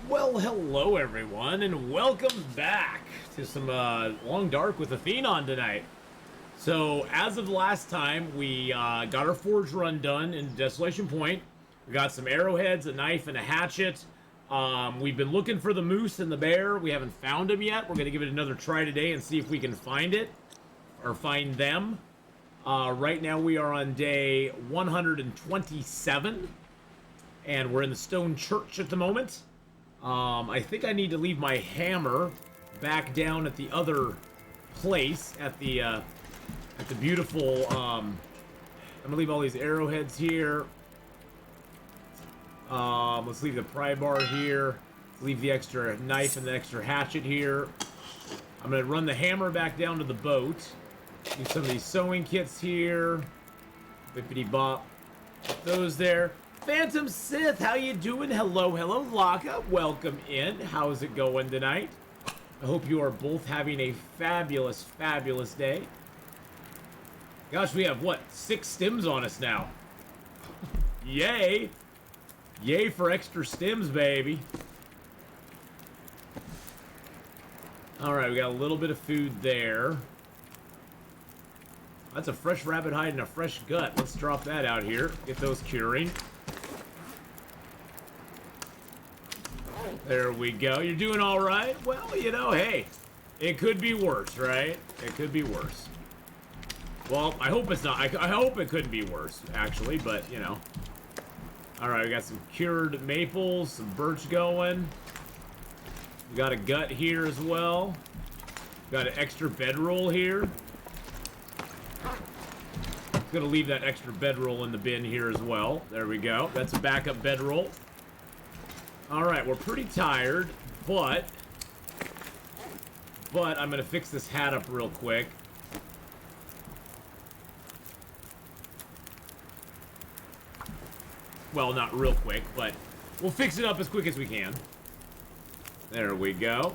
Well, hello everyone, and welcome back to some Long Dark with Atheenon tonight. So, as of last time, we got our forge run done in Desolation Point. We got some arrowheads, a knife, and a hatchet. We've been looking for the moose and the bear. We haven't found them yet. We're going to give it another try today and see if we can find it, or find them. Right now we are on day 127, and we're in the stone church at the moment. I think I need to leave my hammer back down at the other place, at the beautiful, I'm gonna leave all these arrowheads here. Let's leave the pry bar here. Let's leave the extra knife and the extra hatchet here. I'm gonna run the hammer back down to the boat. Use some of these sewing kits here. Bippity bop. Put those there. Phantom Sith, how you doing? Hello, Laka. Welcome in. How's it going tonight? I hope you are both having a fabulous, fabulous day. Gosh, we have, what, 6 stims on us now. Yay. Yay for extra stims, baby. Alright, we got a little bit of food there. That's a fresh rabbit hide and a fresh gut. Let's drop that out here. Get those curing. There we go. You're doing all right? Well, you know, hey, it could be worse, right? It could be worse. Well, I hope it's not. I hope it couldn't be worse, actually, but, you know. All right, we got some cured maples, some birch going. We got a gut here as well. Got an extra bedroll here. Gonna leave that extra bedroll in the bin here as well. There we go. That's a backup bedroll. Alright, we're pretty tired, but I'm gonna fix this hat up real quick. Well, not real quick, but we'll fix it up as quick as we can. There we go.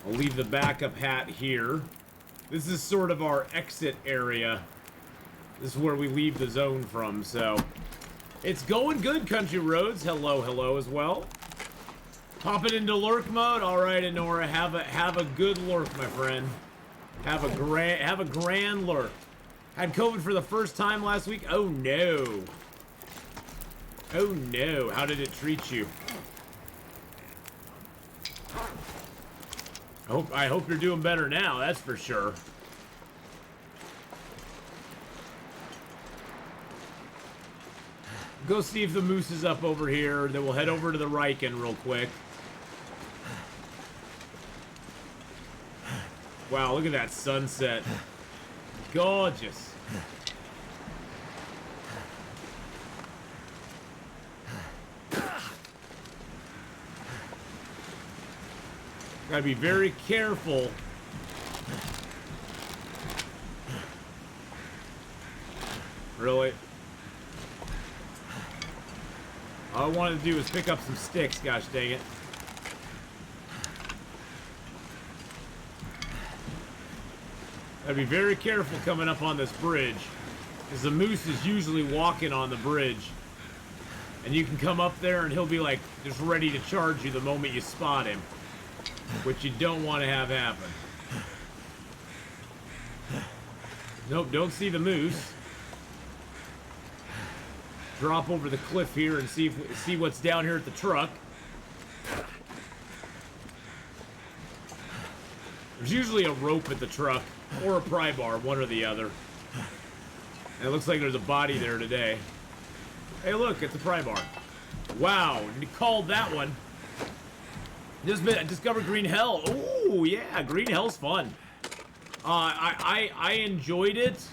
I'll leave the backup hat here. This is sort of our exit area. This is where we leave the zone from, so it's going good, Country Roads. Hello as well. Popping into lurk mode. All right, Enora, have a good lurk, my friend. Have a grand lurk. Had COVID for the first time last week. Oh no. Oh no. How did it treat you? I hope you're doing better now. That's for sure. Go see if the moose is up over here. Then we'll head over to the Riken real quick. Wow, look at that sunset. Gorgeous. Gotta be very careful. Really? All I wanted to do was pick up some sticks, gosh dang it. Gotta be very careful coming up on this bridge, because the moose is usually walking on the bridge. And you can come up there and he'll be like, just ready to charge you the moment you spot him. Which you don't want to have happen. Nope, don't see the moose. Drop over the cliff here and see what's down here at the truck. There's usually a rope at the truck or a pry bar, one or the other. And it looks like there's a body there today. Hey, look, it's a pry bar. Wow, you called that one. Just discovered Green Hell. Oh yeah, Green Hell's fun. I enjoyed it.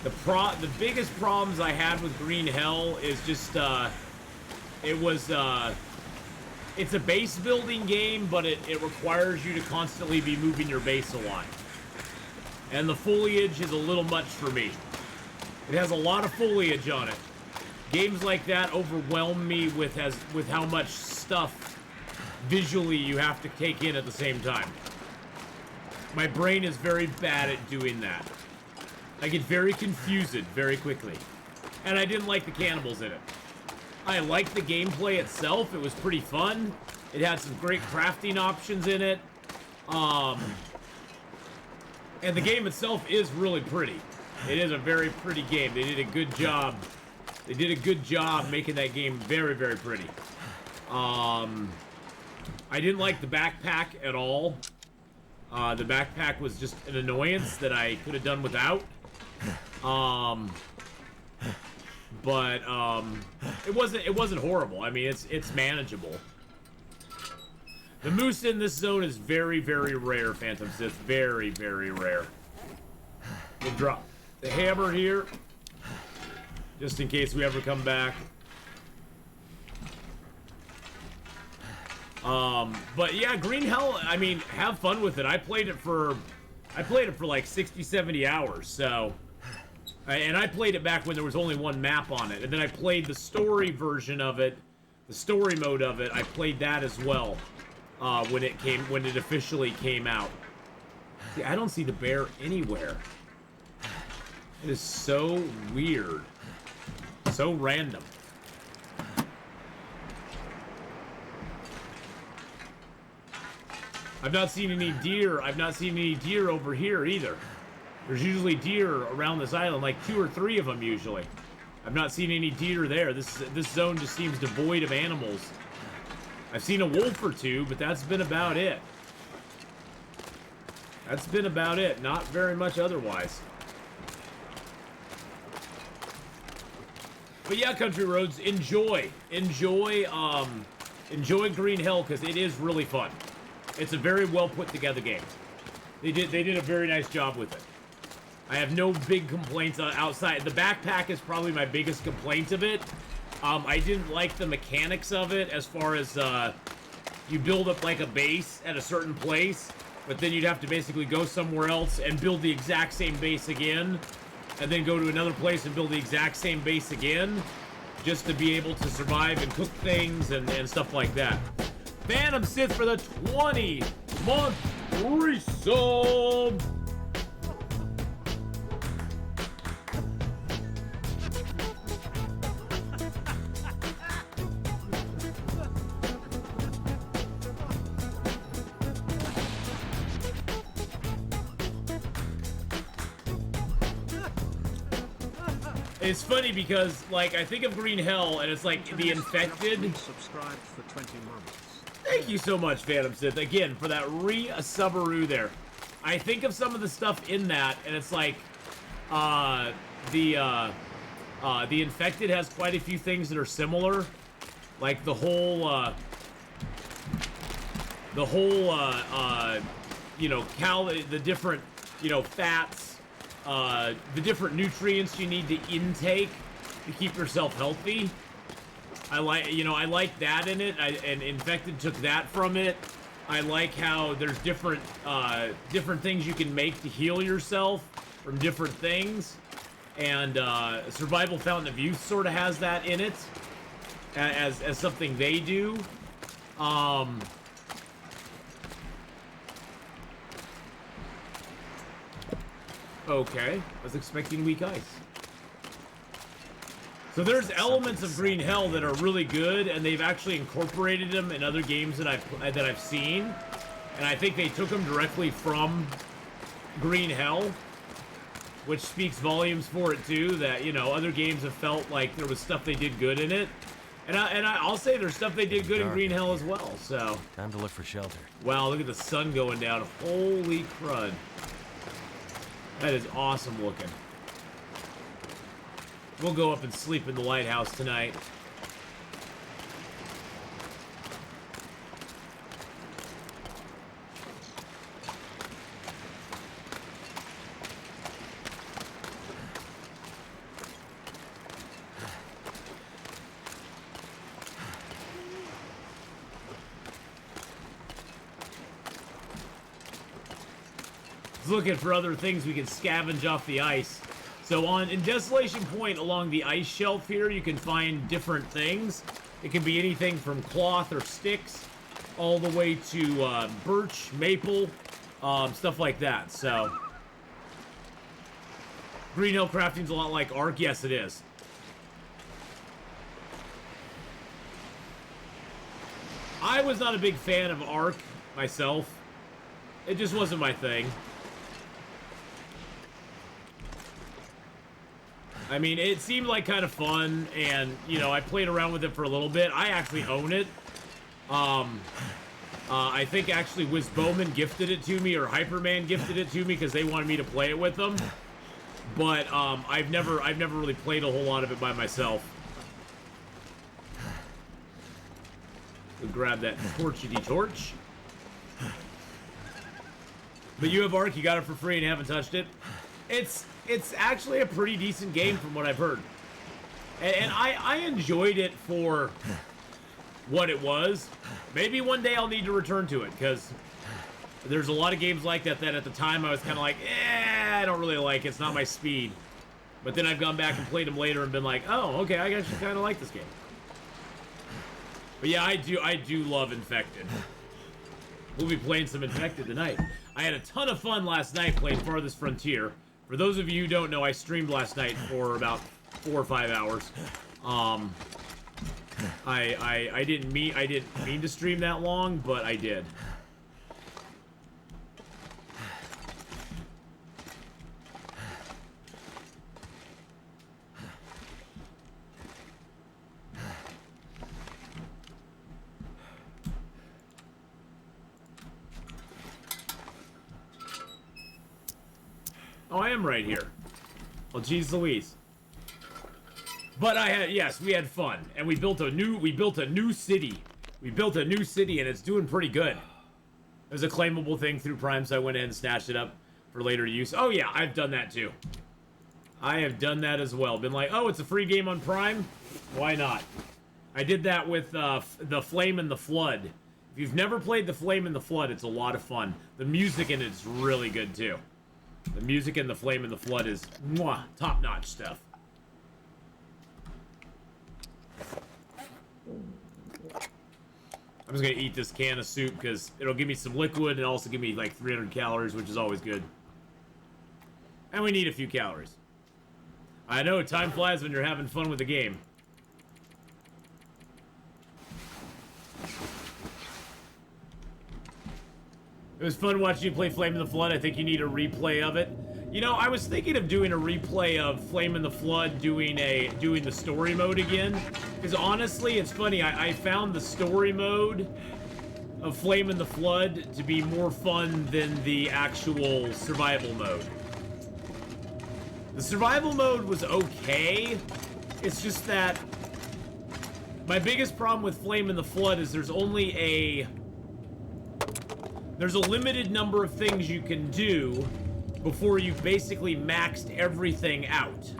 The biggest problems I had with Green Hell is just it's a base building game, but it requires you to constantly be moving your base a lot. And the foliage is a little much for me. It has a lot of foliage on it. Games like that overwhelm me with how much stuff visually you have to take in at the same time. My brain is very bad at doing that. I get very confused very quickly. And I didn't like the cannibals in it. I liked the gameplay itself. It was pretty fun. It had some great crafting options in it. And the game itself is really pretty. It is a very pretty game. They did a good job. They did a good job making that game very, very pretty. I didn't like the backpack at all. The backpack was just an annoyance that I could have done without. But it wasn't horrible. I mean, it's manageable. The moose in this zone is very, very rare, Phantom Sith. Very, very rare. We'll drop the hammer here, just in case we ever come back. But yeah, Green Hell, I mean, have fun with it. I played it for like 60, 70 hours, so... And I played it back when there was only one map on it. And then I played the story version of it, the story mode of it. I played that as well, when it officially came out. See, I don't see the bear anywhere. It is so weird. So random. I've not seen any deer. I've not seen any deer over here either. There's usually deer around this island, like 2 or 3 of them usually. I've not seen any deer there. This zone just seems devoid of animals. I've seen a wolf or 2, but that's been about it. That's been about it. Not very much otherwise. But yeah, Country Roads, enjoy Green Hell, because it is really fun. It's a very well put together game. They did a very nice job with it. I have no big complaints outside. The backpack is probably my biggest complaint of it. I didn't like the mechanics of it, as far as you build up like a base at a certain place, but then you'd have to basically go somewhere else and build the exact same base again, and then go to another place and build the exact same base again, just to be able to survive and cook things and stuff like that. Phantom Sith for the 20-month resub. It's funny because, like, I think of Green Hell, and it's like the infected. Subscribed for 20 months. Thank you so much, Phantom Sith, again, for that re-subaroo there. I think of some of the stuff in that, and it's like, the infected has quite a few things that are similar, like the whole, you know, the different, you know, fats. The different nutrients you need to intake to keep yourself healthy. I like that in it. And Infected took that from it. I like how there's different things you can make to heal yourself from different things. And Survival Fountain of Youth sort of has that in it as something they do. Okay, I was expecting weak ice. So there's elements of Green Hell that are really good, and they've actually incorporated them in other games that I've seen, and I think they took them directly from Green Hell, which speaks volumes for it too. That, you know, other games have felt like there was stuff they did good in it, and I'll say there's stuff they did good in Green Hell as well. So time to look for shelter. Wow, look at the sun going down! Holy crud! That is awesome looking. We'll go up and sleep in the lighthouse tonight. Looking for other things we can scavenge off the ice. So in Desolation Point along the ice shelf here, you can find different things. It can be anything from cloth or sticks all the way to birch, maple, stuff like that. So Green Hill Crafting's a lot like Ark. Yes, it is. I was not a big fan of Ark myself. It just wasn't my thing. I mean, it seemed like kind of fun, and, you know, I played around with it for a little bit. I actually own it. I think actually Wiz Bowman gifted it to me, or Hyperman gifted it to me because they wanted me to play it with them. But I've never really played a whole lot of it by myself. We'll grab that torchity torch. But you have Ark, you got it for free and haven't touched it. It's actually a pretty decent game from what I've heard. And I enjoyed it for what it was. Maybe one day I'll need to return to it, because there's a lot of games like that at the time I was kind of like, I don't really like it. It's not my speed. But then I've gone back and played them later and been like, oh, okay, I actually kind of like this game. But yeah, I do love Infected. We'll be playing some Infected tonight. I had a ton of fun last night playing Farthest Frontier. For those of you who don't know, I streamed last night for about 4 or 5 hours. I didn't mean to stream that long, but I did. Oh, I am right here. Well, geez Louise. But yes, we had fun, and we built a new city. We built a new city, and it's doing pretty good. It was a claimable thing through Prime, so I went in and snatched it up for later use. Oh yeah, I've done that too. I have done that as well. Been like, oh, it's a free game on Prime? Why not? I did that with the Flame and the Flood. If you've never played the Flame and the Flood, it's a lot of fun. The music in it is really good too. The music in the Flame and the Flood is top-notch stuff. I'm just gonna eat this can of soup because it'll give me some liquid and also give me like 300 calories, which is always good. And we need a few calories. I know, time flies when you're having fun with the game. It was fun watching you play Flame in the Flood. I think you need a replay of it. You know, I was thinking of doing a replay of Flame in the Flood, doing the story mode again. Because honestly, it's funny, I found the story mode of Flame in the Flood to be more fun than the actual survival mode. The survival mode was okay. It's just that my biggest problem with Flame in the Flood is there's a limited number of things you can do before you've basically maxed everything out.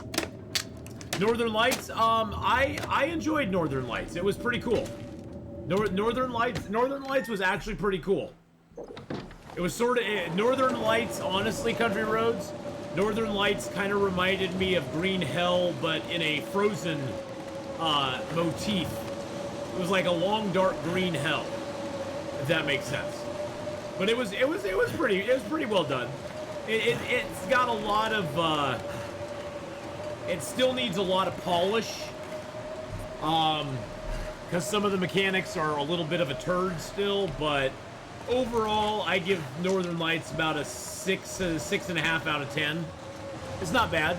Northern Lights, I enjoyed Northern Lights. It was pretty cool. Northern Lights was actually pretty cool. It was sort of Northern Lights, honestly, Country Roads. Northern Lights kind of reminded me of Green Hell, but in a frozen motif. It was like a long, dark green hell, if that makes sense. But it was pretty well done. It's got a lot of it still needs a lot of polish, because some of the mechanics are a little bit of a turd still. But overall, I give Northern Lights about a 6.5 out of 10. It's not bad.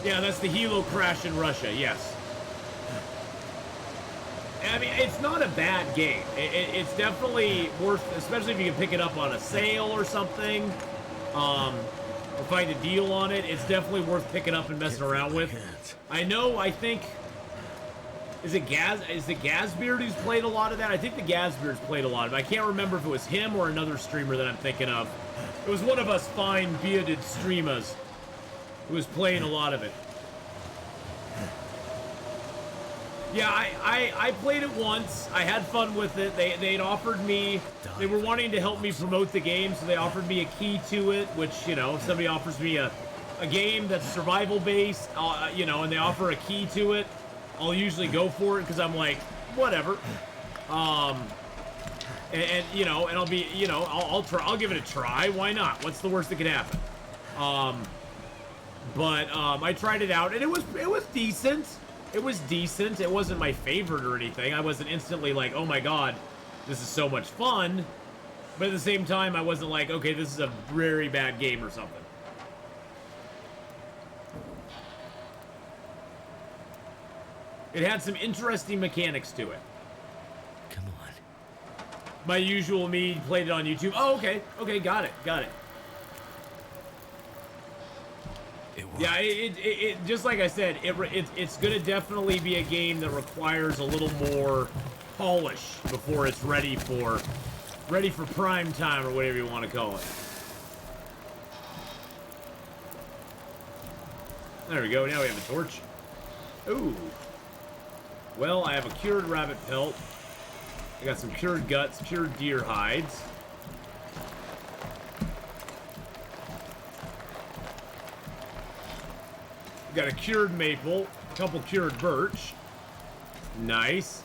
Yeah, that's the Hilo crash in Russia. Yes. I mean, it's not a bad game. It's definitely worth, especially if you can pick it up on a sale or something, or find a deal on it. It's definitely worth picking up and messing around with. I know, I think, is it Gazbeard who's played a lot of that? I think the Gazbeard's played a lot of it. I can't remember if it was him or another streamer that I'm thinking of. It was one of us fine bearded streamers who was playing a lot of it. Yeah, I played it once. I had fun with it. They'd offered me, they were wanting to help me promote the game, so they offered me a key to it, which, you know, if somebody offers me a game that's survival based, you know, and they offer a key to it, I'll usually go for it because I'm like, whatever. And you know, and I'll be, you know, I'll give it a try. Why not? What's the worst that could happen? But I tried it out, and it was decent. It was decent. It wasn't my favorite or anything. I wasn't instantly like, oh my god, this is so much fun. But at the same time, I wasn't like, okay, this is a very bad game or something. It had some interesting mechanics to it. Come on. My usual me played it on YouTube. Oh, okay. Okay, got it. Got it. It worked. Yeah, it just like I said, it's gonna definitely be a game that requires a little more polish before it's ready for prime time or whatever you want to call it. There we go. Now we have a torch. Ooh. Well, I have a cured rabbit pelt. I got some cured guts, cured deer hides. Got a cured maple, a couple cured birch. Nice.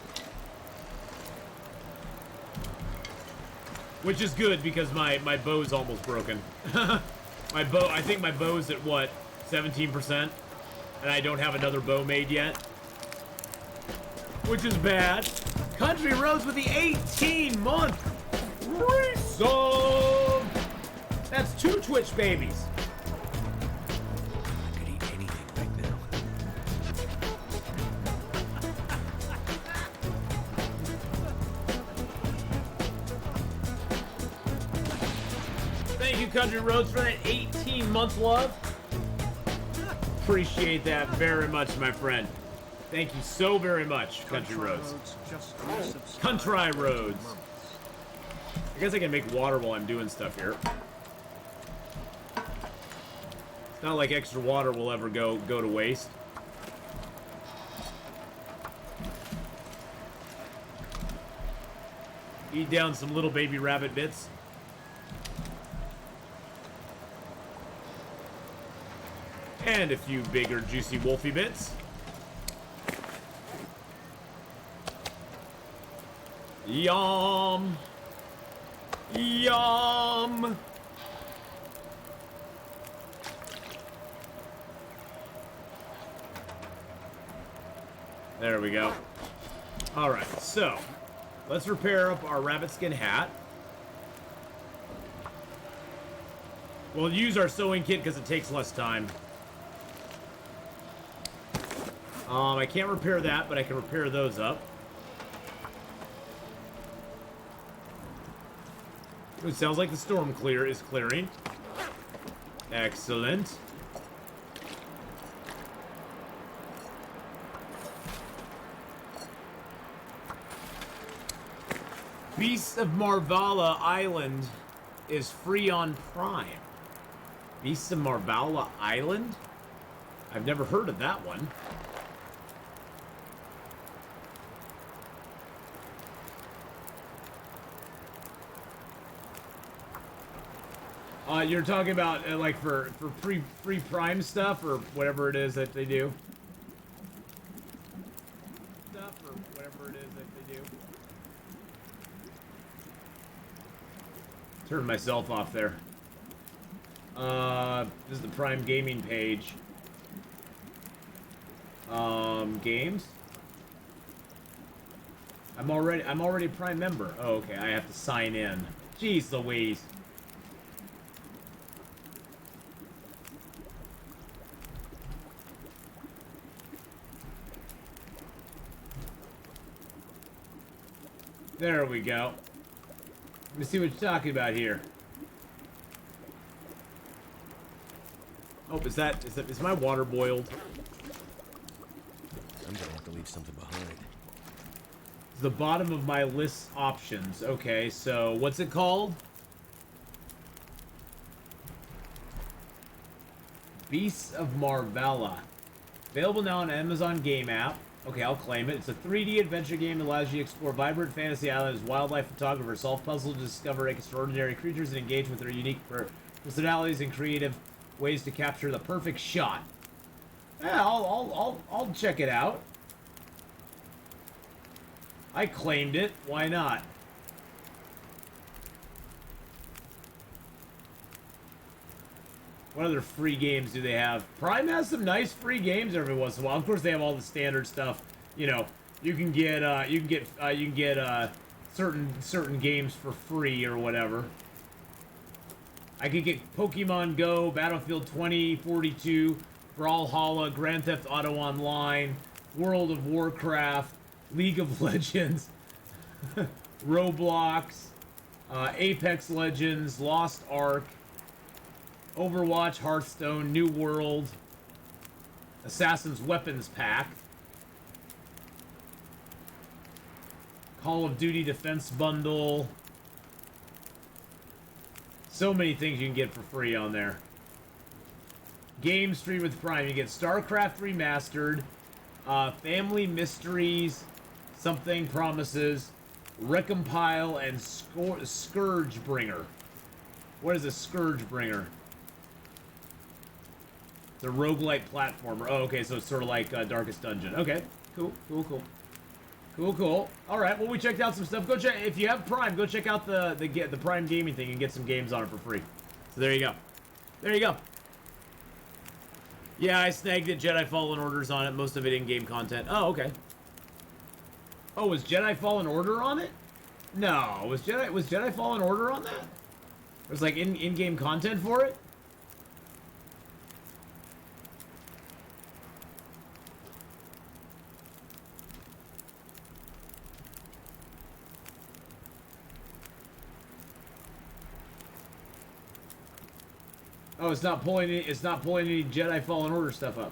Which is good because my bow's almost broken. My bow, I think my bow's at what, 17%? And I don't have another bow made yet. Which is bad. Country Roads with the 18-month resub. That's 2 Twitch babies. I could eat anything right now. Thank you, Country Roads, for that 18-month love. Appreciate that very much, my friend. Thank you so very much, Country Roads. Just resubscribed Country for 20 Roads. months. I guess I can make water while I'm doing stuff here. It's not like extra water will ever go to waste. Eat down some little baby rabbit bits. And a few bigger juicy wolfy bits. Yum! Yum! There we go. Alright, so let's repair up our rabbit skin hat. We'll use our sewing kit because it takes less time. I can't repair that, but I can repair those up. It sounds like the storm clear is clearing. Excellent. Beasts of Marvala Island is free on Prime. Beasts of Marvala Island? I've never heard of that one. You're talking about like for free Prime stuff or whatever it is that they do. Stuff or whatever it is that they do. Turned myself off there. This is the Prime Gaming page. Games. I'm already a Prime member. Oh, okay. I have to sign in. Jeez Louise. There we go. Let me see what you're talking about here. Oh, is my water boiled? I'm gonna have to leave something behind. It's the bottom of my list options. Okay, so what's it called? Beasts of Marvala. Available now on Amazon Game app. Okay, I'll claim it. It's a 3D adventure game that allows you to explore vibrant fantasy islands, wildlife photographer, solve puzzles, discover extraordinary creatures, and engage with their unique personalities and creative ways to capture the perfect shot. Yeah, I'll check it out. I claimed it. Why not? What other free games do they have? Prime has some nice free games every once in a while. Of course, they have all the standard stuff. You know, you can get certain games for free or whatever. I could get Pokemon Go, Battlefield 2042, Brawlhalla, Grand Theft Auto Online, World of Warcraft, League of Legends, Roblox, Apex Legends, Lost Ark, Overwatch, Hearthstone, New World, Assassin's Weapons Pack, Call of Duty Defense Bundle. So many things you can get for free on there. Game Stream with Prime. You get StarCraft Remastered, Family Mysteries, Something Promises, Recompile, and Scourgebringer. What is a Scourgebringer? It's a roguelike platformer. Oh, okay, so it's sort of like Darkest Dungeon. Okay, cool. All right, well, we checked out some stuff. Go check, if you have Prime, go check out the Prime Gaming thing and get some games on it for free. So there you go. There you go. Yeah, I snagged it. Jedi Fallen Order's on it. Most of it in-game content. Oh, okay. Oh, was Jedi Fallen Order on it? No, was Jedi Fallen Order on that? There's like in-game content for it? Oh, it's not pulling any Jedi Fallen Order stuff up.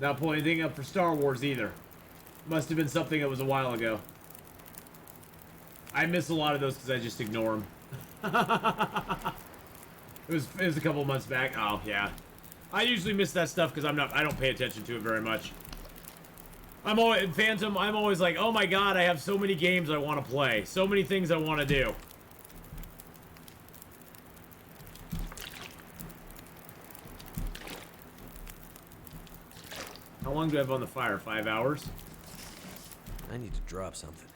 Not pulling anything up for Star Wars either. Must have been something that was a while ago. I miss a lot of those because I just ignore them. it was a couple of months back. Oh yeah, I usually miss that stuff because I don't pay attention to it very much. I'm always like, oh my god, I have so many games I want to play, so many things I want to do. How long do I have on the fire? 5 hours? I need to drop something.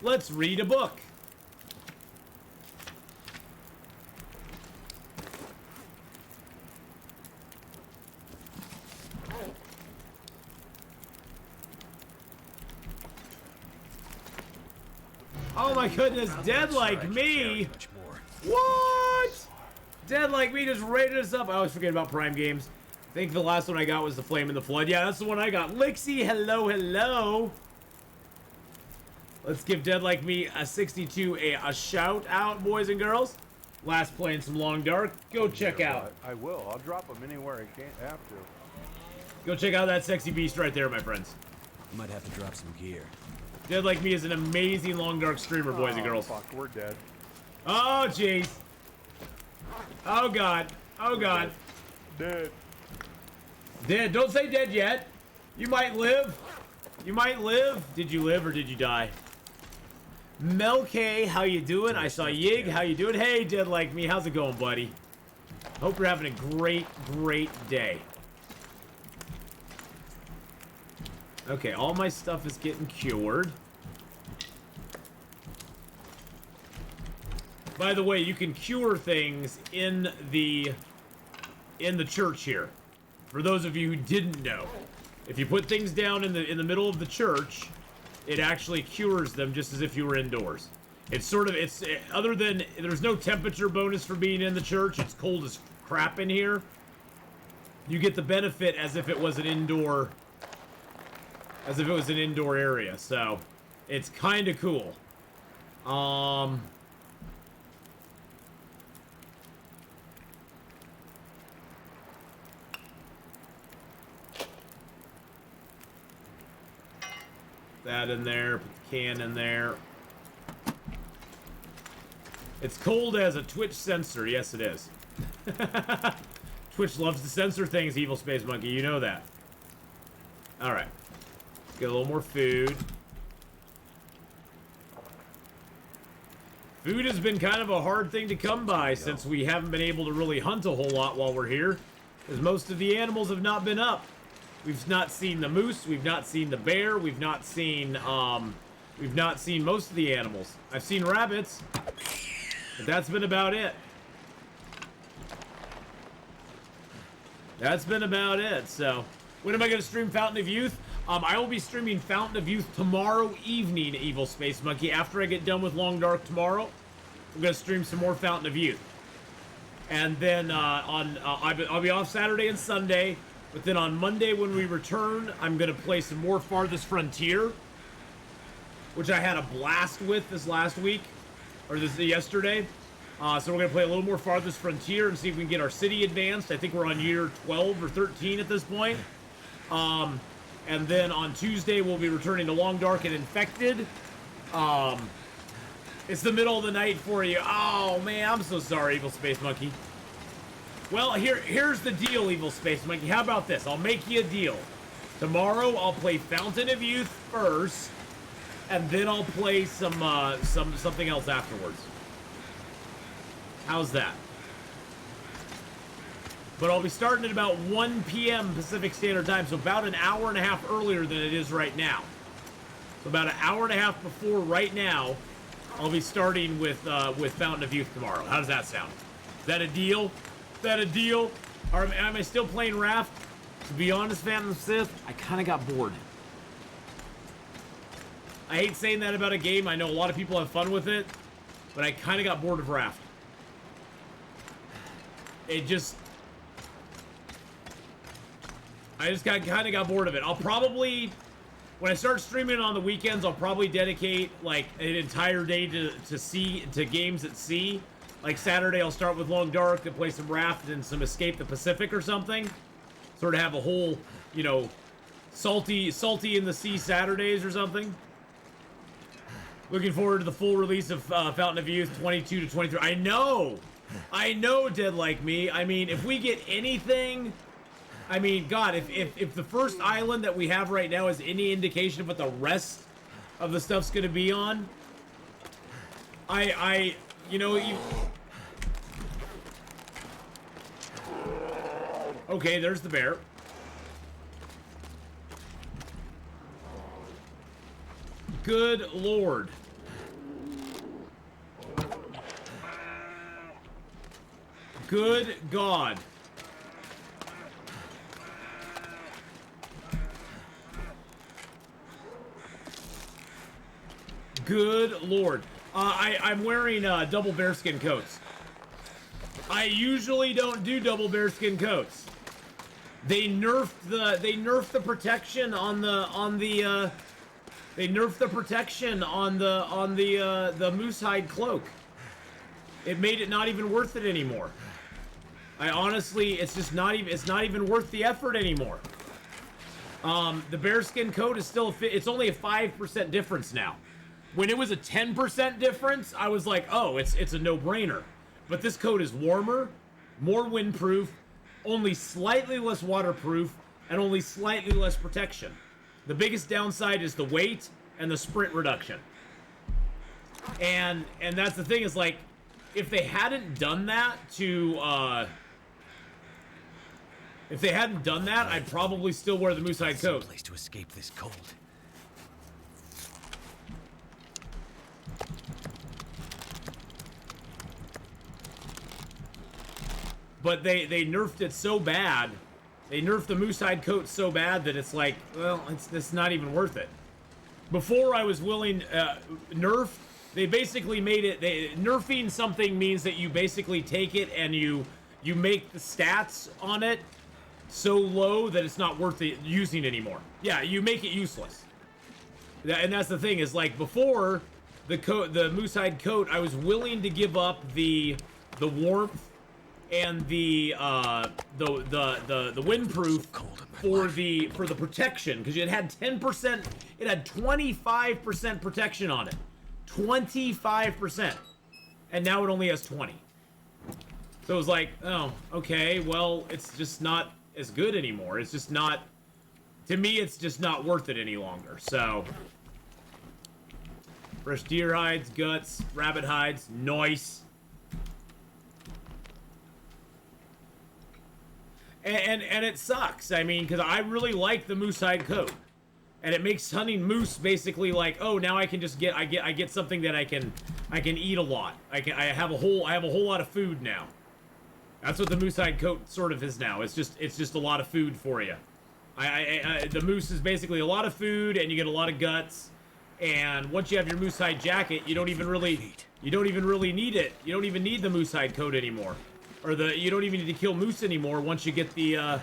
Let's read a book. Oh my goodness, Dead Like Me! What? Dead Like Me just rated us up. I always forget about Prime games. I think the last one I got was The Flame and the Flood. Yeah, that's the one I got. Lixie, hello. Let's give Dead Like Me a 62 a shout out, boys and girls. Last playing some Long Dark. Go check out. I will. I'll drop them anywhere I can't have to. Go check out that sexy beast right there, my friends. I might have to drop some gear. Dead Like Me is an amazing Long Dark streamer, boys and girls. Fuck, we're dead. Oh, jeez. Oh, God. Oh, God. Dead. Dead. Don't say dead yet. You might live. You might live. Did you live or did you die? Mel K, how you doing? I saw Yig. How you doing? Hey, Dead Like Me. How's it going, buddy? Hope you're having a great day. Okay, all my stuff is getting cured. By the way, you can cure things in the church here. For those of you who didn't know, if you put things down in the middle of the church, it actually cures them just as if you were indoors. Other than there's no temperature bonus for being in the church. It's cold as crap in here. You get the benefit as if it was an indoor area, so it's kind of cool. That in there, put the can in there. It's cold as a Twitch sensor. Yes, it is. Twitch loves to censor things, Evil Space Monkey. You know that. All right. Let's get a little more food. Food has been kind of a hard thing to come by since we haven't been able to really hunt a whole lot while we're here, because most of the animals have not been up. We've not seen the moose. We've not seen the bear. We've not seen most of the animals. I've seen rabbits, but that's been about it. That's been about it. So, when am I going to stream Fountain of Youth? I will be streaming Fountain of Youth tomorrow evening, Evil Space Monkey. After I get done with Long Dark tomorrow, I'm going to stream some more Fountain of Youth. And then I'll be off Saturday and Sunday. But then on Monday when we return, I'm going to play some more Farthest Frontier, which I had a blast with this last week, or yesterday. So we're going to play a little more Farthest Frontier and see if we can get our city advanced. I think we're on year 12 or 13 at this point. And then on Tuesday, we'll be returning to Long Dark and Infected. It's the middle of the night for you. Oh, man, I'm so sorry, Evil Space Monkey. Well, here's the deal, Evil Space Monkey. How about this? I'll make you a deal. Tomorrow, I'll play Fountain of Youth first, and then I'll play something else afterwards. How's that? But I'll be starting at about 1 p.m. Pacific Standard Time, so about an hour and a half earlier than it is right now. So about an hour and a half before right now, I'll be starting with Fountain of Youth tomorrow. How does that sound? Is that a deal? Is that a deal? Or am I still playing Raft? To be honest, Phantom Sith, I kind of got bored. I hate saying that about a game. I know a lot of people have fun with it, but I kind of got bored of Raft. I just kind of got bored of it. I'll probably, when I start streaming on the weekends, I'll probably dedicate like an entire day to games at sea. Like Saturday, I'll start with Long Dark and play some Raft and some Escape the Pacific or something. Sort of have a whole, you know, salty in the sea Saturdays or something. Looking forward to the full release of Fountain of Youth 22 to 23. I know, Dead Like Me. I mean, if we get anything, I mean, God, if the first island that we have right now is any indication of what the rest of the stuff's gonna be on, okay, there's the bear. Good Lord. Good God. Good Lord. I'm wearing double bearskin coats. I usually don't do double bearskin coats. They nerfed the protection on the moose hide cloak. It made it not even worth it anymore. I honestly, it's not even worth the effort anymore. The bearskin coat is still it's only a 5% difference now. When it was a 10% difference, I was like, oh, it's a no-brainer. But this coat is warmer, more windproof, only slightly less waterproof, and only slightly less protection. The biggest downside is the weight and the sprint reduction. And that's the thing, is like, if they hadn't done that I'd probably still wear the moose hide coat. Place to escape this cold. But they nerfed it so bad. They nerfed the moose hide coat so bad that it's like, well, it's not even worth it. Before I was willing, nerf, they basically made it, nerfing something means that you basically take it and you make the stats on it so low that it's not worth it using anymore. Yeah, you make it useless. And that's the thing, is like before the moose hide coat, I was willing to give up the warmth and the windproof for the protection, because it had 10%, it had 25% protection on it. 25%. And now it only has 20. So it was like, oh, okay, well, it's just not as good anymore. It's just not, to me, it's just not worth it any longer. So fresh deer hides, guts, rabbit hides, nice. And it sucks. I mean, because I really like the moose hide coat, and it makes hunting moose basically like, oh, now I can just get I get something that I can eat a lot. I have a whole lot of food now. That's what the moose hide coat sort of is now. It's just a lot of food for you. The moose is basically a lot of food, and you get a lot of guts. And once you have your moose hide jacket, you don't even really need it. You don't even need the moose hide coat anymore, or you don't even need to kill moose anymore once you get the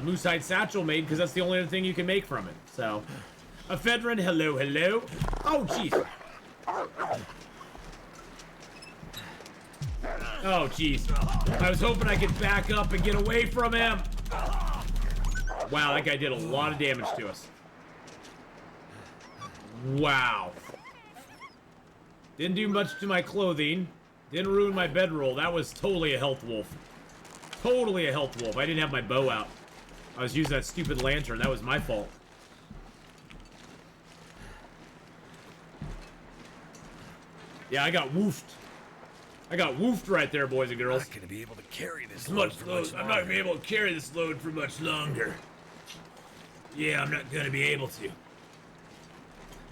moose hide satchel made, because that's the only other thing you can make from it. So, Ephedrine, hello. Oh, jeez. Oh, jeez. I was hoping I could back up and get away from him. Wow, that guy did a lot of damage to us. Wow. Didn't do much to my clothing. Didn't ruin my bedroll. That was totally a health wolf. Totally a health wolf. I didn't have my bow out. I was using that stupid lantern. That was my fault. Yeah, I got woofed. I got woofed right there, boys and girls. I'm not gonna be able to carry this I'm load not for much gonna longer. be able to carry this load for much longer. Yeah, I'm not gonna be able to.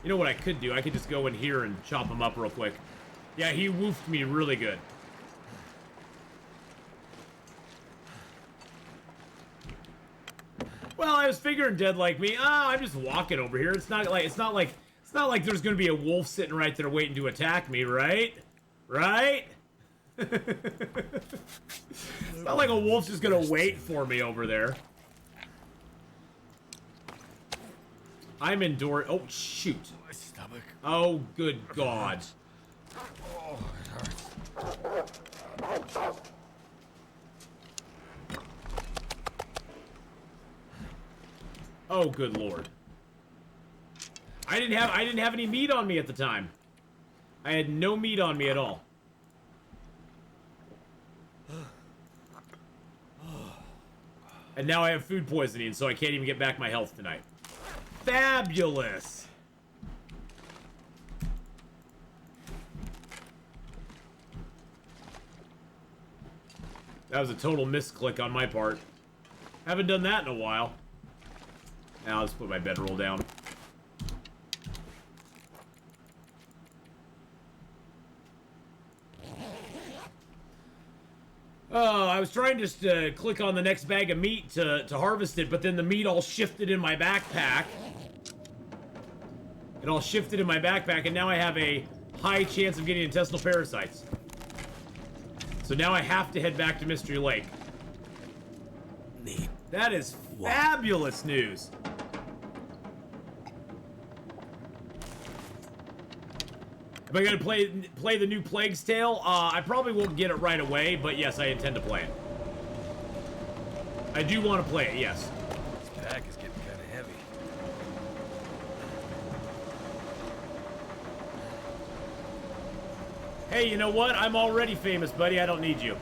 You know what I could do? I could just go in here and chop him up real quick. Yeah, he woofed me really good. Well, I was figuring dead like me. I'm just walking over here. It's not like there's gonna be a wolf sitting right there waiting to attack me, right? Right? It's not like a wolf's just gonna wait for me over there. I'm indoor. Oh, shoot. My stomach. Oh, good God. Oh, it hurts. Oh, good Lord. I didn't have any meat on me at the time. I had no meat on me at all. And now I have food poisoning, so I can't even get back my health tonight. Fabulous! That was a total misclick on my part. Haven't done that in a while. Now let's put my bedroll down. Oh, I was trying just to click on the next bag of meat to harvest it, but then the meat all shifted in my backpack. It all shifted in my backpack, and now I have a high chance of getting intestinal parasites. So now I have to head back to Mystery Lake. Neat. That is fabulous news. Am I gonna play the new Plague's Tale? I probably won't get it right away, but yes, I intend to play it. I do want to play it, yes. This pack is getting kind of heavy. Hey, you know what? I'm already famous, buddy. I don't need you.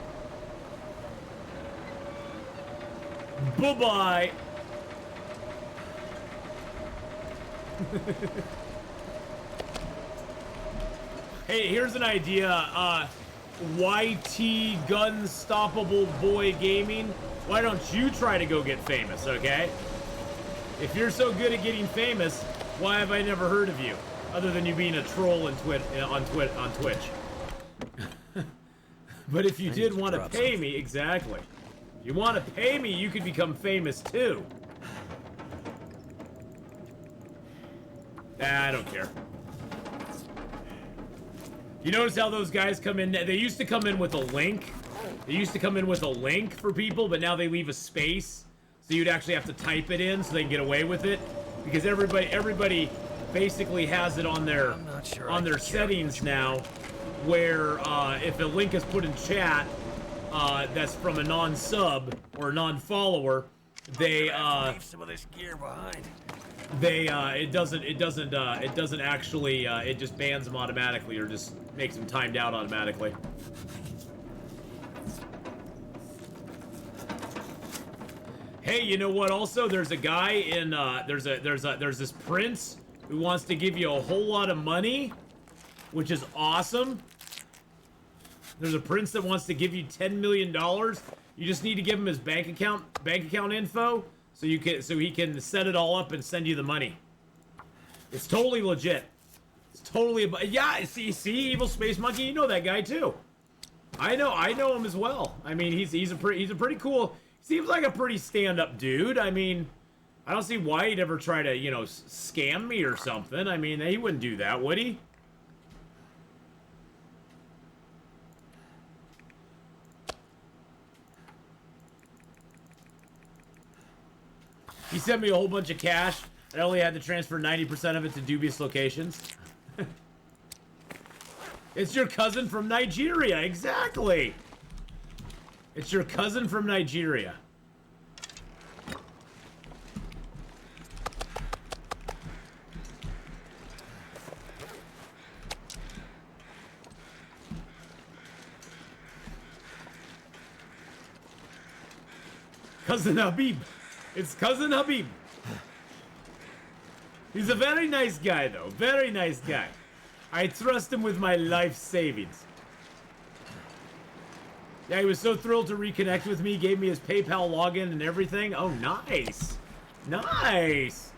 Bye-bye. Hey, here's an idea. YT Gunstoppable Boy Gaming. Why don't you try to go get famous, okay? If you're so good at getting famous, why have I never heard of you? Other than you being a troll on Twitch. But if you did want to pay me, exactly. You want to pay me, you could become famous too. I don't care. You notice how those guys come in? They used to come in with a link. They used to come in with a link for people, but now they leave a space. So you'd actually have to type it in so they can get away with it. Because everybody basically has it on their settings now, where if a link is put in chat that's from a non-sub or non-follower, they leave some of this gear behind. it doesn't actually it just bans them automatically, or just makes them timed out automatically. Hey, you know what? Also, there's a guy in there's this prince who wants to give you a whole lot of money, which is awesome. There's a prince that wants to give you $10 million You just need to give him his bank account info so he can set it all up and send you the money. It's totally legit. It's totally yeah. See, Evil Space Monkey, you know that guy too. I know him as well. I mean, he's a pretty cool. Seems like a pretty stand-up dude. I mean, I don't see why he'd ever try to, you know, scam me or something. I mean, he wouldn't do that, would he? He sent me a whole bunch of cash. I only had to transfer 90% of it to dubious locations. It's your cousin from Nigeria, exactly. It's your cousin from Nigeria. Cousin Habib. It's Cousin Habib. He's a very nice guy, though. Very nice guy. I trust him with my life savings. Yeah, he was so thrilled to reconnect with me. Gave me his PayPal login and everything. Oh, nice. Nice.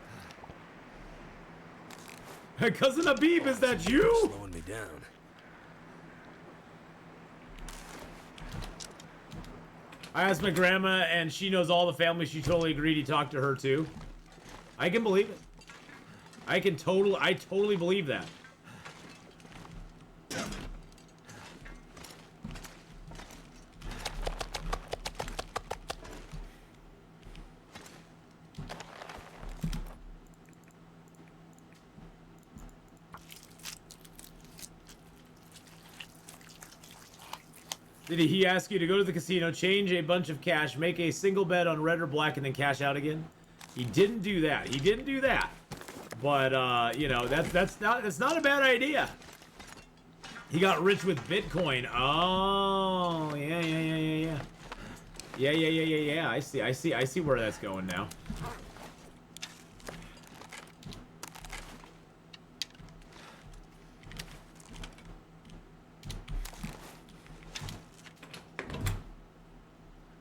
Cousin Habib, is that you? Slowing me down. I asked my grandma, and she knows all the family. She totally agreed he talked to her, too. I can believe it. I totally believe that. Did he ask you to go to the casino, change a bunch of cash, make a single bet on red or black, and then cash out again? He didn't do that. He didn't do that. But you know, that's not a bad idea. He got rich with Bitcoin. Oh, yeah. Yeah. I see where that's going now.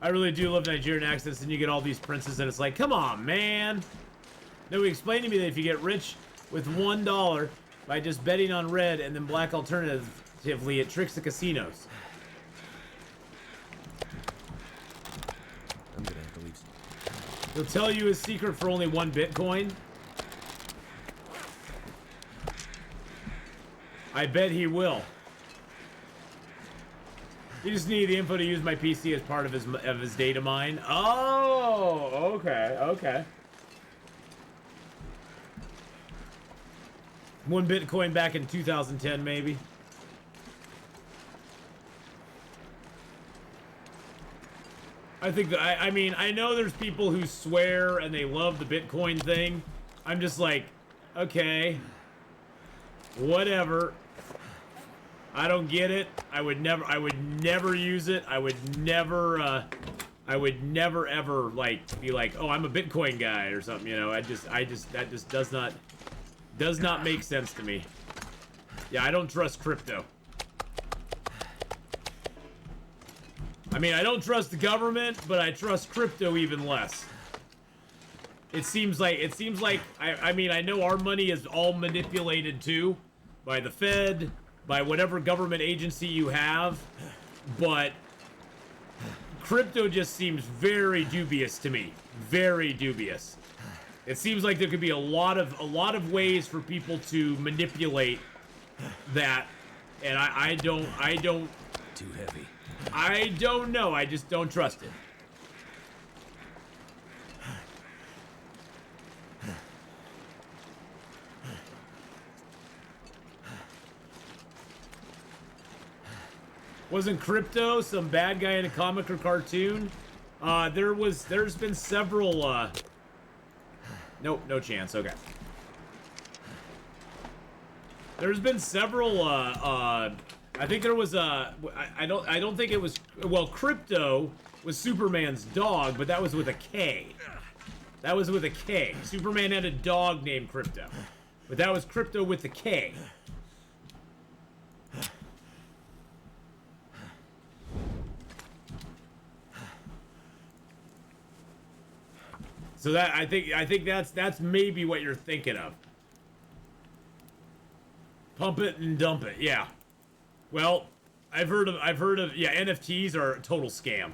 I really do love Nigerian accents, and you get all these princes, and it's like, come on, man. No, he explained to me that if you get rich with $1 by just betting on red and then black alternatively, it tricks the casinos. I'm gonna have to leave. He'll tell you his secret for only 1 Bitcoin. I bet he will. You just need the info to use my PC as part of his data mine. Oh, okay. 1 Bitcoin back in 2010, maybe. I think that I mean, I know there's people who swear and they love the Bitcoin thing. I'm just like, okay, whatever. I don't get it. I would never use it. I would never ever like be like, oh, I'm a Bitcoin guy or something, you know. That just does not make sense to me. Yeah, I don't trust crypto. I mean, I don't trust the government, but I trust crypto even less. It seems like I mean, I know our money is all manipulated too by the Fed, by whatever government agency you have, but crypto just seems very dubious to me. Very dubious. It seems like there could be a lot of ways for people to manipulate that, and I don't Too heavy. I don't know. I just don't trust it. Wasn't crypto some bad guy in a comic or cartoon? There's been several, nope, no chance, okay. There's been several, I think there was a, I don't think it was, well, Crypto was Superman's dog, but that was with a K. That was with a K. Superman had a dog named Crypto, but that was Crypto with a K. So that I think that's maybe what you're thinking of. Pump it and dump it. Yeah. Well, I've heard of yeah, NFTs are a total scam.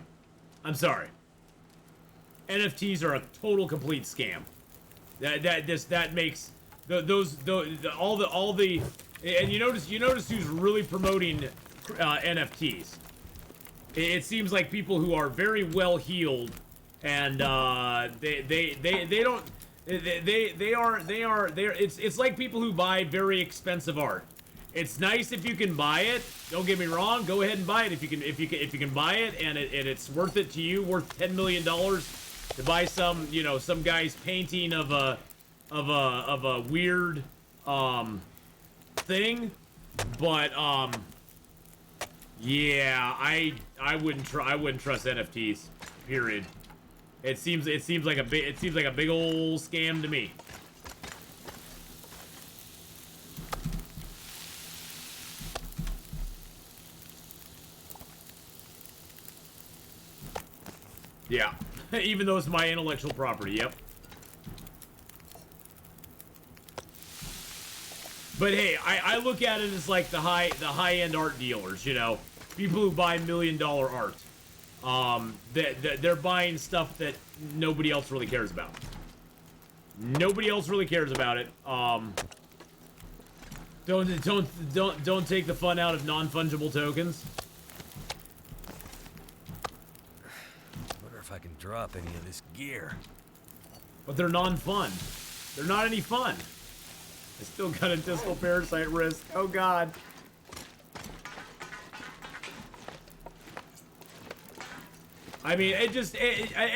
I'm sorry. NFTs are a total complete scam. That makes all the and you notice who's really promoting NFTs. It seems like people who are very well heeled, and they don't they are it's like people who buy very expensive art. It's nice if you can buy it. Don't get me wrong. Go ahead and buy it if you can buy it, and it's worth it to you. Worth $10 million to buy some some guy's painting of a weird thing, but yeah, I wouldn't trust NFTs. Period. It seems like a big old scam to me. Yeah, even though it's my intellectual property. Yep. But hey, I look at it as like the high-end art dealers, people who buy $1 million art. They're buying stuff that nobody else really cares about. Nobody else really cares about it. Don't take the fun out of non-fungible tokens. Wonder if I can drop any of this gear. But they're non-fun. They're not any fun. I still got a distal parasite risk. Oh god. I mean, and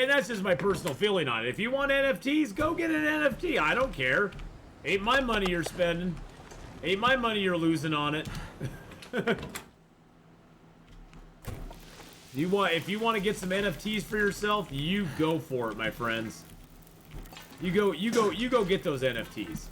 that's just my personal feeling on it. If you want NFTs, go get an NFT. I don't care. Ain't my money you're spending. Ain't my money you're losing on it. If you want to get some NFTs for yourself, you go for it, my friends. You go get those NFTs.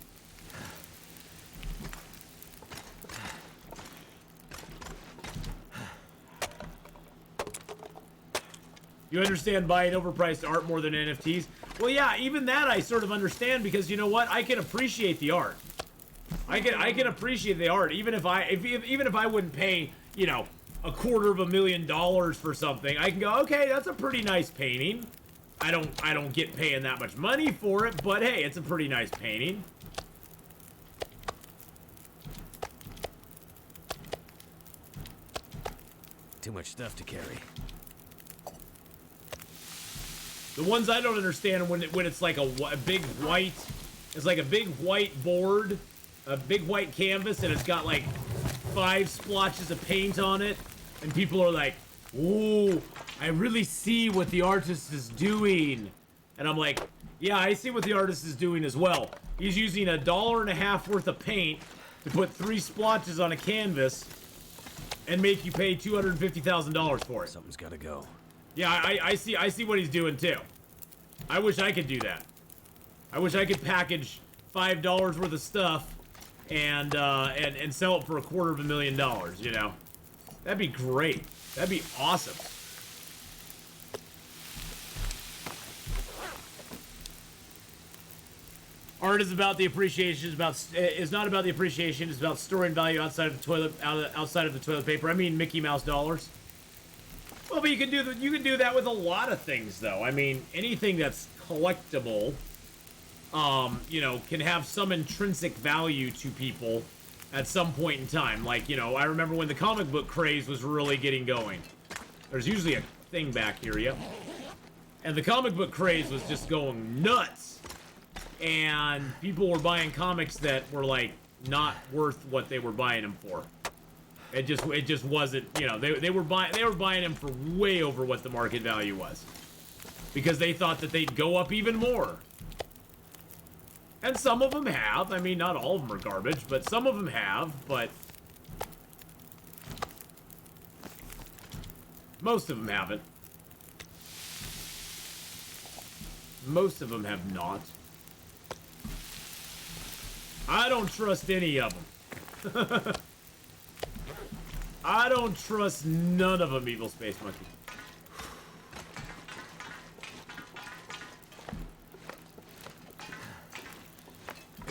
You understand buying overpriced art more than NFTs? Well, yeah, even that I sort of understand, because you know what? I can appreciate the art. I can appreciate the art, even if I wouldn't pay, $250,000 for something. I can go, okay, that's a pretty nice painting. I don't get paying that much money for it, but hey, it's a pretty nice painting. Too much stuff to carry. The ones I don't understand when it's like a big white, it's like a big white board, a big white canvas, and it's got like 5 splotches of paint on it, and people are like, "Ooh, I really see what the artist is doing," and I'm like, "Yeah, I see what the artist is doing as well. He's using $1.50 worth of paint to put 3 splotches on a canvas and make you pay $250,000 for it." Something's gotta go. Yeah, I see what he's doing too. I wish I could do that. I wish I could package $5 worth of stuff and sell it for $250,000, That'd be great. That'd be awesome. Art is about the appreciation. Is not about the appreciation. It's about storing value outside of the toilet paper. I mean Mickey Mouse dollars. Well, but you can do that with a lot of things, though. I mean, anything that's collectible, can have some intrinsic value to people at some point in time. Like, I remember when the comic book craze was really getting going. There's usually a thing back here, yep. And the comic book craze was just going nuts. And people were buying comics that were, like, not worth what they were buying them for. It just wasn't, they were buying them for way over what the market value was, because they thought that they'd go up even more. And some of them have. I mean, not all of them are garbage, but some of them have. But most of them haven't. Most of them have not. I don't trust any of them. I don't trust none of them, Evil Space Monkey.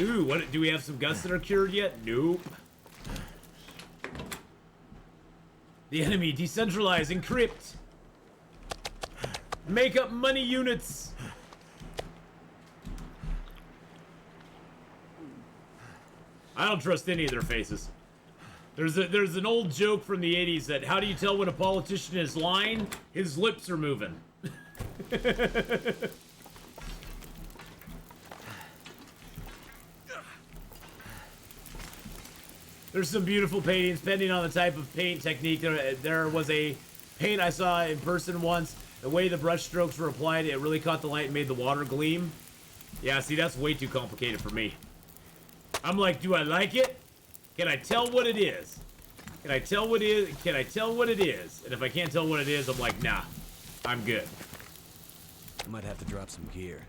Ooh, what do we have some guts that are cured yet? Nope. The enemy decentralize, encrypt. Make up money units. I don't trust any of their faces. There's an old joke from the 80s that how do you tell when a politician is lying? His lips are moving. There's some beautiful paintings, depending on the type of paint technique. There was a paint I saw in person once. The way the brush strokes were applied, it really caught the light and made the water gleam. Yeah, see, that's way too complicated for me. I'm like, do I like it? Can I tell what it is? Can I tell what it is? Can I tell what it is? And if I can't tell what it is, I'm like, nah, I'm good. I might have to drop some gear.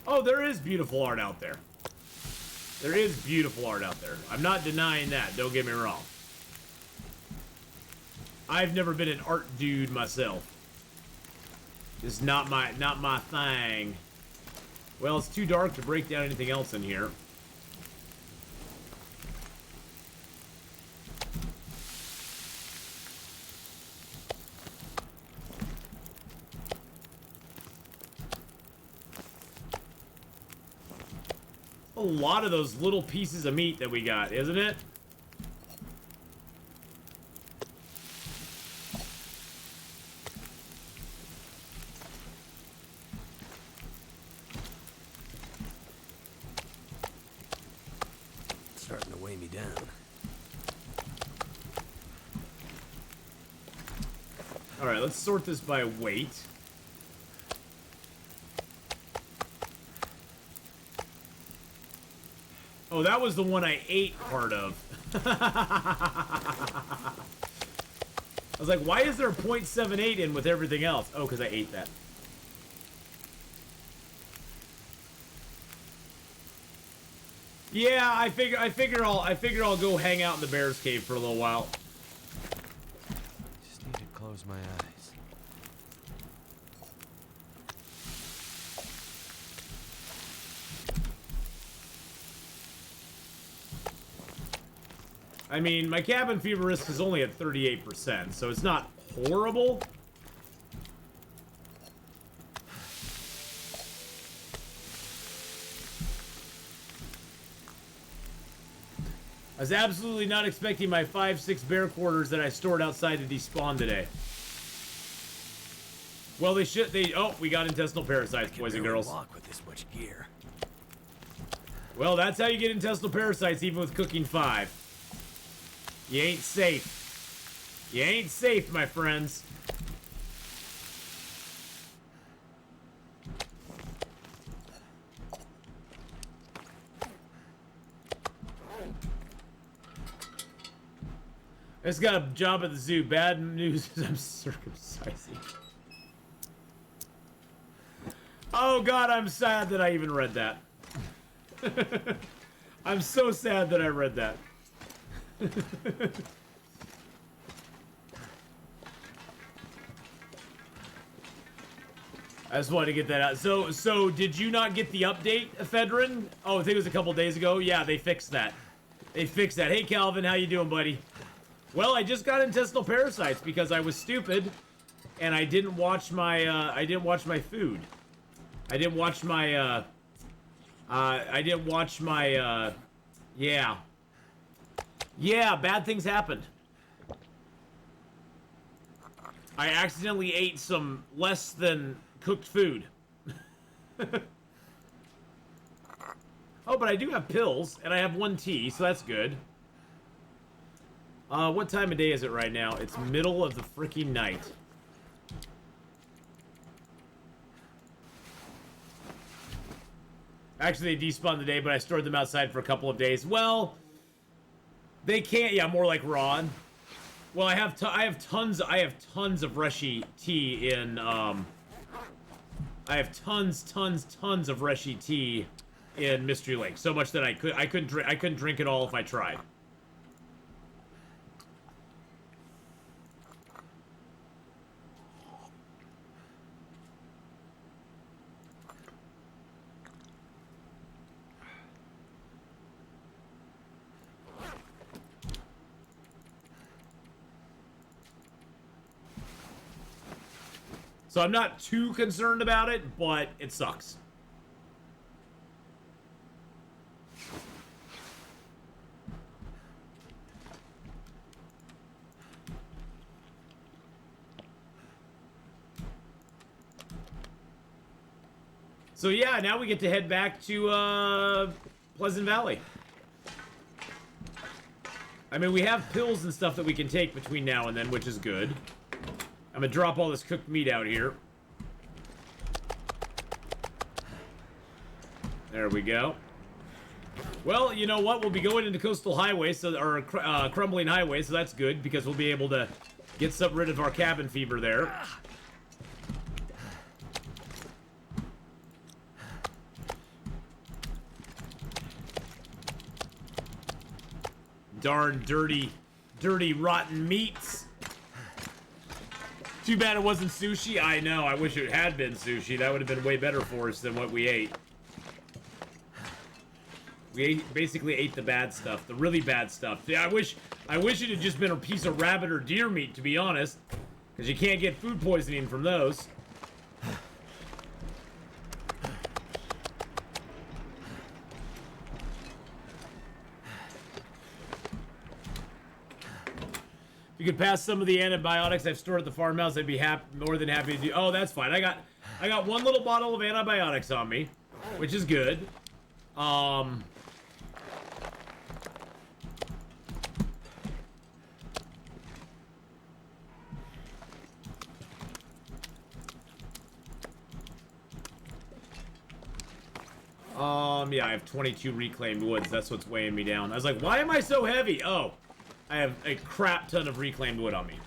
Oh, there is beautiful art out there. There is beautiful art out there. I'm not denying that, don't get me wrong. I've never been an art dude myself. It's not my thing. Well, it's too dark to break down anything else in here. A lot of those little pieces of meat that we got, isn't it? It's starting to weigh me down. All right, let's sort this by weight. Oh, that was the one I ate part of. I was like, why is there a 0.78 in with everything else? Oh, because I ate that. Yeah, I figure I'll go hang out in the Bears cave for a little while. Just need to close my eyes. I mean, my cabin fever risk is only at 38%, so it's not horrible. I was absolutely not expecting my 5-6 bear quarters that I stored outside to despawn today. Well, oh, we got intestinal parasites, boys and girls. Walk with this much gear. Well, that's how you get intestinal parasites, even with cooking 5. You ain't safe. You ain't safe, my friends. I just got a job at the zoo. Bad news is I'm circumcising. Oh God, I'm sad that I even read that. I'm so sad that I read that. I just wanted to get that out. So did you not get the update, Ephedrine? Oh, I think it was a couple days ago. Yeah, they fixed that. They fixed that. Hey, Calvin, how you doing, buddy? Well, I just got intestinal parasites because I was stupid, and I didn't watch my food. I didn't watch my yeah. Yeah, bad things happened. I accidentally ate some less than cooked food. Oh, but I do have pills, and I have 1 tea, so that's good. What time of day is it right now? It's middle of the freaking night. Actually, they despawned today, but I stored them outside for a couple of days. Well, they can't. Yeah, more like raw. Well, I have tons of Reshi tea in. I have tons of Reshi tea in Mystery Lake. So much that I couldn't drink it all if I tried. So I'm not too concerned about it, but it sucks. So yeah, now we get to head back to Pleasant Valley. I mean, we have pills and stuff that we can take between now and then, which is good. I'm gonna drop all this cooked meat out here. There we go. Well, you know what? We'll be going into Coastal Highway, or Crumbling Highway, so that's good, because we'll be able to get rid of our cabin fever there. Darn dirty, rotten meats. Too bad it wasn't sushi. I know, I wish it had been sushi. That would have been way better for us than what we ate. We basically ate the bad stuff, the really bad stuff. Yeah, I wish it had just been a piece of rabbit or deer meat, to be honest. Because you can't get food poisoning from those. If you could pass some of the antibiotics I've stored at the farmhouse, I'd be more than happy to do. Oh, that's fine. I got one little bottle of antibiotics on me, which is good. Yeah, I have 22 reclaimed woods. That's what's weighing me down. I was like, why am I so heavy? Oh, I have a crap ton of reclaimed wood on me.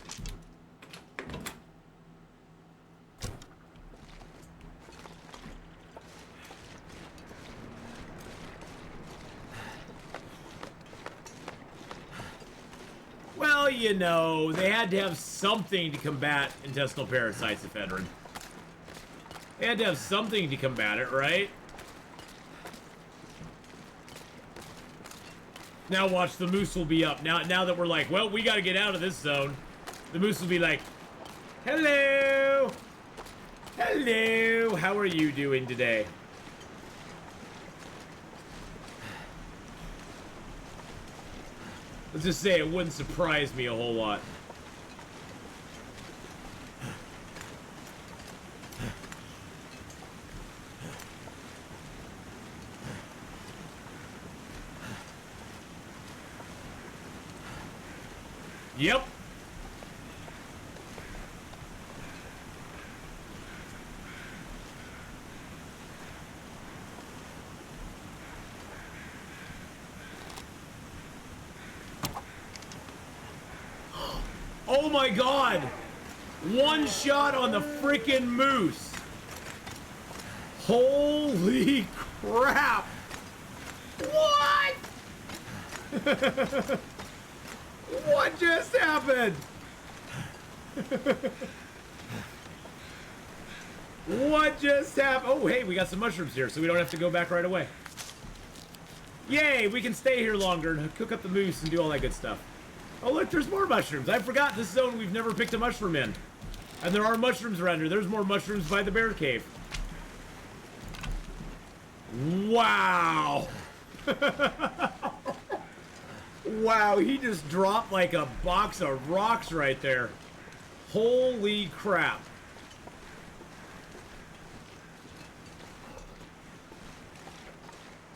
Well, you know, they had to have something to combat intestinal parasites, Ephedrine. They had to have something to combat it, right? Now watch, the moose will be up. Now that we're like, well, we gotta get out of this zone. The moose will be like, hello! Hello! How are you doing today? Let's just say it wouldn't surprise me a whole lot. Yep. Oh my god! One shot on the frickin' moose! Holy crap! What? What just happened? What just happened? Oh, hey, we got some mushrooms here, so we don't have to go back right away. Yay, we can stay here longer and cook up the moose and do all that good stuff. Oh, look, there's more mushrooms. I forgot this zone we've never picked a mushroom in. And there are mushrooms around here. There's more mushrooms by the bear cave. Wow. Wow, he just dropped like a box of rocks right there. Holy crap.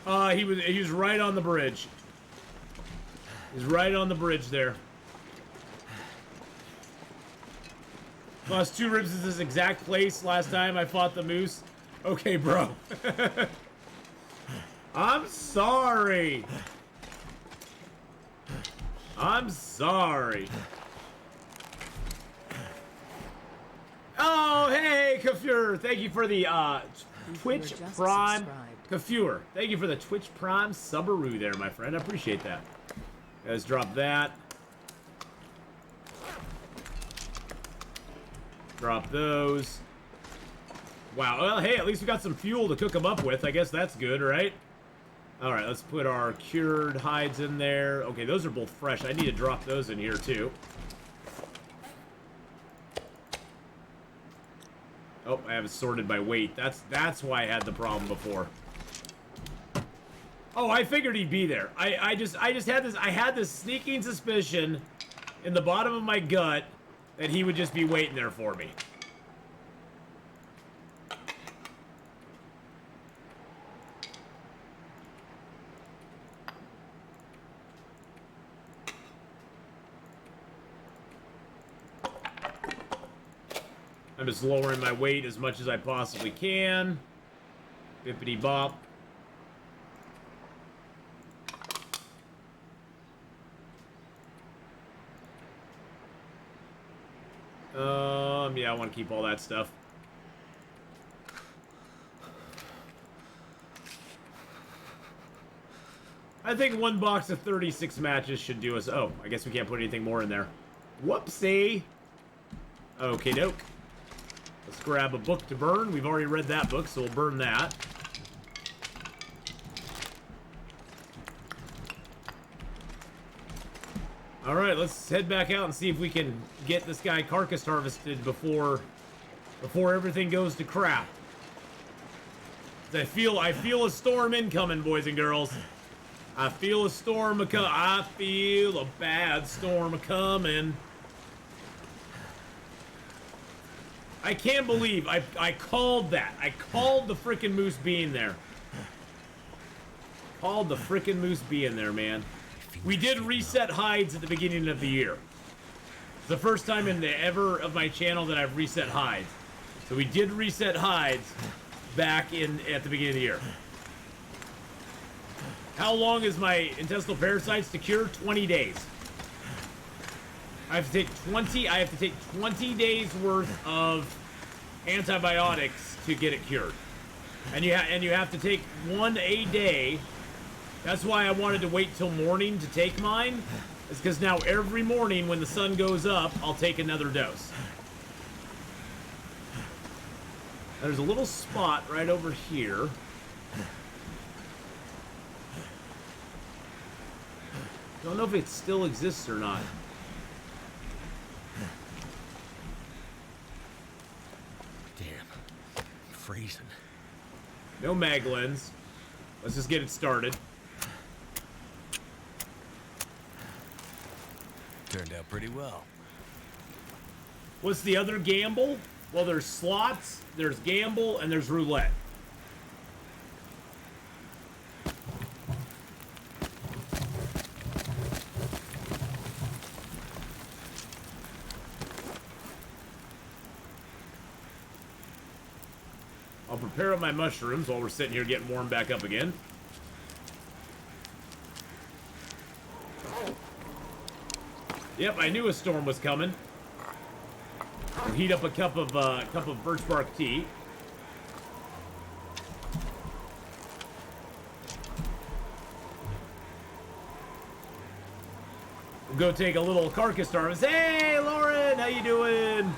He was right on the bridge. He's right on the bridge there. Lost 2 ribs in this exact place last time I fought the moose. Okay, bro. I'm sorry. I'm sorry. Oh, hey, Kafur. Thank you for the Twitch Prime. Kafur, thank you for the Twitch Prime Subaroo there, my friend. I appreciate that. Let's drop that. Drop those. Wow. Well, hey, at least we got some fuel to cook them up with. I guess that's good, right? All right, let's put our cured hides in there. Okay, those are both fresh. I need to drop those in here, too. Oh, I have it sorted by weight. That's why I had the problem before. Oh, I figured he'd be there. I just had this. I had this sneaking suspicion in the bottom of my gut that he would just be waiting there for me. I'm just lowering my weight as much as I possibly can. Bippity bop. Yeah, I want to keep all that stuff. I think one box of 36 matches should do us. Oh, I guess we can't put anything more in there. Whoopsie. Okay, doke. Let's grab a book to burn. We've already read that book, so we'll burn that. Alright, let's head back out and see if we can get this guy carcass harvested before everything goes to crap. I feel a storm incoming, boys and girls. I feel a storm a-coming. I feel a bad storm a-coming. I can't believe I called that. I called the frickin' moose being there. Called the frickin' moose being there, man. We did reset hides at the beginning of the year. It's the first time in the ever of my channel that I've reset hides. So we did reset hides back at the beginning of the year. How long is my intestinal parasites to cure? 20 days. I have to take 20 days worth of antibiotics to get it cured. And you have to take one a day. That's why I wanted to wait till morning to take mine. It's because now every morning when the sun goes up, I'll take another dose. There's a little spot right over here. Don't know if it still exists or not. Damn. I'm freezing. No mag lens. Let's just get it started. Turned out pretty well. What's the other gamble? Well, there's slots, there's gamble, and there's roulette. I'll prepare up my mushrooms while we're sitting here getting warmed back up again. Yep, I knew a storm was coming. We'll heat up a cup of birch bark tea. We'll go take a little carcass harvest. Hey, Lauren, how you doing?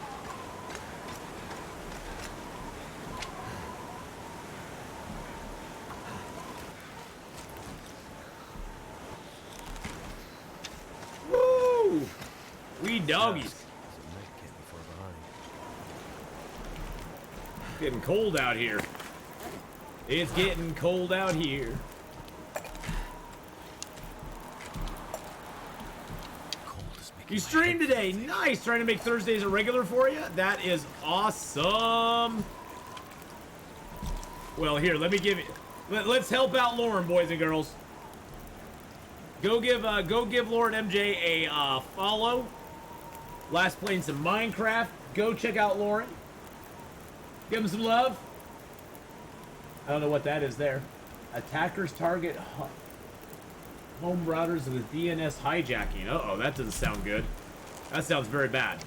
Woo! We doggies. Getting cold out here. It's getting cold out here. You streamed today. Nice. Trying to make Thursdays a regular for you. That is awesome. Well, here, let me give you. Let's help out Lauren, boys and girls. Go give Lauren MJ a follow. Last playing some Minecraft. Go check out Lauren. Give him some love. I don't know what that is there. Attackers target home routers with DNS hijacking. Uh-oh, that doesn't sound good. That sounds very bad.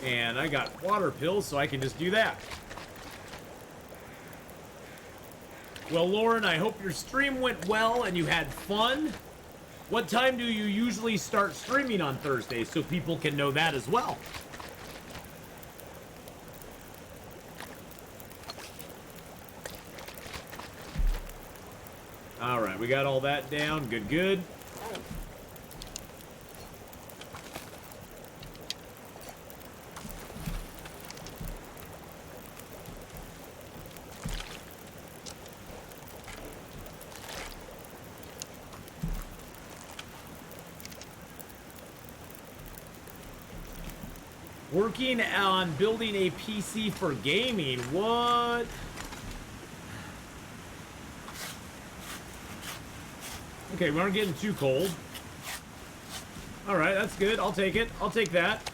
And I got water pills, so I can just do that. Well, Lauren, I hope your stream went well and you had fun. What time do you usually start streaming on Thursdays so people can know that as well? All right, we got all that down. Good, good. Working on building a PC for gaming. What? Okay, we aren't getting too cold. All right, that's good. I'll take it. I'll take that.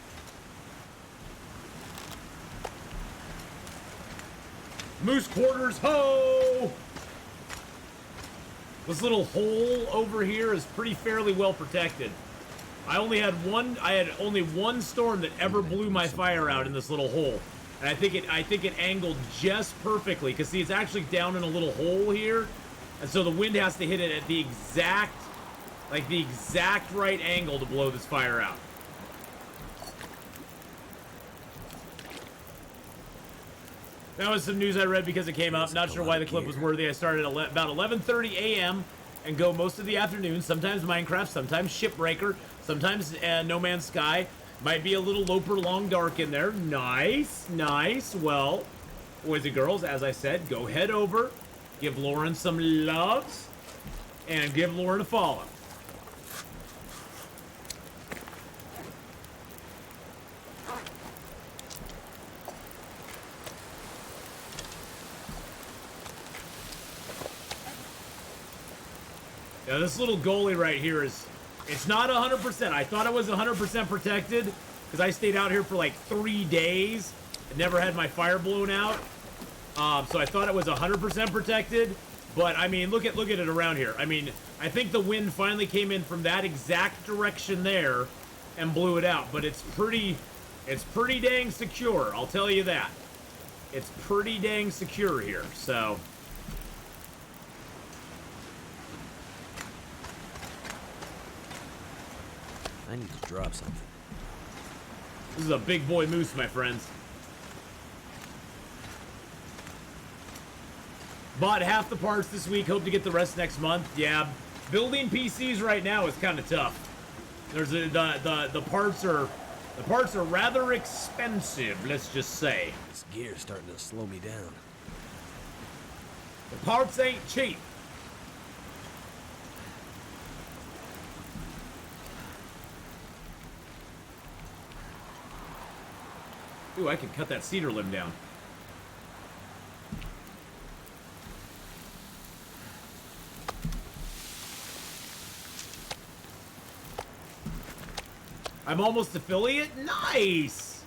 Moose quarters, ho! This little hole over here is pretty fairly well protected. I had only one storm that ever blew my fire out in this little hole. And I think it angled just perfectly, because see, it's actually down in a little hole here. And so the wind has to hit it at the exact right angle to blow this fire out. That was some news I read because it came up. Not sure why the clip was worthy. I started at about 11:30 a.m. and go most of the afternoon. Sometimes Minecraft, sometimes Shipbreaker, sometimes No Man's Sky. Might be a little Loper Long Dark in there. Nice, nice. Well, boys and girls, as I said, go head over, give Lauren some loves, and give Lauren a follow. Now this little goalie right here it's not 100%. I thought it was 100% protected because I stayed out here for like 3 days and never had my fire blown out. So I thought it was 100% protected, but I mean, look at it around here. I mean, I think the wind finally came in from that exact direction there and blew it out, but it's pretty dang secure. I'll tell you that. It's pretty dang secure here, so. I need to drop something. This is a big boy moose, my friends. Bought half the parts this week, hope to get the rest next month. Yeah, building PCs right now is kind of tough. There's the parts are rather expensive, let's just say. This gear's starting to slow me down. The parts ain't cheap. Ooh, I could cut that cedar limb down. I'm almost affiliate? Nice!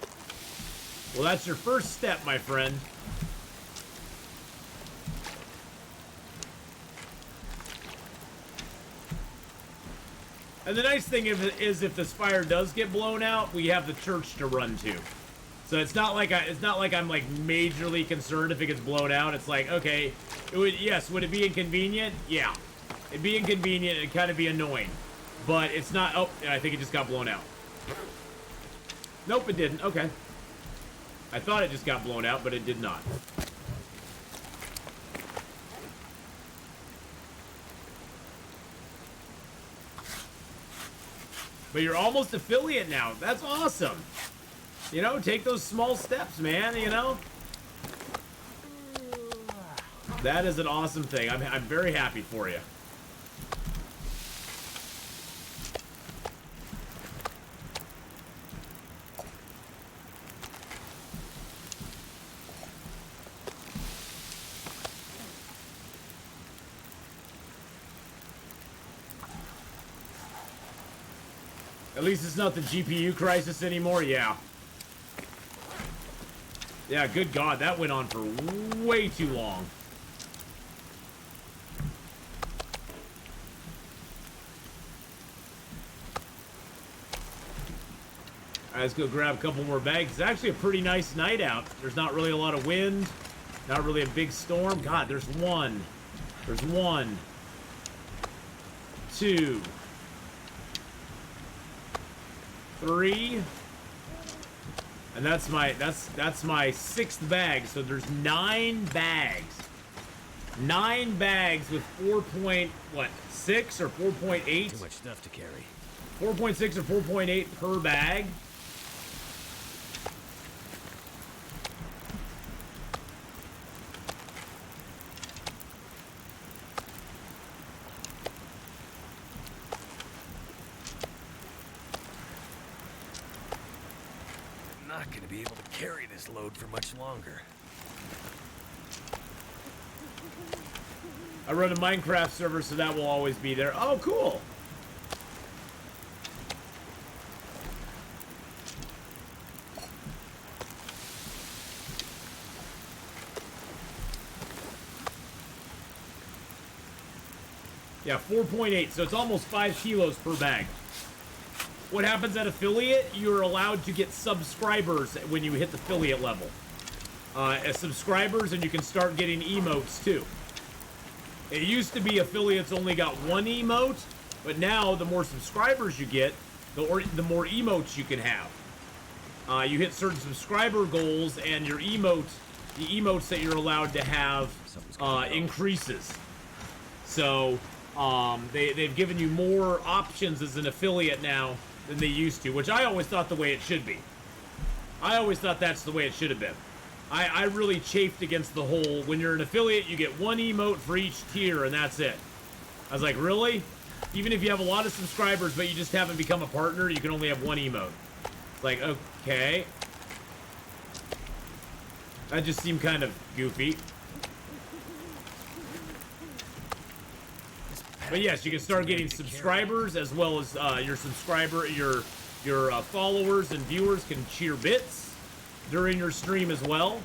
Well, that's your first step, my friend. And the nice thing is if this fire does get blown out, we have the church to run to. So it's not like I'm like majorly concerned if it gets blown out. It's like, okay, would it be inconvenient? Yeah. It'd be inconvenient, it'd kind of be annoying. But it's not. Oh, I think it just got blown out. Nope, it didn't. Okay. I thought it just got blown out, but it did not. But you're almost affiliate now. That's awesome. You know, take those small steps, man, you know? That is an awesome thing. I'm very happy for you. At least it's not the GPU crisis anymore, yeah. Yeah, good God, that went on for way too long. All right, let's go grab a couple more bags. It's actually a pretty nice night out. There's not really a lot of wind, not really a big storm. God, there's one. There's 1, 2, 3, and that's my 6th bag. So there's 9 bags. 9 bags with 4.6 or 4.8? Too much stuff to carry. 4.6 or 4.8 per bag. I'm not gonna be able to carry this load for much longer. I run a Minecraft server, so that will always be there. Oh, cool. Yeah, 4.8, so it's almost 5 kilos per bag. What happens at affiliate? You're allowed to get subscribers when you hit the affiliate level. As subscribers, and you can start getting emotes too. It used to be affiliates only got 1 emote, but now the more subscribers you get, the more emotes you can have. You hit certain subscriber goals, and your the emotes that you're allowed to have increases. So they've given you more options as an affiliate now than they used to, which I always thought the way it should be. I always thought that's the way it should have been. I really chafed against the whole, when you're an affiliate, you get 1 emote for each tier, and that's it. I was like, really? Even if you have a lot of subscribers, but you just haven't become a partner, you can only have 1 emote. It's like, okay. That just seemed kind of goofy. But yes, you can start getting subscribers, as well as your followers and viewers can cheer bits during your stream as well.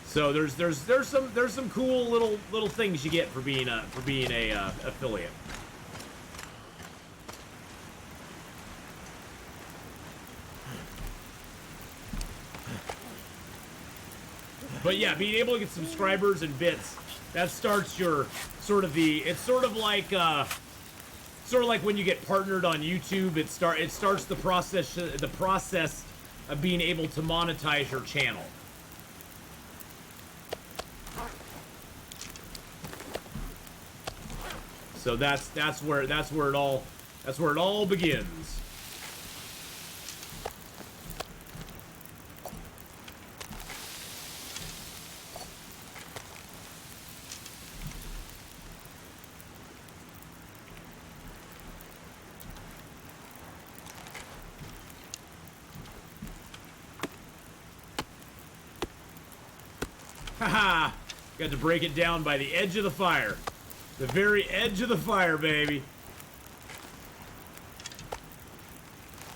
So there's some cool little things you get for being a affiliate. But yeah, being able to get subscribers and bits, that starts your it's sort of like when you get partnered on YouTube. It starts the process of being able to monetize your channel. So that's where it all begins. Haha! Got to break it down by the edge of the fire. The very edge of the fire, baby.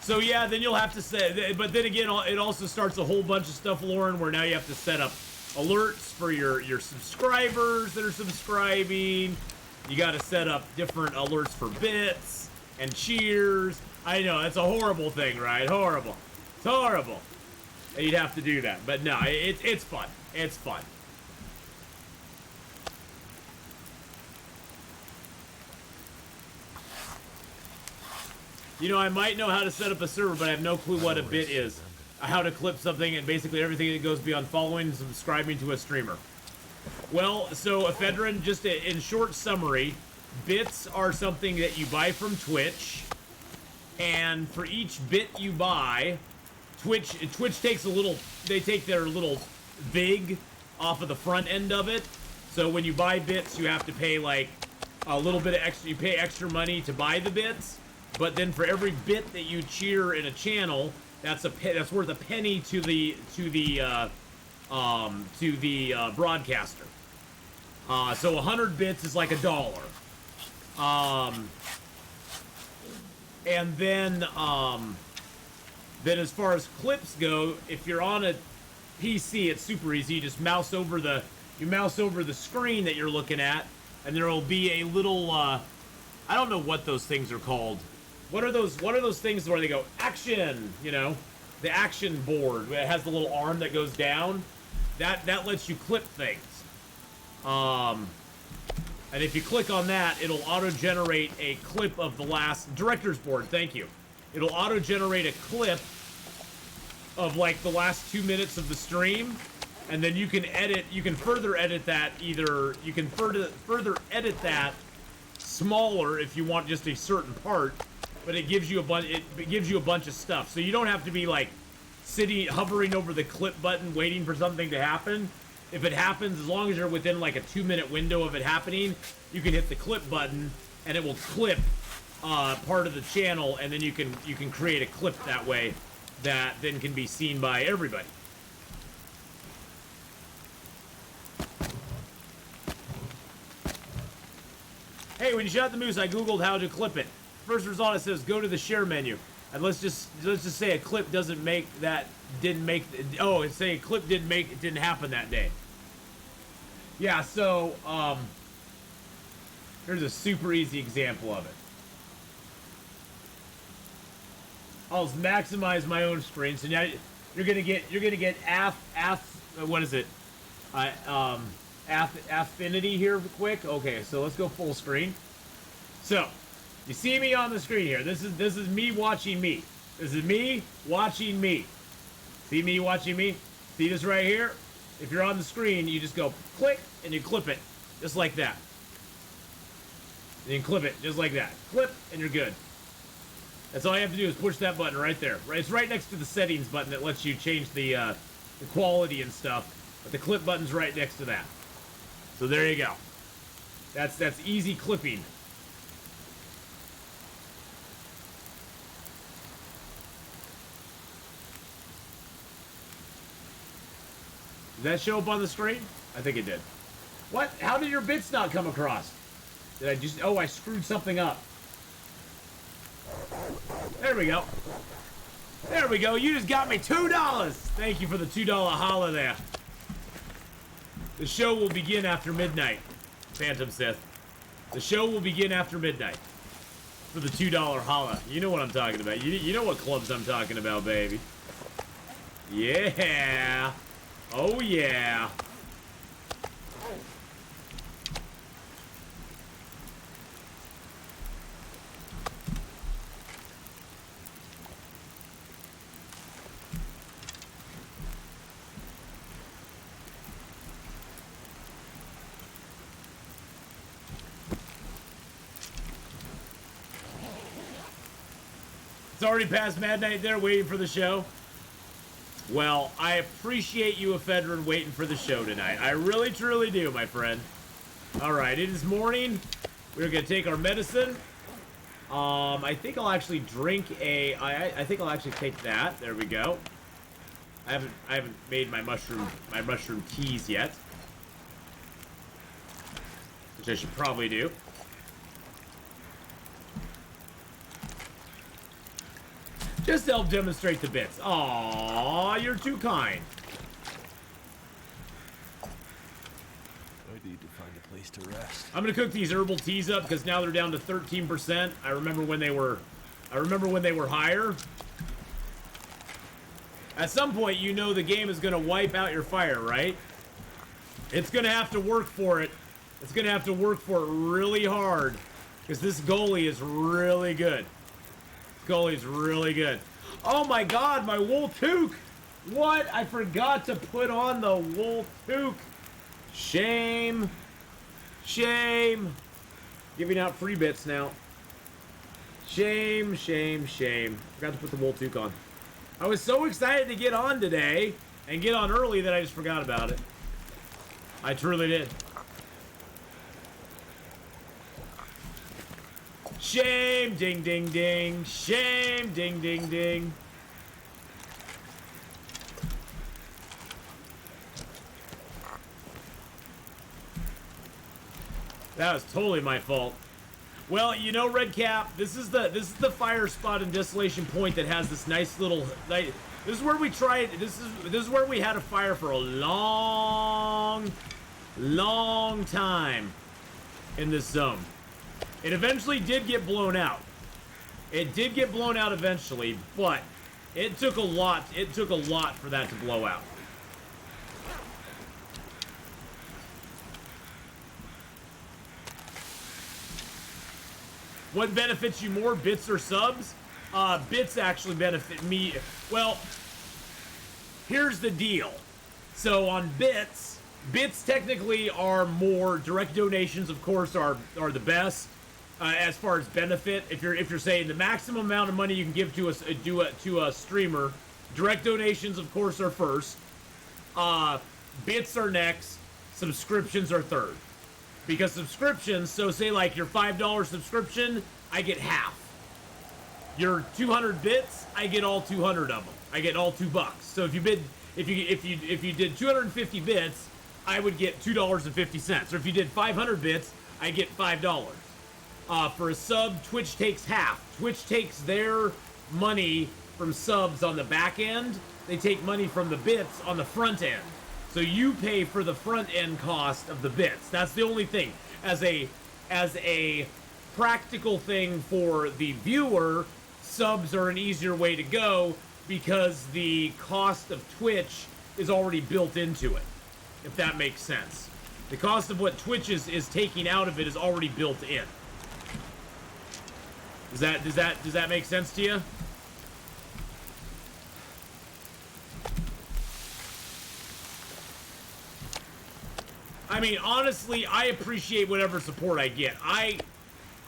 So yeah, then you'll have to say, but then again, it also starts a whole bunch of stuff, Lauren, where now you have to set up alerts for your subscribers that are subscribing. You got to set up different alerts for bits and cheers. I know, that's a horrible thing, right? Horrible. It's horrible. And you'd have to do that. But no, it's fun. It's fun. You know, I might know how to set up a server, but I have no clue what a bit is. How to clip something, and basically everything that goes beyond following and subscribing to a streamer. Well, so Ephedrine, just in short summary, bits are something that you buy from Twitch, and for each bit you buy, Twitch takes they take their little vig off of the front end of it. So when you buy bits, you have to pay like a little bit of extra. You pay extra money to buy the bits, but then for every bit that you cheer in a channel, that's worth a penny to the broadcaster. So 100 bits is like $1. And then as far as clips go, if you're on a PC, it's super easy. You just mouse over the screen that you're looking at, and there will be a little I don't know what those things are called. What are those things where they go action, you know? The action board. It has the little arm that goes down. that lets you clip things. And if you click on that, it'll auto-generate a clip of the last director's board. Thank you. It'll auto-generate a clip of like the last 2 minutes of the stream, and then you can edit. You can further edit that. Either you can further edit that smaller if you want just a certain part, but it gives you a bunch. It gives you a bunch of stuff, so you don't have to be like hovering over the clip button waiting for something to happen. If it happens, as long as you're within like a 2-minute window of it happening, you can hit the clip button and it will clip part of the channel, and then you can create a clip that way that then can be seen by everybody. Hey, when you shot the moose, I googled how to clip it. First result, it says go to the share menu, and let's just say a clip doesn't make that. Didn't make. Oh, it's saying a clip didn't happen that day. Yeah, so here's a super easy example of it. I'll maximize my own screen. So now you're gonna get what is it? Affinity here quick. Okay, so let's go full screen. So you see me on the screen here. This is me watching me. This is me watching me. See me watching me? See this right here? If you're on the screen, you just go click and you clip it. Just like that. And you clip it just like that. Clip and you're good. That's all you have to do is push that button right there. It's right next to the settings button that lets you change the quality and stuff. But the clip button's right next to that. So there you go. That's easy clipping. Did that show up on the screen? I think it did. What? How did your bits not come across? Did I just... Oh, I screwed something up. There we go. There we go. You just got me $2. Thank you for the $2 holla there. The show will begin after midnight, Phantom Sith. The show will begin after midnight. For the $2 holla. You know what I'm talking about. You know what clubs I'm talking about, baby. Yeah. Oh, yeah. It's already past midnight there, waiting for the show. Well, I appreciate you, Ephedrine, waiting for the show tonight. I really, truly do, my friend. All right, it is morning. We're gonna take our medicine. I think I'll actually drink a. I think I'll actually take that. There we go. I haven't made my mushroom teas yet, which I should probably do. Just to help demonstrate the bits. Aw, you're too kind. I need to find a place to rest. I'm gonna cook these herbal teas up because now they're down to 13%. I remember when they were higher. At some point, you know the game is gonna wipe out your fire, right? It's gonna have to work for it. It's gonna have to work for it really hard because this goalie is really good. Goalie's really good. Oh my god, my wool toque! What? I forgot to put on the wool toque. Shame. Shame. Giving out free bits now. Shame, shame, shame. Forgot to put the wool toque on. I was so excited to get on today and get on early that I just forgot about it. I truly did. Shame, ding, ding, ding. Shame, ding, ding, ding. That was totally my fault. Well, you know, Redcap, this is the fire spot in Desolation Point that has this nice little. This is where we tried. This is where we had a fire for a long time in this zone. It eventually did get blown out. It did get blown out eventually, but it took a lot. It took a lot for that to blow out. What benefits you more, bits or subs? Bits actually benefit me. Well, here's the deal. So on bits technically are more direct donations. Of course, are the best as far as benefit. If you're saying the maximum amount of money you can give to a streamer, direct donations of course are first. Bits are next. Subscriptions are third. Because subscriptions, so say like your $5 subscription, I get half. Your 200 bits, I get all 200 of them. I get all $2. So if you did 250 bits, I would get $2.50. Or if you did 500 bits, I get $5. For a sub, Twitch takes half. Twitch takes their money from subs on the back end. They take money from the bits on the front end. So you pay for the front end cost of the bits. That's the only thing. As a practical thing for the viewer, subs are an easier way to go because the cost of Twitch is already built into it, if that makes sense. The cost of what Twitch is taking out of it is already built in. Does that make sense to you? I mean, honestly, I appreciate whatever support I get.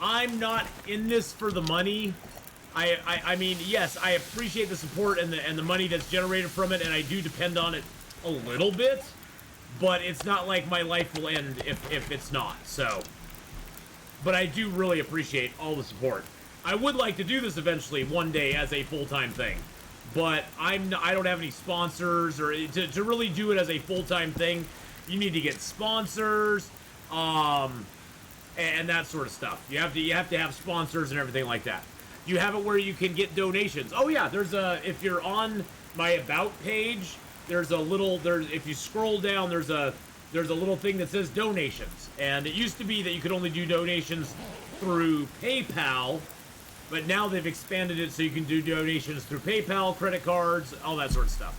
I'm not in this for the money. I mean, yes, I appreciate the support and the money that's generated from it, and I do depend on it a little bit, but it's not like my life will end if it's not. So, but I do really appreciate all the support. I would like to do this eventually one day as a full-time thing, but I don't have any sponsors or to really do it as a full-time thing. You need to get sponsors, and that sort of stuff. You have to have sponsors and everything like that. You have it where you can get donations. Oh yeah, if you're on my about page, if you scroll down, there's a little thing that says donations. And it used to be that you could only do donations through PayPal, but now they've expanded it so you can do donations through PayPal, credit cards, all that sort of stuff.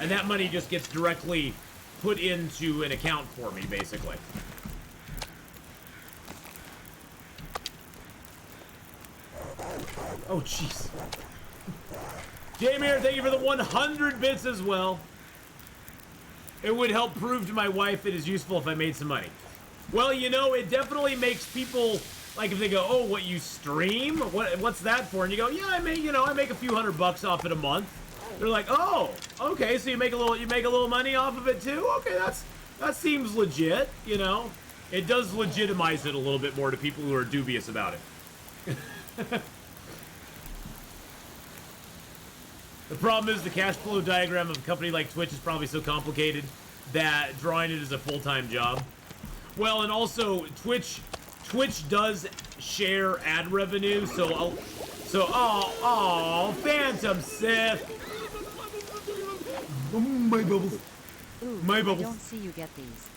And that money just gets directly put into an account for me, basically. Oh, jeez. Jamie, thank you for the 100 bits as well. It would help prove to my wife it is useful if I made some money. Well, you know, it definitely makes people, like, if they go, oh, what, you stream? What's that for? And you go, yeah, I make a few $100 off it a month. They're like, oh, okay, so you make a little money off of it too? Okay, that seems legit, you know. It does legitimize it a little bit more to people who are dubious about it. The problem is the cash flow diagram of a company like Twitch is probably so complicated that drawing it is a full-time job. Well, and also Twitch does share ad revenue, so Phantom Sith. My bubbles. Ooh, My bubbles. I don't see you get these.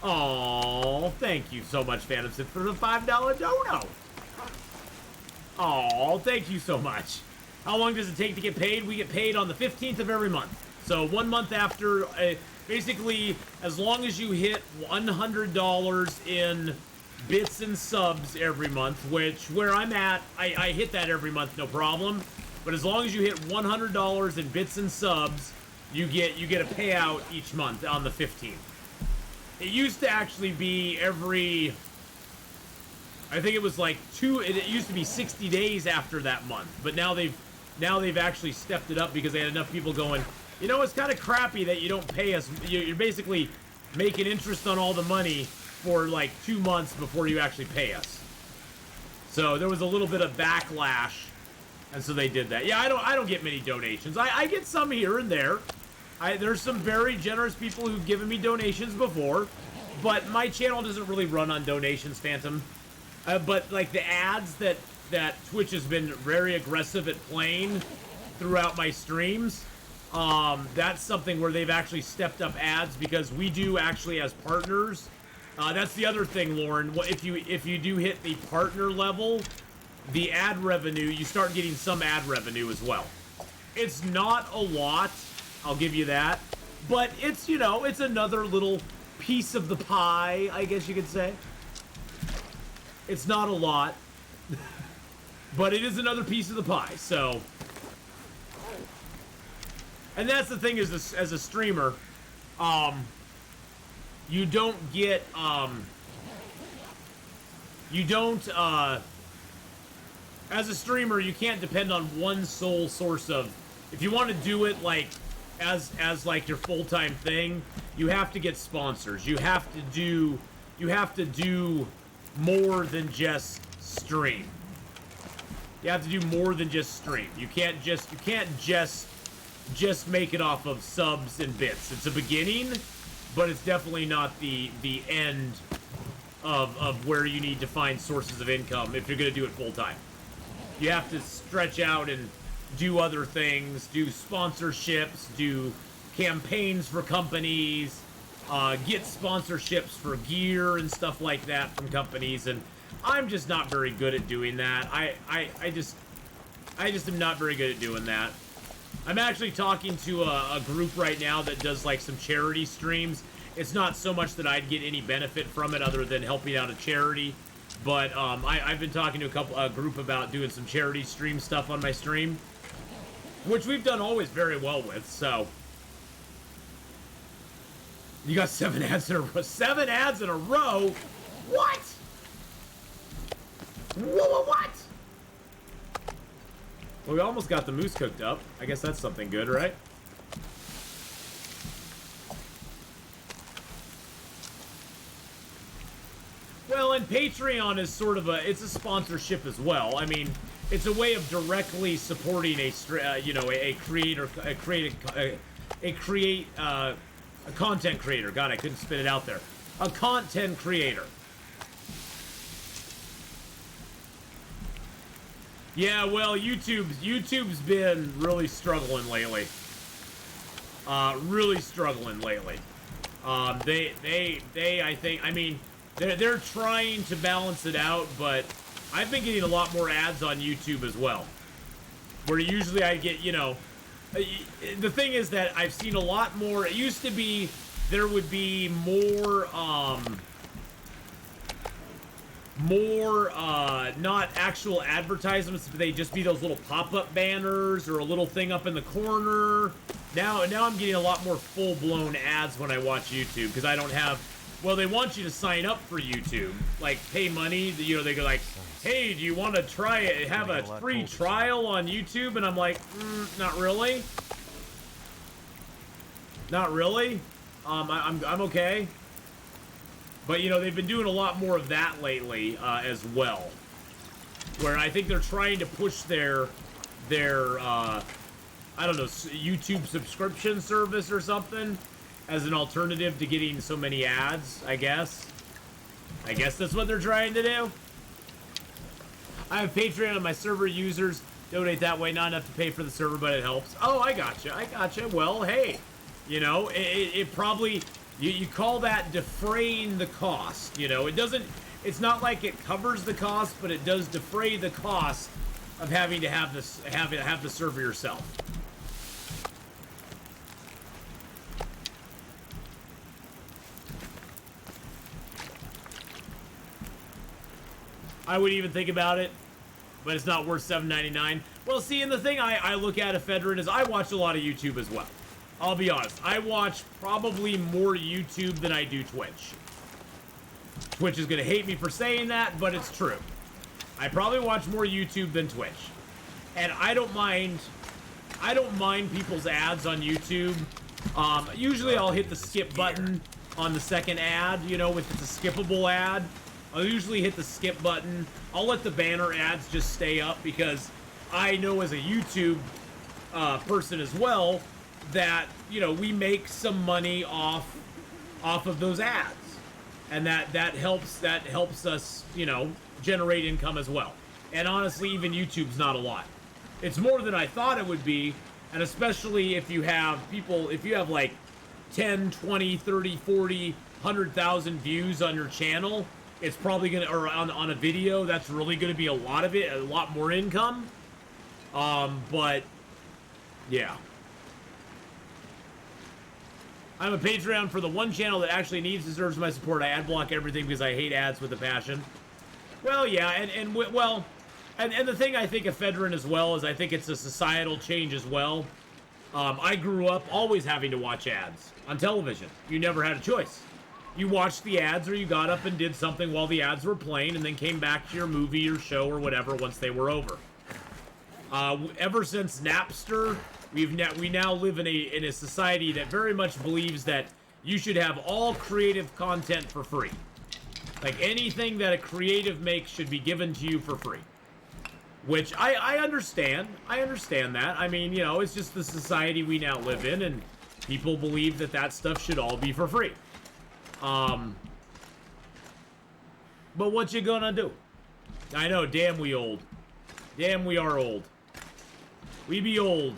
Oh, thank you so much, Phantom Sith, for the $5 dono. Oh, thank you so much. How long does it take to get paid? We get paid on the 15th of every month. So 1 month after, basically, as long as you hit $100 in bits and subs every month, where I'm at, I hit that every month, no problem. But as long as you hit $100 in bits and subs, you get a payout each month on the 15th. It used to actually be every, I think it was like it used to be 60 days after that month, but now they've actually stepped it up because they had enough people going, you know, it's kind of crappy that you don't pay us. You're basically making interest on all the money for like 2 months before you actually pay us. So there was a little bit of backlash, and so they did that. Yeah, I don't get many donations. I get some here and there. There's some very generous people who've given me donations before, but my channel doesn't really run on donations, Phantom. But like the ads that Twitch has been very aggressive at playing throughout my streams, that's something where they've actually stepped up ads because we do actually as partners. That's the other thing, Lauren. If you do hit the partner level, the ad revenue, you start getting some ad revenue as well. It's not a lot, I'll give you that, but it's, you know, it's another little piece of the pie, I guess you could say. It's not a lot. But it is another piece of the pie, so. And that's the thing as a streamer, you don't get, as a streamer, you can't depend on one sole source of, if you want to do it like, as like your full-time thing, you have to get sponsors. You have to do more than just stream. You have to do more than just stream. You can't just make it off of subs and bits. It's a beginning, but it's definitely not the end of where you need to find sources of income if you're going to do it full time. You have to stretch out and do other things, do sponsorships, do campaigns for companies, get sponsorships for gear and stuff like that from companies, and I'm just not very good at doing that. I just am not very good at doing that. I'm actually talking to a group right now that does like some charity streams. It's not so much that I'd get any benefit from it other than helping out a charity, but I've been talking to a group about doing some charity stream stuff on my stream, which we've done always very well with. So you got 7 ads in a row. 7 ads in a row? What? What? Well, we almost got the moose cooked up. I guess that's something good, right? Well, and Patreon is sort of it's a sponsorship as well. I mean, it's a way of directly supporting a content creator. God, I couldn't spit it out there. A content creator. Yeah, well, YouTube's been really struggling lately. Really struggling lately. I think, I mean, they're trying to balance it out, but I've been getting a lot more ads on YouTube as well. Where usually I get, the thing is that I've seen a lot more. It used to be there would be more not actual advertisements, but they just be those little pop-up banners or a little thing up in the corner. Now I'm getting a lot more full-blown ads when I watch YouTube, because I don't have, well, they want you to sign up for YouTube, like pay money. They go like, hey, do you want to try it, have a free trial on YouTube? And I'm like, not really. Not really. I'm okay. But, they've been doing a lot more of that lately, as well. Where I think they're trying to push their I don't know, YouTube subscription service or something as an alternative to getting so many ads, I guess. I guess that's what they're trying to do. I have Patreon on my server. Users donate that way. Not enough to pay for the server, but it helps. Oh, I gotcha. Well, hey, it probably... You call that defraying the cost, it's not like it covers the cost, but it does defray the cost of having to have the server yourself. I wouldn't even think about it, but it's not worth $7.99. Well, see, and the thing I look at Ephedrine is I watch a lot of YouTube as well. I'll be honest, I watch probably more YouTube than I do Twitch. Twitch is going to hate me for saying that, but it's true. I probably watch more YouTube than Twitch. And I don't mind people's ads on YouTube. Usually I'll hit the skip button on the second ad, if it's a skippable ad. I'll usually hit the skip button. I'll let the banner ads just stay up, because I know as a YouTube person as well, that we make some money off of those ads, and that helps us generate income as well. And honestly, even YouTube's not a lot. It's more than I thought it would be, and especially if you have like 10, 20, 30, 40, 100,000 views on your channel, it's probably gonna, or on a video, that's really gonna be a lot more income. But yeah. I'm a Patreon for the one channel that actually deserves my support. I ad block everything because I hate ads with a passion. Well, yeah, well, And the thing I think Ephedrine as well is I think it's a societal change as well. I grew up always having to watch ads on television. You never had a choice. You watched the ads or you got up and did something while the ads were playing and then came back to your movie or show or whatever once they were over. Ever since Napster, we now live in a society that very much believes that you should have all creative content for free. Like anything that a creative makes should be given to you for free. Which I understand. I understand that. I mean, you know, it's just the society we now live in, and people believe that that stuff should all be for free. But what you gonna do? I know, damn we old. Damn we are old. We be old.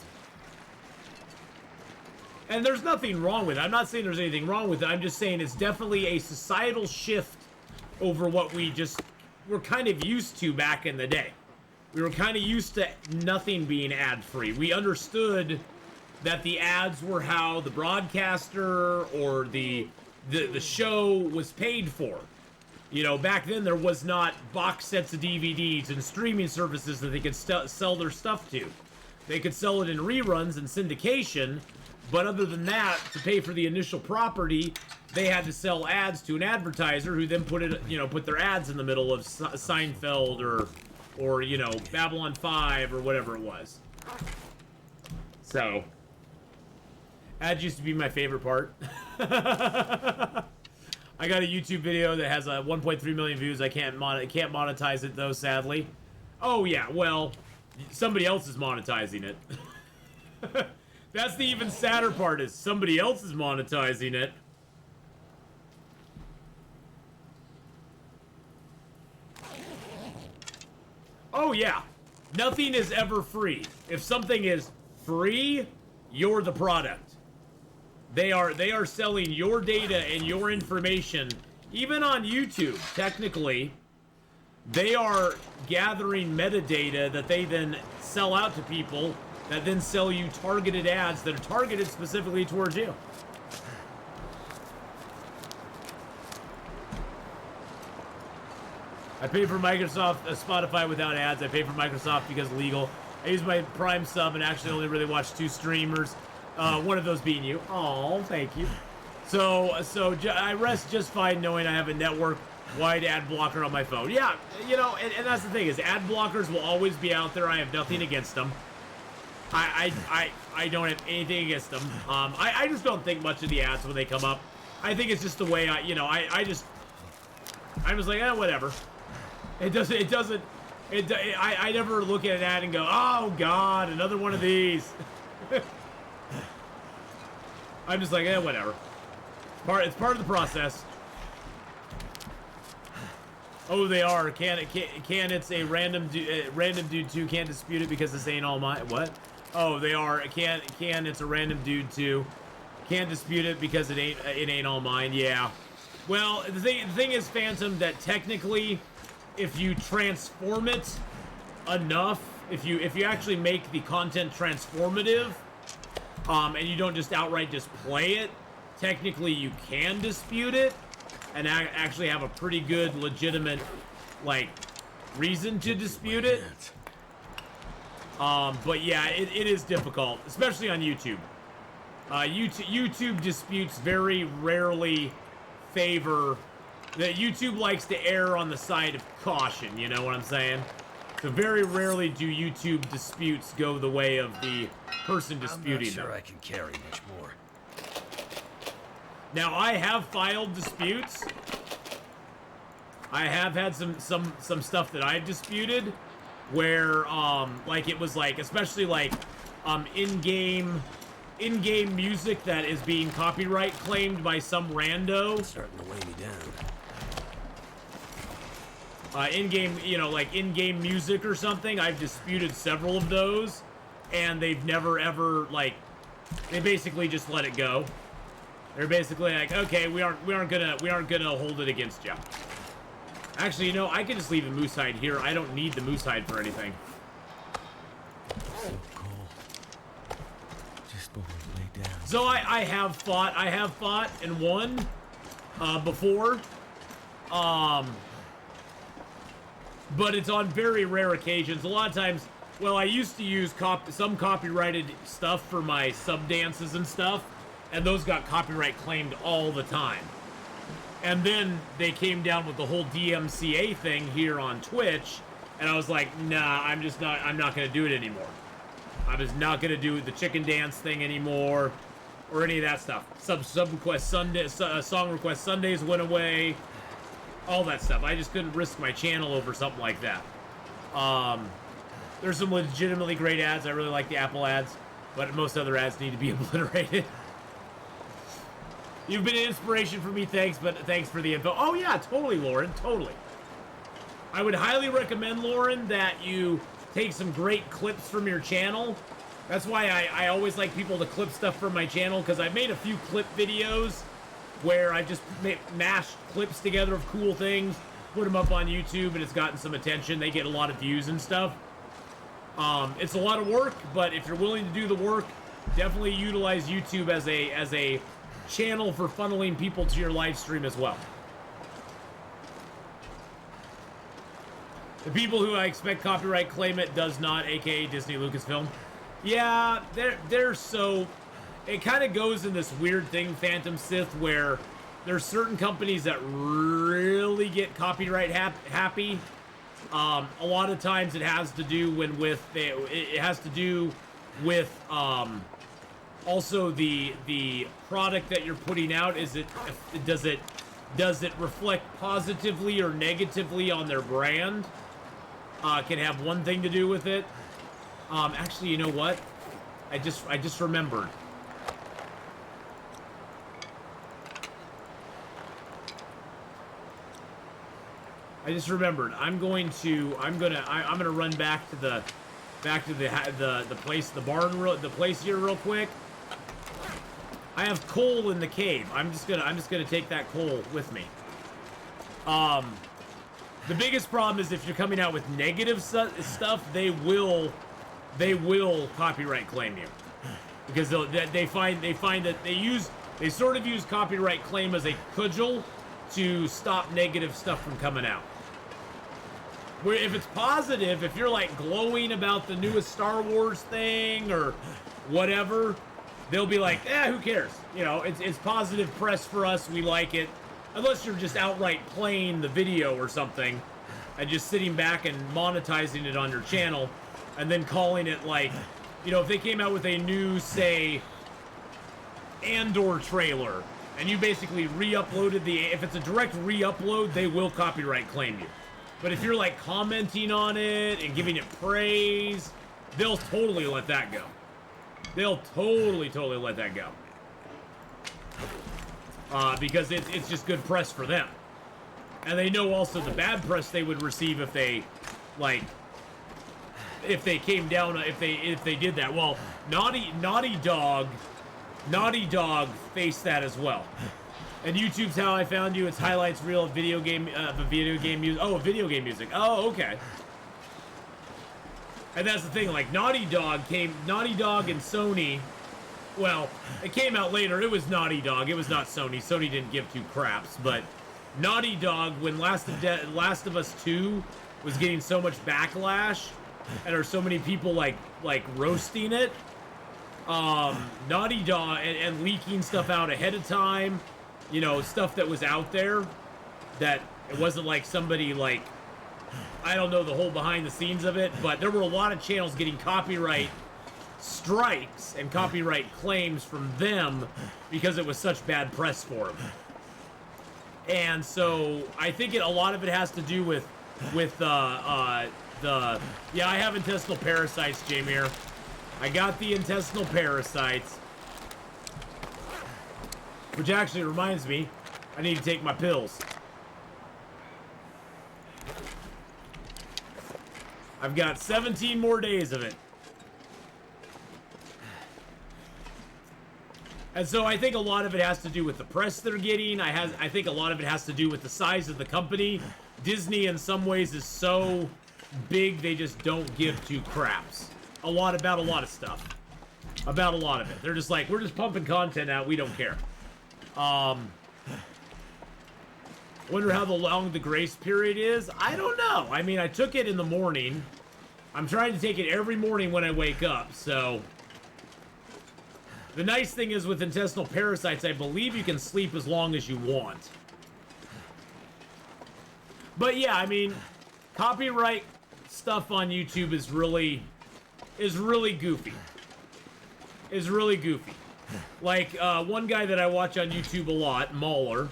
And there's nothing wrong with it. I'm not saying there's anything wrong with it. I'm just saying it's definitely a societal shift over what we just were kind of used to back in the day. We were kind of used to nothing being ad-free. We understood that the ads were how the broadcaster or the show was paid for. You know, back then there was not box sets of DVDs and streaming services that they could sell their stuff to. They could sell it in reruns and syndication, but other than that, to pay for the initial property, they had to sell ads to an advertiser who then put their ads in the middle of Seinfeld or you know, Babylon 5 or whatever it was. So, ads used to be my favorite part. I got a YouTube video that has 1.3 million views. I can't monetize it though, sadly. Oh yeah, well, somebody else is monetizing it. That's the even sadder part, is somebody else is monetizing it. Oh yeah, nothing is ever free. If something is free, you're the product. They are selling your data and your information. Even on YouTube, technically, they are gathering metadata that they then sell out to people that then sell you targeted ads that are targeted specifically towards you. I pay for Microsoft Spotify without ads. I pay for Microsoft because legal. I use my Prime sub and actually only really watch 2 streamers. One of those being you. Oh, thank you. So I rest just fine knowing I have a network-wide ad blocker on my phone. Yeah, you know, and that's the thing, is ad blockers will always be out there. I have nothing against them. I don't have anything against them. I just don't think much of the ads when they come up. I think it's just the way I'm just like, whatever. I never look at an ad and go, oh God, another one of these. I'm just like, whatever. It's part of the process. Oh, they are. Can it's a random dude too? Can't dispute it because this ain't all mine. What? Oh, they are. Can it's a random dude too? Can't dispute it because it ain't all mine. Yeah. Well, the thing is, Phantom, that technically, if you transform it enough, if you actually make the content transformative, and you don't just outright just play it, technically you can dispute it and actually have a pretty good legitimate like reason to dispute it. But yeah, it is difficult, especially on YouTube. YouTube disputes very rarely favor that. YouTube likes to err on the side of caution, you know what I'm saying? So very rarely do YouTube disputes go the way of the person disputing them. I'm not sure I can carry much more. Now, I have filed disputes. I have had some stuff that I've disputed where like it was like, especially like in-game music that is being copyright claimed by some rando. It's starting to weigh me down. In-game, like in-game music or something. I've disputed several of those, and they've never ever like, they basically just let it go. They're basically like, okay, we aren't gonna hold it against you. Actually, I can just leave the moose hide here. I don't need the moose hide for anything. So cold. Just before we lay down. So I have fought and won before. but it's on very rare occasions. A lot of times, well, I used to use some copyrighted stuff for my sub dances and stuff, and those got copyright claimed all the time. And then they came down with the whole DMCA thing here on Twitch, and I was like, nah, I'm not going to do it anymore. I was not going to do the chicken dance thing anymore, or any of that stuff. Song request Sundays went away, all that stuff. I just couldn't risk my channel over something like that. There's some legitimately great ads. I really like the Apple ads, but most other ads need to be obliterated. You've been an inspiration for me, thanks, but thanks for the info. Oh yeah, totally, Lauren, totally. I would highly recommend, Lauren, that you take some great clips from your channel. That's why I always like people to clip stuff from my channel, because I've made a few clip videos where I just mashed clips together of cool things, put them up on YouTube, and it's gotten some attention. They get a lot of views and stuff. It's a lot of work, but if you're willing to do the work, definitely utilize YouTube as a channel for funneling people to your live stream as well. The people who I expect copyright claim it does not, aka Disney Lucasfilm. Yeah, they're so... It kind of goes in this weird thing, Phantom Sith, where there's certain companies that really get copyright happy. A lot of times it has to do with also the product that you're putting out. Does it reflect positively or negatively on their brand? Can have one thing to do with it. Actually, you know what? I just remembered. I'm gonna run back to the place, the place here real quick. I have coal in the cave. I'm just gonna take that coal with me. The biggest problem is if you're coming out with negative stuff, they will copyright claim you, because they find that they sort of use copyright claim as a cudgel to stop negative stuff from coming out. Where if it's positive, if you're like glowing about the newest Star Wars thing or whatever, they'll be like, who cares? You know, it's positive press for us, we like it. Unless you're just outright playing the video or something and just sitting back and monetizing it on your channel and then calling it like, you know, if they came out with a new, say, Andor trailer and you basically re-uploaded if it's a direct re-upload, they will copyright claim you. But if you're like commenting on it and giving it praise, they'll totally let that go. They'll totally let that go. Because it's just good press for them. And they know also the bad press they would receive if they, like, if they came down, if they did that. Well, Naughty Dog faced that as well. And YouTube's how I found you. It's highlights reel of video game music. Oh, video game music. Oh, okay. And that's the thing. Like Naughty Dog and Sony. Well, it came out later. It was Naughty Dog. It was not Sony. Sony didn't give two craps. But Naughty Dog, when Last of Us 2 was getting so much backlash, and there are so many people like roasting it, Naughty Dog and leaking stuff out ahead of time. You know, stuff that was out there that it wasn't like somebody like, I don't know the whole behind the scenes of it, but there were a lot of channels getting copyright strikes and copyright claims from them because it was such bad press for them. And so I think a lot of it has to do with I have intestinal parasites, Jamir. I got the intestinal parasites. Which actually reminds me, I need to take my pills. I've got 17 more days of it. And so I think a lot of it has to do with the press they're getting. I think a lot of it has to do with the size of the company. Disney in some ways is so big they just don't give two craps. About a lot of stuff. About a lot of it. They're just like, we're just pumping content out, we don't care. Wonder how long the grace period is. I don't know. I mean, I took it in the morning. I'm trying to take it every morning when I wake up, so... The nice thing is with intestinal parasites, I believe you can sleep as long as you want. But yeah, I mean, copyright stuff on YouTube is really goofy. Is really goofy. Like, one guy that I watch on YouTube a lot, Mauler,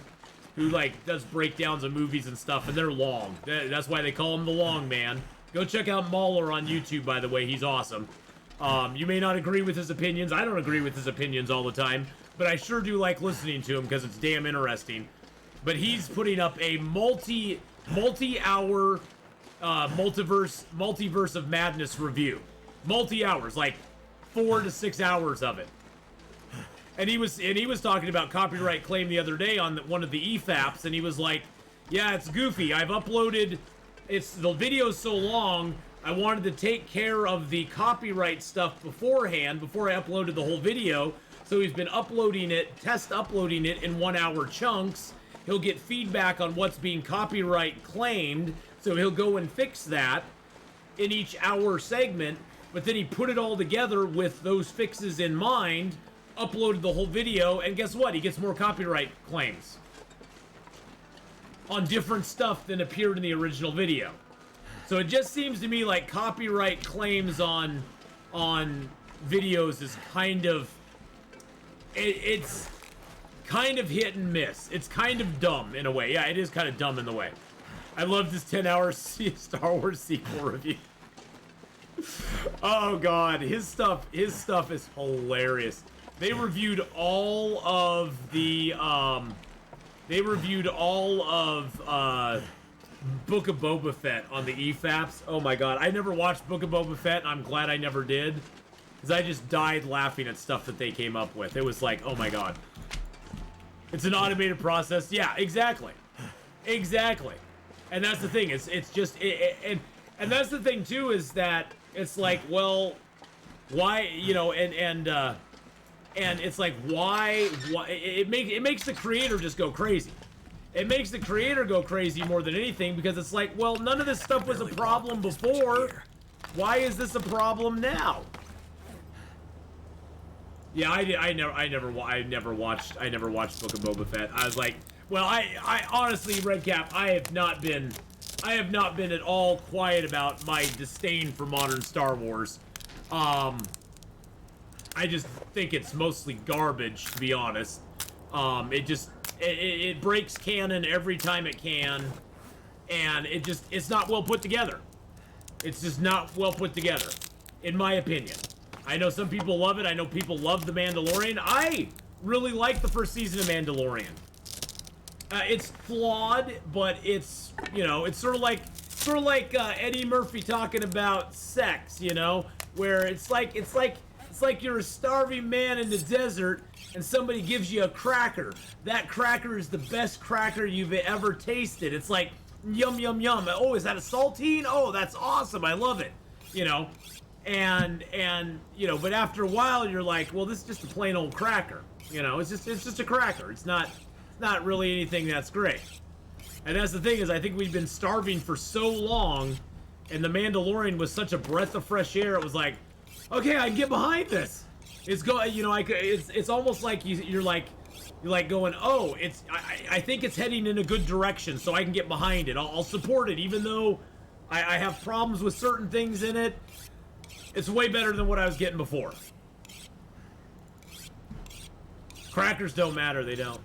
who, like, does breakdowns of movies and stuff, and they're long. That's why they call him the Long Man. Go check out Mauler on YouTube, by the way. He's awesome. You may not agree with his opinions. I don't agree with his opinions all the time, but I sure do like listening to him because it's damn interesting. But he's putting up a multi-hour multiverse of madness review. Multi-hours, like 4 to 6 hours of it. And he was talking about copyright claim the other day on one of the EFAPs, and he was like, "Yeah, it's goofy. I've uploaded. The video's so long. I wanted to take care of the copyright stuff beforehand before I uploaded the whole video. So he's been test uploading it in 1 hour chunks. He'll get feedback on what's being copyright claimed, so he'll go and fix that in each hour segment. But then he put it all together with those fixes in mind." Uploaded the whole video, and guess what? He gets more copyright claims on different stuff than appeared in the original video. So it just seems to me like copyright claims on videos is kind of it's kind of hit and miss. It's kind of dumb in a way. Yeah, it is kind of dumb in the way. I love this 10-hour Star Wars sequel review. Oh god, his stuff is hilarious. They reviewed all of the, Book of Boba Fett on the EFAPs. Oh my god, I never watched Book of Boba Fett, and I'm glad I never did. Because I just died laughing at stuff that they came up with. It was like, oh my god. It's an automated process. Yeah, exactly. Exactly. And that's the thing, it's just, and that's the thing too, is that it's like, well, why, you know, and it's like, why it makes the creator just go crazy. It makes the creator go crazy more than anything, because it's like, well, none of this stuff was a problem before. Why is this a problem now? Yeah, I never watched Book of Boba Fett. I was like, well, I honestly, Redcap, I have not been at all quiet about my disdain for modern Star Wars. I just think it's mostly garbage, to be honest. It breaks canon every time it can, and it's not well put together. It's just not well put together, in my opinion. I know some people love it. I know people love The Mandalorian. I really like the first season of Mandalorian. It's flawed, but it's, you know, it's sort of like Eddie Murphy talking about sex, you know, where it's like you're a starving man in the desert and somebody gives you a cracker. That cracker is the best cracker you've ever tasted. It's like, yum, yum, yum. Oh, is that a saltine? Oh, that's awesome. I love it. You know, and you know, but after a while you're like, well, this is just a plain old cracker. You know, it's just a cracker. It's not really anything that's great. And that's the thing, is I think we've been starving for so long, and The Mandalorian was such a breath of fresh air. It was like, okay, I can get behind this. It's it's almost like you're like going, oh, I think it's heading in a good direction, so I can get behind it. I'll support it, even though I have problems with certain things in it. It's way better than what I was getting before. Crackers don't matter, they don't.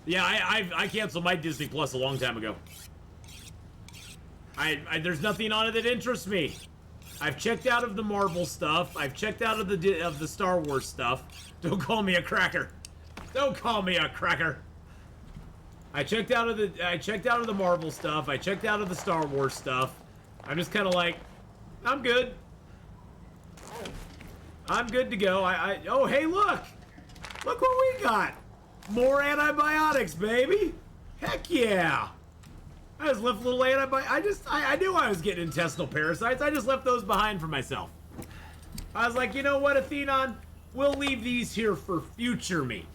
Yeah, I canceled my Disney Plus a long time ago. There's nothing on it that interests me. I've checked out of the Marvel stuff. I've checked out of the Star Wars stuff. Don't call me a cracker. Don't call me a cracker. I checked out of the Marvel stuff. I checked out of the Star Wars stuff. I'm just kind of like, I'm good. I'm good to go. Oh, hey, look what we got. More antibiotics, baby. Heck yeah. I just left a little antibiotics. I knew I was getting intestinal parasites. I just left those behind for myself. I was like, you know what, Atheenon? We'll leave these here for future me.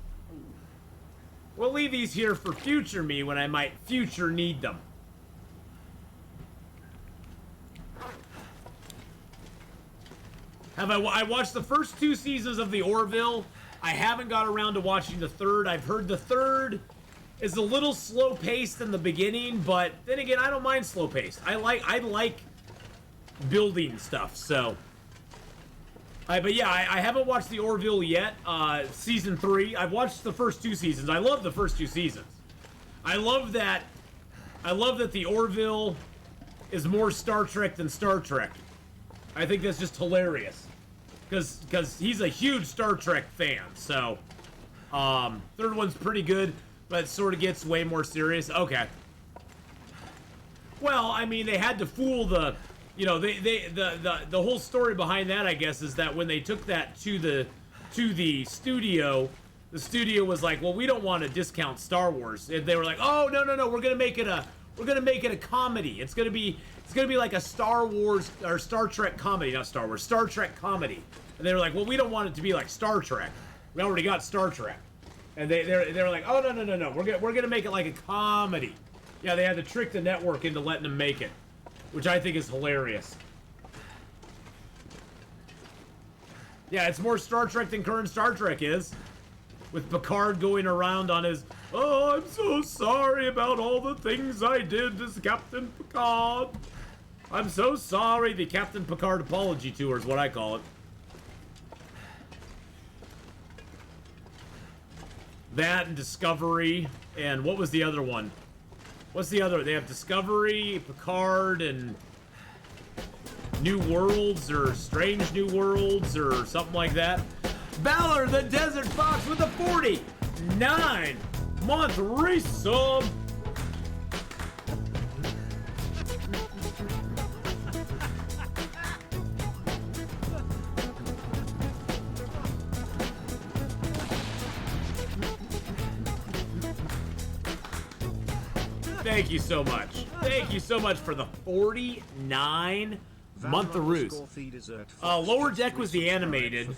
We'll leave these here for future me when I might future need them. I watched the first 2 seasons of the Orville. I haven't got around to watching the third. I've heard the third is a little slow paced in the beginning, but then again, I don't mind slow paced. I like building stuff, so. But yeah, I haven't watched the Orville yet. Season 3. I've watched the first 2 seasons. I love the first 2 seasons. I love that the Orville is more Star Trek than Star Trek. I think that's just hilarious. Because he's a huge Star Trek fan, so. Third one's pretty good, but sort of gets way more serious. Okay. Well, I mean, they had to fool the. You know, the whole story behind that, I guess, is that when they took that to the studio, the studio was like, well, we don't want to discount Star Wars. And they were like, oh, no, we're gonna make it a comedy. It's gonna be like a Star Wars or Star Trek comedy, not Star Wars, Star Trek comedy. And they were like, well, we don't want it to be like Star Trek. We already got Star Trek. And they were like, oh, no, we're gonna make it like a comedy. Yeah, they had to trick the network into letting them make it, which I think is hilarious. Yeah, it's more Star Trek than current Star Trek is. With Picard going around on his, oh, I'm so sorry about all the things I did as Captain Picard. I'm so sorry. The Captain Picard apology tour is what I call it. That and Discovery, and what was the other one? What's the other? They have Discovery, Picard, and New Worlds, or Strange New Worlds, or something like that. Valor the Desert Fox with a 49-month resub. Thank you so much. Thank you so much for the 49-month roost. Lower Deck was the animated.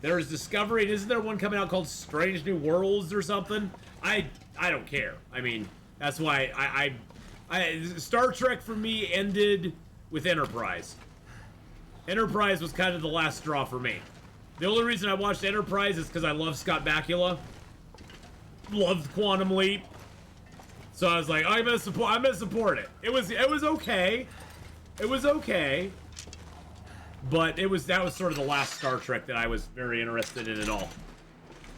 There's Discovery, and isn't there one coming out called Strange New Worlds or something? I don't care. I mean, that's why Star Trek for me ended with Enterprise. Enterprise was kind of the last straw for me. The only reason I watched Enterprise is because I love Scott Bakula. Loved Quantum Leap. So I was like, I'm gonna support it. It was okay. It was okay. But that was sort of the last Star Trek that I was very interested in at all.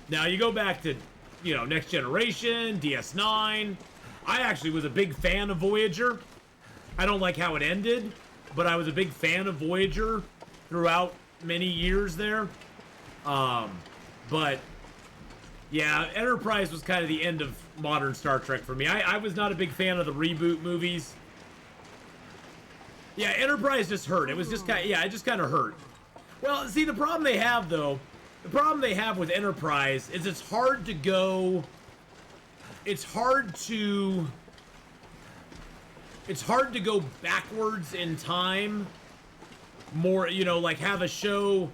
Now you go back to, you know, Next Generation, DS9. I actually was a big fan of Voyager. I don't like how it ended, but I was a big fan of Voyager throughout many years there. But yeah, Enterprise was kind of the end of modern Star Trek for me. I was not a big fan of the reboot movies. Yeah, Enterprise just hurt. It was just kind of, yeah, it just kind of hurt. Well, see, the problem they have, though, the problem they have with Enterprise is it's hard to go backwards in time more, you know, like have a show.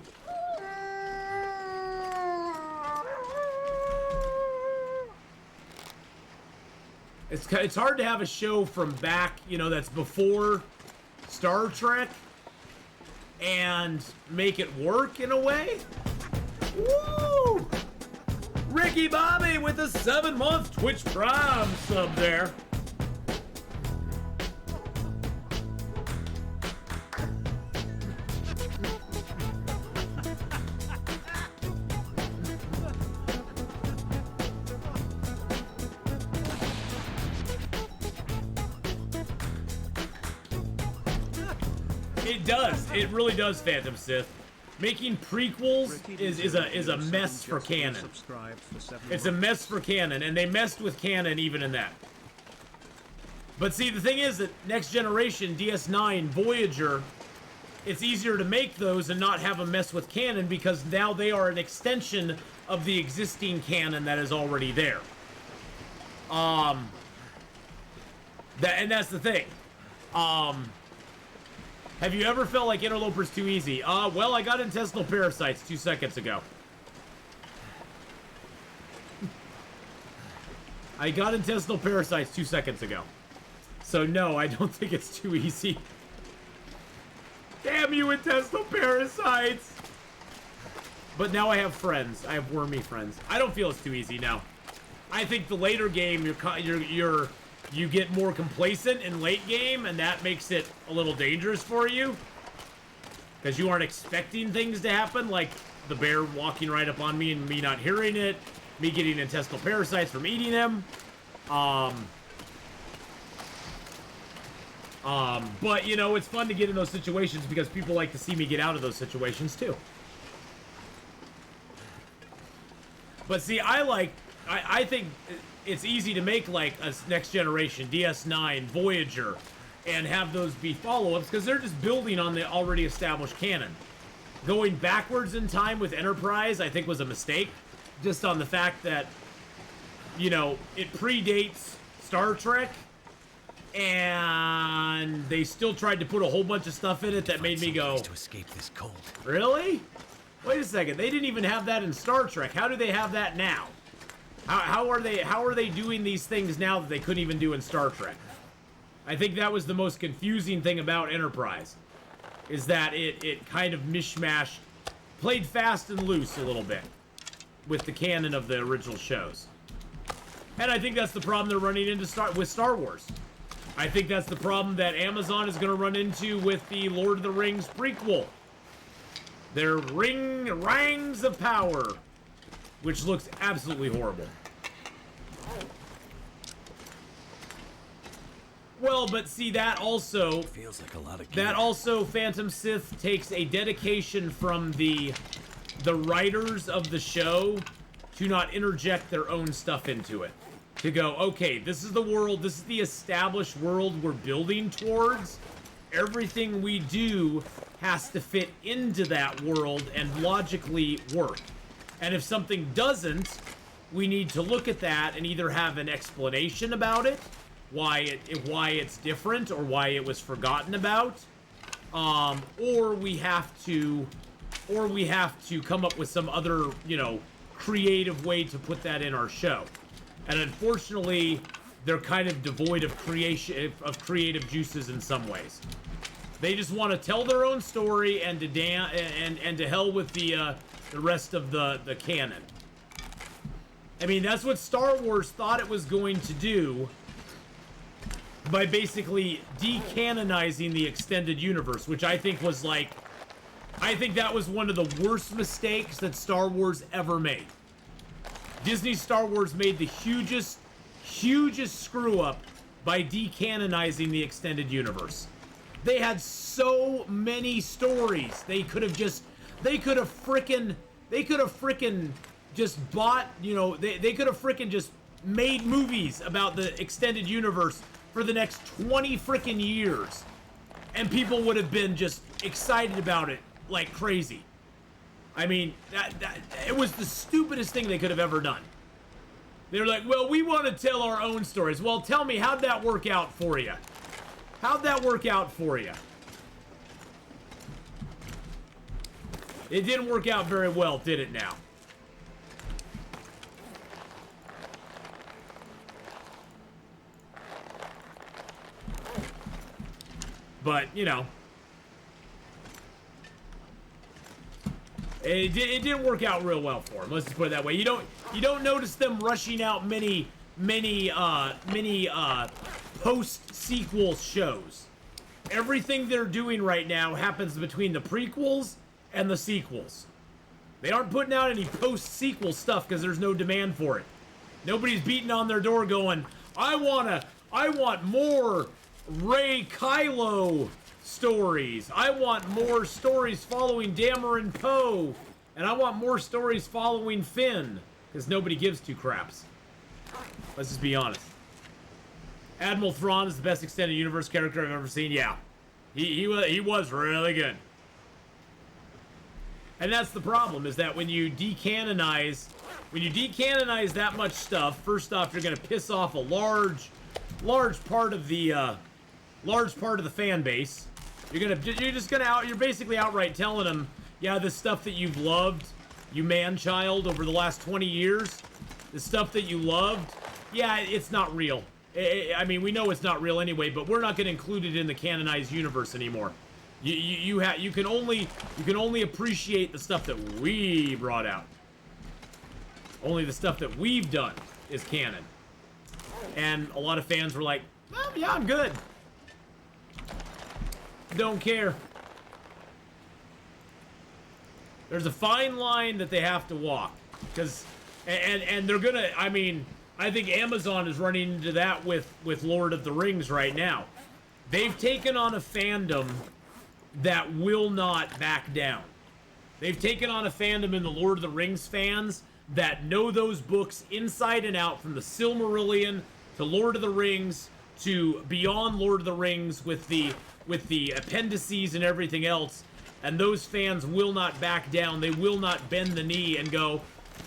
It's hard to have a show from back, you know, that's before Star Trek and make it work in a way. Woo! Ricky Bobby with a 7-month Twitch Prime sub there. It does. It really does, Phantom Sith. Making prequels is a mess for canon. It's a mess for canon, and they messed with canon even in that. But see, the thing is that Next Generation, DS9, Voyager, it's easier to make those and not have a mess with canon because now they are an extension of the existing canon that is already there. And that's the thing. Have you ever felt like Interloper's too easy? Well, I got intestinal parasites 2 seconds ago. I got intestinal parasites 2 seconds ago. So no, I don't think it's too easy. Damn you, intestinal parasites! But now I have friends. I have wormy friends. I don't feel it's too easy now. I think the later game, you get more complacent in late game, and that makes it a little dangerous for you. Because you aren't expecting things to happen, like the bear walking right up on me and me not hearing it, me getting intestinal parasites from eating them. But, you know, it's fun to get in those situations because people like to see me get out of those situations, too. But see, I think it's easy to make, like, a Next Generation, DS9, Voyager, and have those be follow-ups because they're just building on the already established canon. Going backwards in time with Enterprise, I think, was a mistake. Just on the fact that, you know, it predates Star Trek, and they still tried to put a whole bunch of stuff in it that made me go, to escape this cold. really? Wait a second, they didn't even have that in Star Trek. How do they have that now? How are they doing these things now that they couldn't even do in Star Trek? I think that was the most confusing thing about Enterprise, is that it kind of mishmashed, played fast and loose a little bit with the canon of the original shows. And I think that's the problem they're running into with Star Wars. I think that's the problem that Amazon is going to run into with the Lord of the Rings prequel. Their Rings of Power, which looks absolutely horrible. Well, but see, that also Feels like a lot of that also Phantom Sith takes a dedication from the writers of the show to not interject their own stuff into it. To go, okay, this is the world, this is the established world we're building towards. Everything we do has to fit into that world and logically work. And if something doesn't, we need to look at that and either have an explanation about it, why it's different or why it was forgotten about, or we have to come up with some other, you know, creative way to put that in our show. And unfortunately, they're kind of devoid of creative juices in some ways. They just want to tell their own story and to hell with the rest of the canon. I mean, that's what Star Wars thought it was going to do by basically decanonizing the extended universe, which I think was like, I think that was one of the worst mistakes that Star Wars ever made. Disney Star Wars made the hugest screw up by decanonizing the extended universe. They had so many stories. They could have frickin' just bought, you know, they could have frickin' just made movies about the extended universe for the next 20 frickin' years. And people would have been just excited about it like crazy. I mean, it was the stupidest thing they could have ever done. They were like, well, we want to tell our own stories. Well, tell me, how'd that work out for you? How'd that work out for you? It didn't work out very well, did it now? But, you know, it didn't work out real well for them. Let's just put it that way. You don't notice them rushing out many post-sequel shows. Everything they're doing right now happens between the prequels and the sequels. They aren't putting out any post-sequel stuff because there's no demand for it. Nobody's beating on their door going, I want more Rey Kylo stories. I want more stories following Dameron Poe. And I want more stories following Finn. Because nobody gives two craps. Let's just be honest. Admiral Thrawn is the best extended universe character I've ever seen. Yeah. He was really good. And that's the problem, is that when you decanonize that much stuff, first off, you're going to piss off a large part of the fan base. You're basically outright telling them, yeah, the stuff that you've loved, you man-child, over the last 20 years, the stuff that you loved, yeah, it's not real. I mean, we know it's not real anyway, but we're not going to include it in the canonized universe anymore. You can only appreciate the stuff that we brought out. Only the stuff that we've done is canon. And a lot of fans were like, well, yeah, I'm good. Don't care. There's a fine line that they have to walk. Because, and they're gonna, I mean, I think Amazon is running into that with Lord of the Rings right now. They've taken on a fandom that will not back down. They've taken on a fandom in the Lord of the Rings fans that know those books inside and out, from the Silmarillion to Lord of the Rings to beyond Lord of the Rings with the appendices and everything else. And those fans will not back down. They will not bend the knee and go,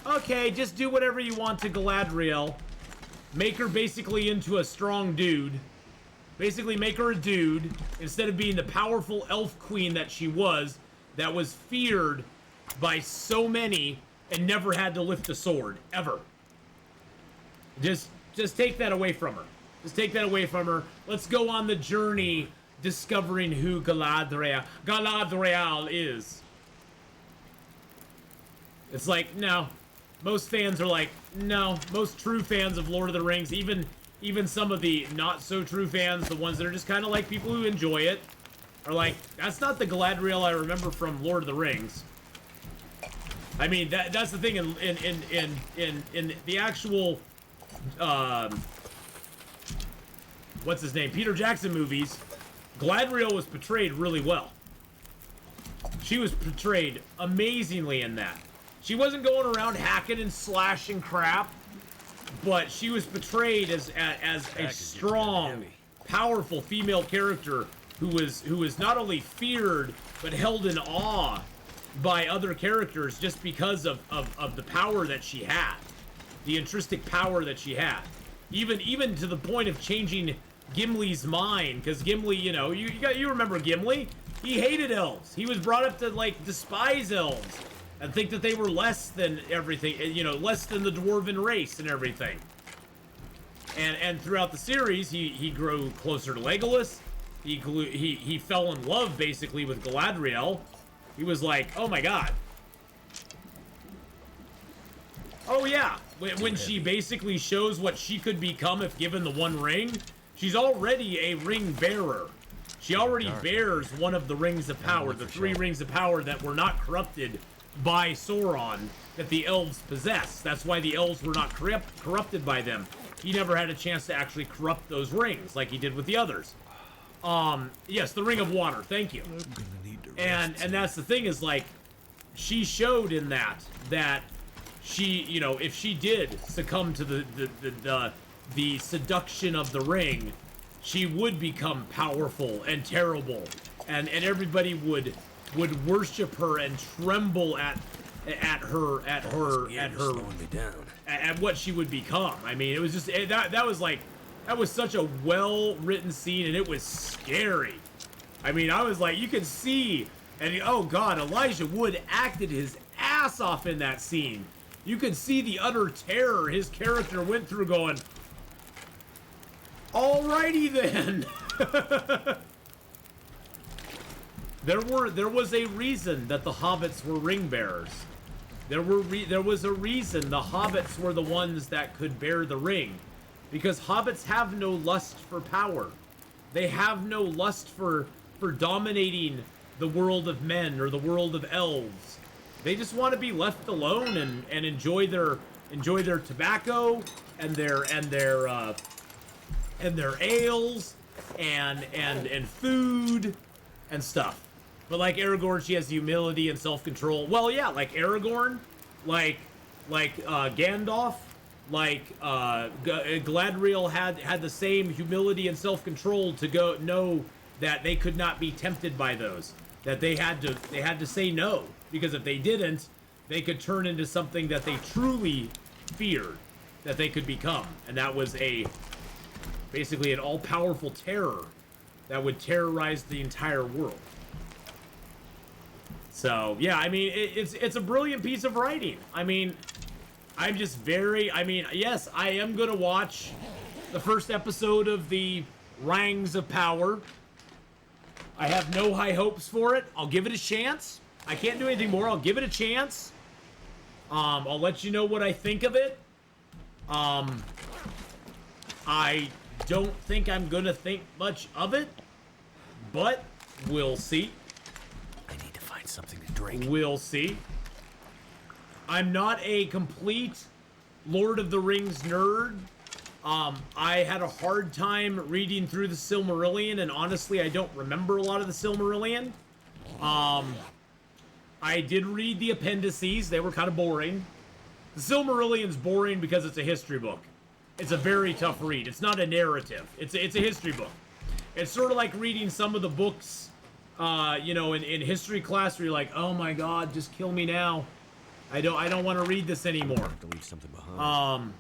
okay, just do whatever you want to Galadriel. Make her basically into a strong dude. Basically make her a dude instead of being the powerful elf queen that she was, that was feared by so many and never had to lift a sword, ever. Just take that away from her. Just take that away from her. Let's go on the journey discovering who Galadriel is. It's like, no. Most fans are like, no. Most true fans of Lord of the Rings, even some of the not so true fans, the ones that are just kind of like people who enjoy it, are like, that's not the Galadriel I remember from Lord of the Rings. I mean, that's the thing in the actual what's his name, Peter Jackson movies. Galadriel was portrayed really well. She was portrayed amazingly in that. She wasn't going around hacking and slashing crap, but she was portrayed as a strong, powerful female character who was not only feared but held in awe by other characters just because of the power that she had, the intrinsic power that she had, even to the point of changing Gimli's mind, because Gimli, you know, you remember Gimli? He hated elves. He was brought up to like despise elves and think that they were less than everything, you know, less than the dwarven race and everything. And throughout the series, he grew closer to Legolas. He fell in love basically with Galadriel. He was like, oh my god. Oh yeah, when she basically shows what she could become if given the One Ring, she's already a ring bearer. She already bears one of the rings of power, the 3 rings of power that were not corrupted by Sauron, that the elves possess. That's why the elves were not corrupted by them. He never had a chance to actually corrupt those rings like he did with the others. Yes, the Ring of Water, thank you. And that's the thing, is like, she showed in that she, you know, if she did succumb to the seduction of the ring, she would become powerful and terrible, and everybody would worship her and tremble at what she would become. I mean, it was just that was such a well-written scene, and it was scary. I mean, I was like, you could see, and oh god, Elijah Wood acted his ass off in that scene. You could see the utter terror his character went through, going, alrighty then. There was a reason that the hobbits were ring bearers. There was a reason the hobbits were the ones that could bear the ring, because hobbits have no lust for power. They have no lust for dominating the world of men or the world of elves. They just want to be left alone and enjoy their tobacco and their ales and food and stuff. But like Aragorn, she has humility and self-control. Well, yeah, like Aragorn, like Gandalf, like Galadriel had the same humility and self-control to know that they could not be tempted by those. That they had to say no, because if they didn't, they could turn into something that they truly feared that they could become, and that was basically an all-powerful terror that would terrorize the entire world. So yeah, I mean, it's a brilliant piece of writing. I mean, I'm just very, I mean, yes, I am going to watch the first episode of the Rings of Power. I have no high hopes for it. I'll give it a chance. I can't do anything more. I'll give it a chance. I'll let you know what I think of it. I don't think I'm gonna think much of it, but we'll see. I need to find something to drink. We'll see. I'm not a complete Lord of the Rings nerd. I had a hard time reading through the Silmarillion, and honestly, I don't remember a lot of the Silmarillion. I did read the appendices. They were kind of boring. The Silmarillion's boring because it's a history book. It's a very tough read. It's not a narrative. It's a history book. It's sort of like reading some of the books, you know, in history class where you're like, oh my god, just kill me now. I don't want to read this anymore. I have to leave something behind.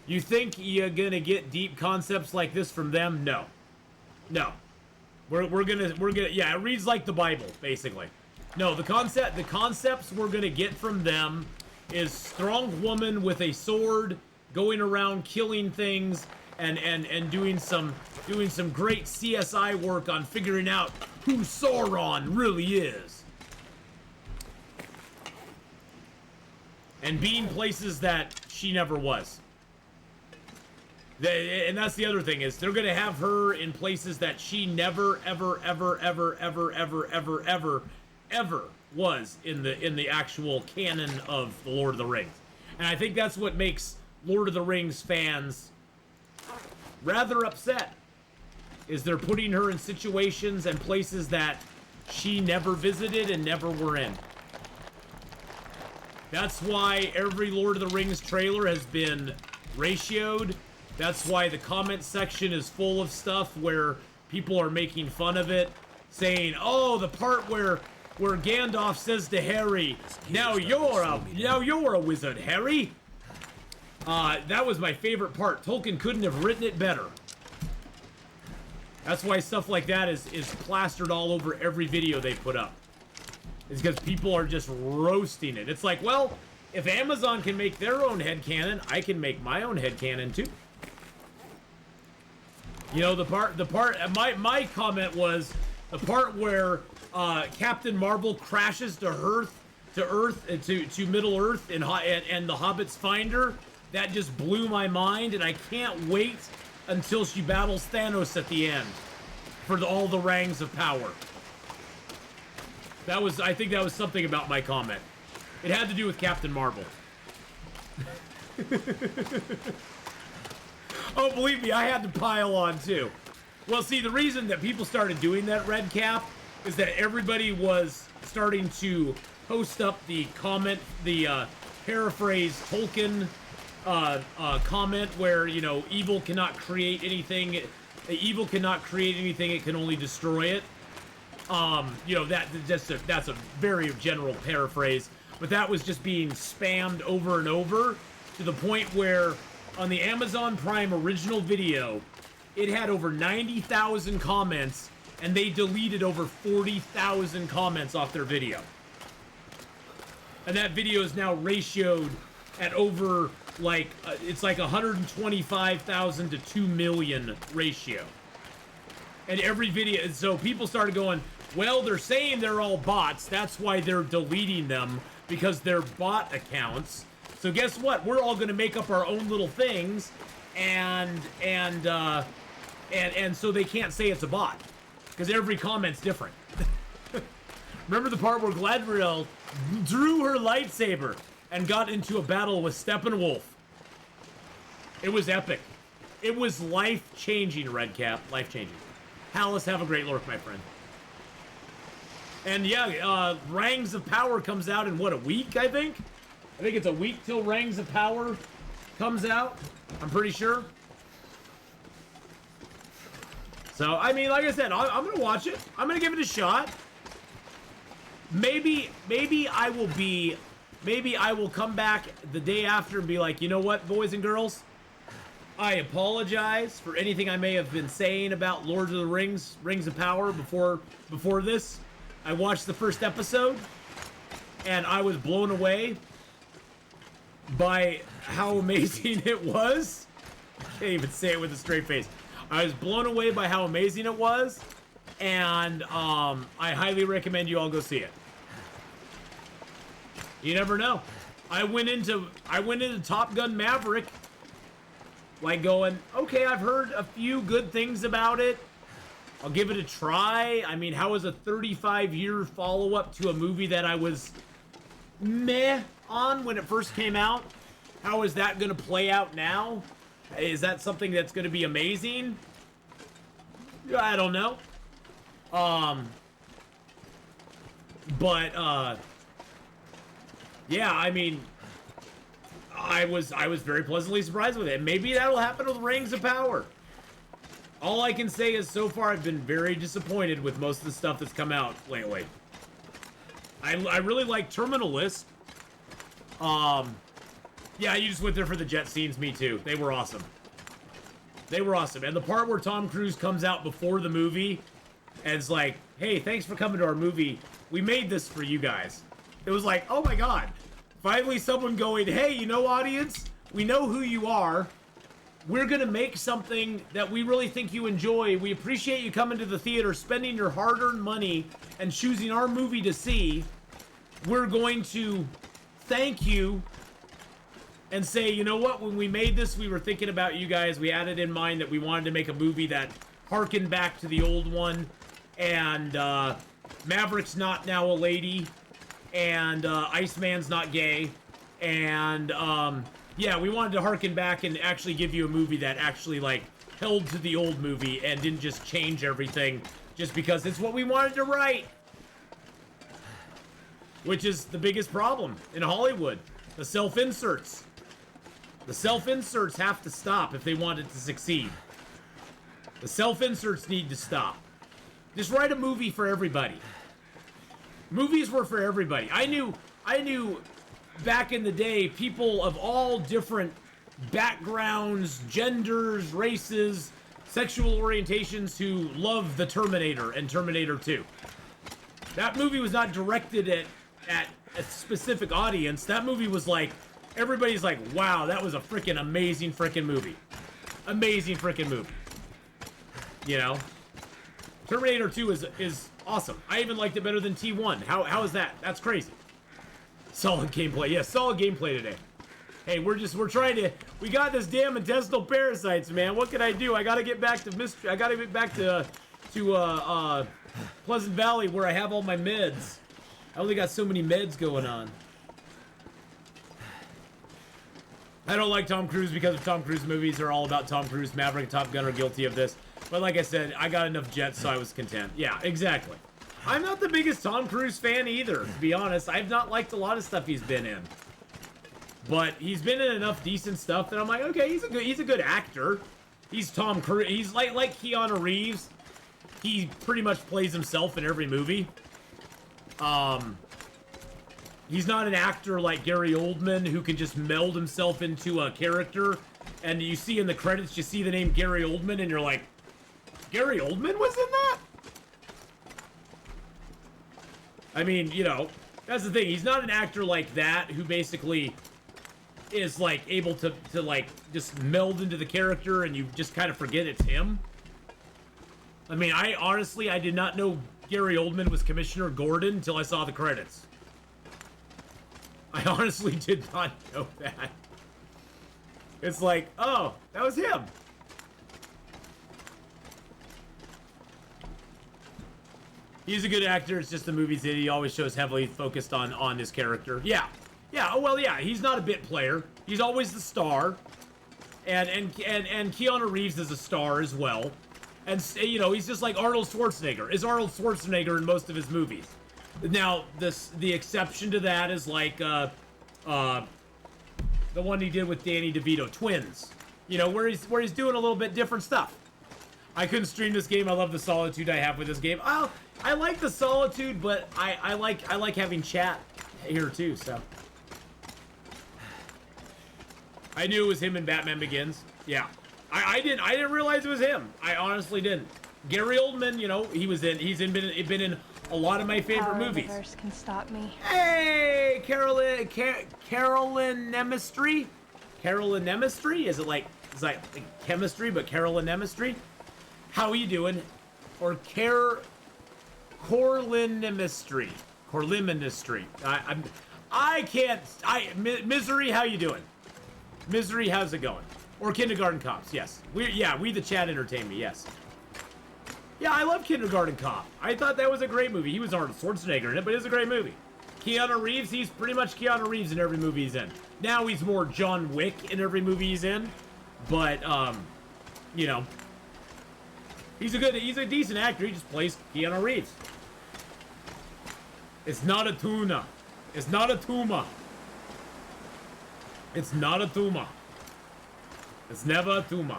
You think you're gonna get deep concepts like this from them? No. No. We're gonna yeah, it reads like the Bible, basically. No, the concepts we're gonna get from them is strong woman with a sword going around killing things and doing some great CSI work on figuring out who Sauron really is. And being places that she never was. And that's the other thing, is they're gonna have her in places that she never, ever, ever, ever, ever, ever, ever, ever, ever was in the actual canon of the Lord of the Rings. And I think that's what makes Lord of the Rings fans rather upset, is they're putting her in situations and places that she never visited and never were in. That's why every Lord of the Rings trailer has been ratioed. That's why the comment section is full of stuff where people are making fun of it, saying, "Oh, the part where Gandalf says to Harry, now you're a wizard, Harry." That was my favorite part. Tolkien couldn't have written it better. That's why stuff like that is plastered all over every video they put up. It's because people are just roasting it. It's like, well, if Amazon can make their own headcanon, I can make my own headcanon too. You know, my comment was the part where Captain Marvel crashes to Middle Earth and the Hobbits find her. That just blew my mind, and I can't wait until she battles Thanos at the end for all the Rings of Power. I think that was something about my comment. It had to do with Captain Marvel. Oh, believe me, I had to pile on too. Well, see, the reason that people started doing that, Red Cap, is that everybody was starting to post up the comment, the paraphrase Tolkien comment where, you know, evil cannot create anything. Evil cannot create anything; it can only destroy it. You know, that's a very general paraphrase, but that was just being spammed over and over to the point where on the Amazon Prime original video, it had over 90,000 comments, and they deleted over 40,000 comments off their video. And that video is now ratioed at over, like, it's like 125,000 to 2 million ratio. And every video, so people started going, well, they're saying they're all bots, that's why they're deleting them, because they're bot accounts. So guess what? We're all gonna make up our own little things, and so they can't say it's a bot, because every comment's different. Remember the part where Gladriel drew her lightsaber and got into a battle with Steppenwolf? It was epic. It was life-changing, Redcap. Life-changing. Hallis, have a great lurk, my friend. And yeah, Rings of Power comes out in, what, a week, I think? I think it's a week till Rings of Power comes out. I'm pretty sure. So, I mean, like I said, I'm going to watch it. I'm going to give it a shot. Maybe I will come back the day after and be like, you know what, boys and girls? I apologize for anything I may have been saying about Lord of the Rings, Rings of Power before this. I watched the first episode, and I was blown away by how amazing it was. I can't even say it with a straight face. I was blown away by how amazing it was, and I highly recommend you all go see it. You never know. I went into Top Gun Maverick like going, okay, I've heard a few good things about it. I'll give it a try. I mean, how is a 35-year follow-up to a movie that I was meh on when it first came out? How is that going to play out now? Is that something that's going to be amazing? I don't know. Yeah, I mean, I was very pleasantly surprised with it. Maybe that'll happen with Rings of Power. All I can say is so far I've been very disappointed with most of the stuff that's come out lately. I really like Terminal List. Yeah, you just went there for the jet scenes, me too. They were awesome. They were awesome. And the part where Tom Cruise comes out before the movie and it's like, hey, thanks for coming to our movie. We made this for you guys. It was like, oh my God. Finally someone going, hey, you know, audience, we know who you are. We're going to make something that we really think you enjoy. We appreciate you coming to the theater, spending your hard-earned money, and choosing our movie to see. We're going to thank you and say, you know what, when we made this, we were thinking about you guys. We had it in mind that we wanted to make a movie that harkened back to the old one. And Maverick's not now a lady. And Iceman's not gay. And yeah, we wanted to harken back and actually give you a movie that actually like held to the old movie and didn't just change everything just because it's what we wanted to write. Which is the biggest problem in Hollywood. The self-inserts. The self-inserts have to stop if they want it to succeed. The self-inserts need to stop. Just write a movie for everybody. Movies were for everybody. I knew back in the day, people of all different backgrounds, genders, races, sexual orientations who loved The Terminator and Terminator 2. That movie was not directed at a specific audience. That movie was like, everybody's like, wow, that was a freaking amazing freaking movie. Amazing freaking movie. You know? Terminator 2 is awesome. I even liked it better than T1. How is that? That's crazy. Solid gameplay. Yeah, solid gameplay today. Hey, we're trying to, we got this damn intestinal parasites, man. What can I do? I gotta get back to Pleasant Valley where I have all my meds. I only got so many meds going on. I don't like Tom Cruise because of Tom Cruise movies are all about Tom Cruise. Maverick and Top Gun are guilty of this. But like I said, I got enough jets, so I was content. Yeah, exactly. I'm not the biggest Tom Cruise fan either, to be honest. I've not liked a lot of stuff he's been in. But he's been in enough decent stuff that I'm like, okay, he's a good actor. He's Tom Cruise. He's like Keanu Reeves. He pretty much plays himself in every movie. He's not an actor like Gary Oldman who can just meld himself into a character. And you see in the credits, you see the name Gary Oldman, and you're like, Gary Oldman was in that? I mean, you know, that's the thing. He's not an actor like that who basically is like able to like just meld into the character and you just kind of forget it's him. I mean, I honestly did not know Gary Oldman was Commissioner Gordon until I saw the credits. I honestly did not know that. It's like, oh, that was him. He's a good actor. It's just the movies that he always shows heavily focused on his character. Yeah. Yeah, oh well, yeah, he's not a bit player. He's always the star. And Keanu Reeves is a star as well. And, you know, he's just like Arnold Schwarzenegger. Is Arnold Schwarzenegger in most of his movies. Now, the exception to that is like, the one he did with Danny DeVito, Twins. You know, where he's doing a little bit different stuff. I couldn't stream this game. I love the solitude I have with this game. I like the solitude, but I like having chat here too, so. I knew it was him in Batman Begins. Yeah. I didn't realize it was him. I honestly didn't. Gary Oldman, you know, he's been in a lot of my favorite Power of the movies. verse can stop me. Hey, Carolyn Nemistry? Carolyn Nemistry? Is it like chemistry, but Carolyn Nemistry? How are you doing? Or Corlin Nemistry? Misery, how you doing? Misery, how's it going? Or Kindergarten Cops, yes. We the chat entertain me, yes. Yeah, I love Kindergarten Cop. I thought that was a great movie. He was Arnold Schwarzenegger in it, but it was a great movie. Keanu Reeves, he's pretty much Keanu Reeves in every movie he's in. Now he's more John Wick in every movie he's in. But, you know, he's a decent actor. He just plays Keanu Reeves. It's not a tuna. It's not a tuma. It's not a tuma. It's never a tuma.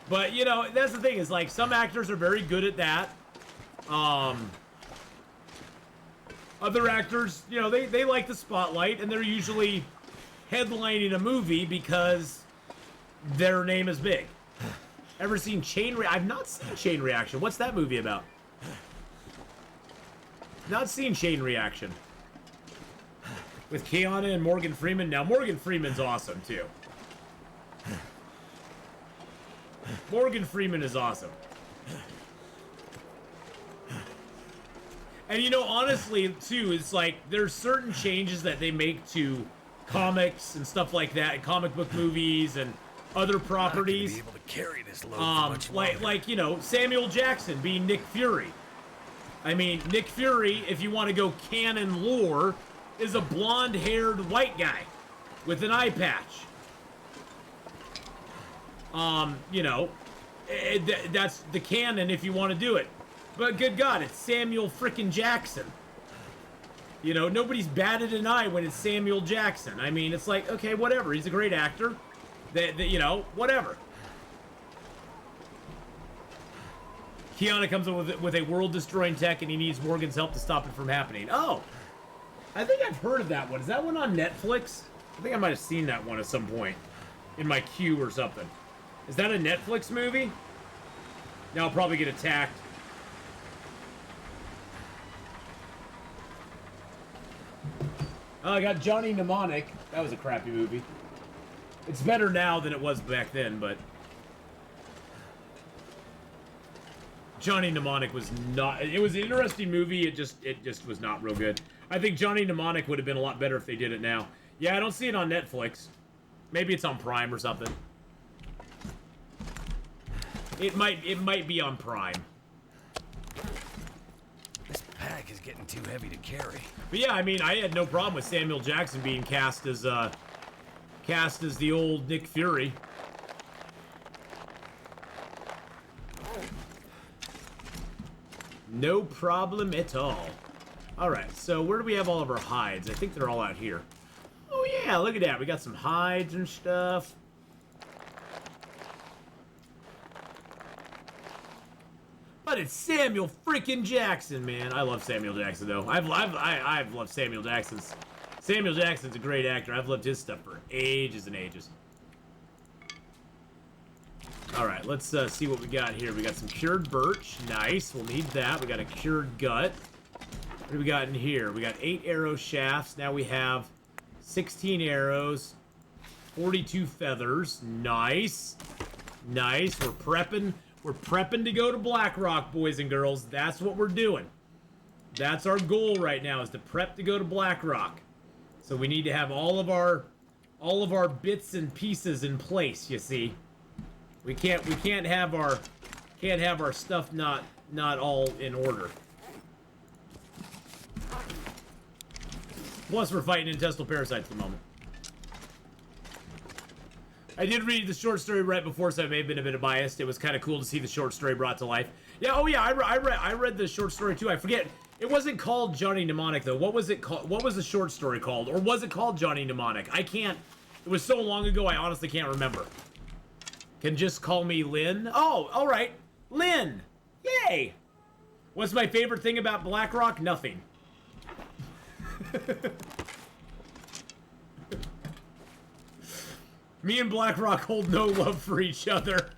But, you know, that's the thing, is like some actors are very good at that. Other actors, you know, they like the spotlight, and they're usually headlining a movie because their name is big. Ever seen I've not seen Chain Reaction. What's that movie about? Not seen Chain Reaction. With Keanu and Morgan Freeman. Now, Morgan Freeman's awesome, too. Morgan Freeman is awesome. And, you know, honestly, too, it's like there's certain changes that they make to comics and stuff like that, comic book movies and other properties. Be able to carry this load for much longer. Like, you know, Samuel Jackson being Nick Fury. I mean, Nick Fury, if you want to go canon lore, is a blonde-haired white guy with an eye patch. You know, that's the canon if you want to do it. But good God, it's Samuel frickin' Jackson. You know, nobody's batted an eye when it's Samuel Jackson. I mean, it's like, okay, whatever. He's a great actor. You know, whatever. Keanu comes up with a world-destroying tech, and he needs Morgan's help to stop it from happening. Oh, I think I've heard of that one. Is that one on Netflix? I think I might have seen that one at some point in my queue or something. Is that a Netflix movie? Now I'll probably get attacked. Oh, I got Johnny Mnemonic. That was a crappy movie. It's better now than it was back then, but Johnny Mnemonic was not. It was an interesting movie. It just was not real good. I think Johnny Mnemonic would have been a lot better if they did it now. Yeah, I don't see it on Netflix. Maybe it's on Prime or something. It might be on Prime. This pack is getting too heavy to carry. But yeah, I mean, I had no problem with Samuel Jackson being cast as the old Nick Fury. No problem at all. Alright, so where do we have all of our hides? I think they're all out here. Oh yeah, look at that. We got some hides and stuff. But it's Samuel freaking Jackson, man. I love Samuel Jackson, though. I've loved Samuel Jackson. Samuel Jackson's a great actor. I've loved his stuff for ages and ages. Alright, let's see what we got here. We got some cured birch. Nice. We'll need that. We got a cured gut. What do we got in here? We got 8 arrow shafts. Now we have 16 arrows. 42 feathers. Nice. Nice. We're prepping. We're prepping to go to Blackrock, boys and girls. That's what we're doing. That's our goal right now, is to prep to go to Blackrock. So we need to have all of our bits and pieces in place, you see. We can't have our stuff not all in order. Plus, we're fighting intestinal parasites at the moment. I did read the short story right before, so I may have been a bit biased. It was kind of cool to see the short story brought to life. Yeah, oh yeah, I read the short story too. I forget. It wasn't called Johnny Mnemonic though. What was it called? What was the short story called? Or was it called Johnny Mnemonic? I can't. It was so long ago, I honestly can't remember. Can just call me Lynn. Oh, all right, Lynn. Yay. What's my favorite thing about Blackrock? Nothing. Me and Blackrock hold no love for each other.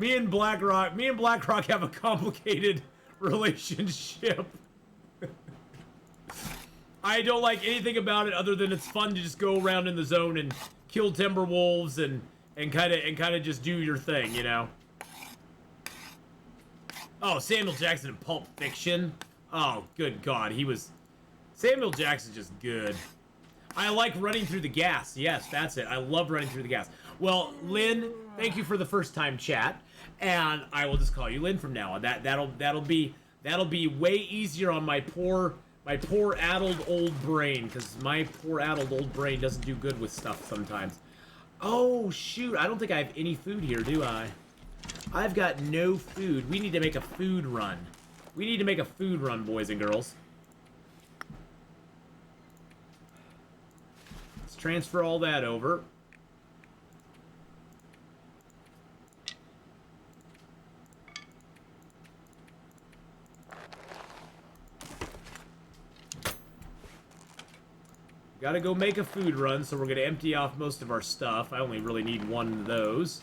Me and BlackRock have a complicated relationship. I don't like anything about it other than it's fun to just go around in the zone and kill timber wolves and kind of just do your thing, you know. Oh, Samuel Jackson in Pulp Fiction. Oh, good God, Samuel Jackson's just good. I like running through the gas. Yes, that's it. I love running through the gas. Well, Lynn, thank you for the first time chat, and I will just call you Lynn from now on. That'll be way easier on my poor addled old brain, because my poor addled old brain doesn't do good with stuff sometimes. Oh shoot, I don't think I have any food here, do I? I've got no food. We need to make a food run. We need to make a food run, boys and girls. Let's transfer all that over. Gotta go make a food run, so we're gonna empty off most of our stuff. I only really need one of those.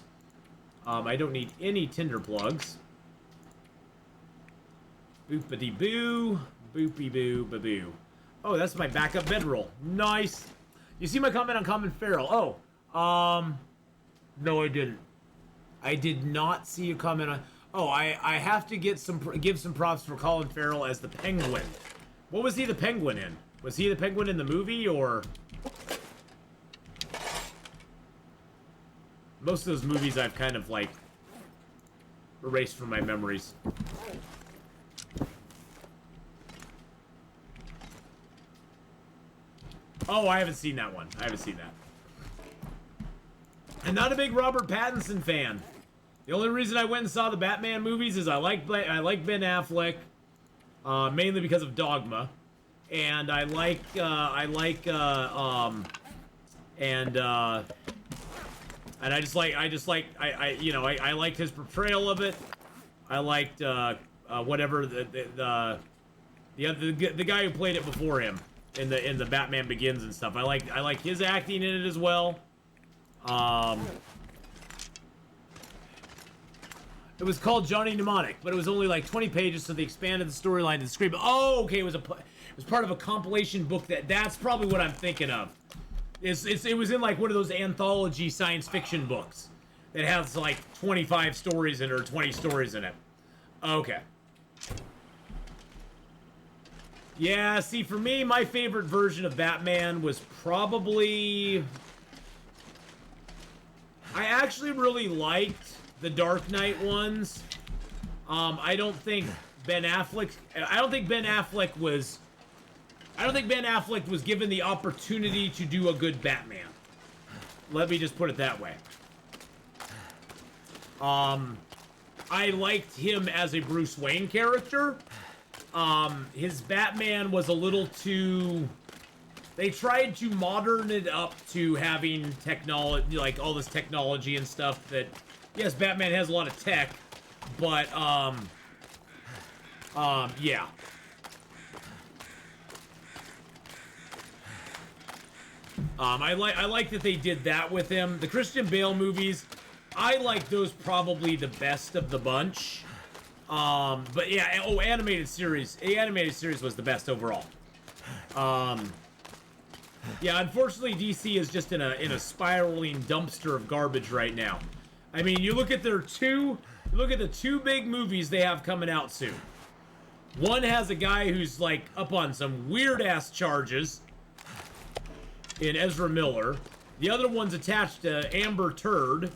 I don't need any tinder plugs. Boopity-boo, boopy-boo-ba-boo. Oh, that's my backup bedroll. Nice. You see my comment on Common Feral? Oh, no, I didn't. I did not see a comment on. Oh, I have to give some props for Colin Farrell as the Penguin. What was he the Penguin in? Was he the Penguin in the movie, or? Most of those movies I've kind of, like, erased from my memories. Oh, I haven't seen that one. I haven't seen that. I'm not a big Robert Pattinson fan. The only reason I went and saw the Batman movies is I like Ben Affleck, mainly because of Dogma, and I liked his portrayal of it. I liked whatever the guy who played it before him in the Batman Begins and stuff. I like his acting in it as well. It was called Johnny Mnemonic, but it was only like 20 pages, so they expanded the storyline to the screen. Oh, okay, it was part of a compilation book. That's probably what I'm thinking of. It was in like one of those anthology science fiction books that has like 25 stories in it, or 20 stories in it. Okay. Yeah, see, for me, my favorite version of Batman was probably... I actually really liked the Dark Knight ones. I don't think Ben Affleck was given the opportunity to do a good Batman. Let me just put it that way. I liked him as a Bruce Wayne character. His Batman was a little too... They tried to modern it up to having technology, like all this technology and stuff that... Yes, Batman has a lot of tech, but, yeah. I like that they did that with him. The Christian Bale movies, I like those probably the best of the bunch. But yeah, animated series. The animated series was the best overall. Yeah, unfortunately, DC is just in a spiraling dumpster of garbage right now. I mean, you look at the two big movies they have coming out soon. One has a guy who's like up on some weird ass charges in Ezra Miller. The other one's attached to Amber Turd,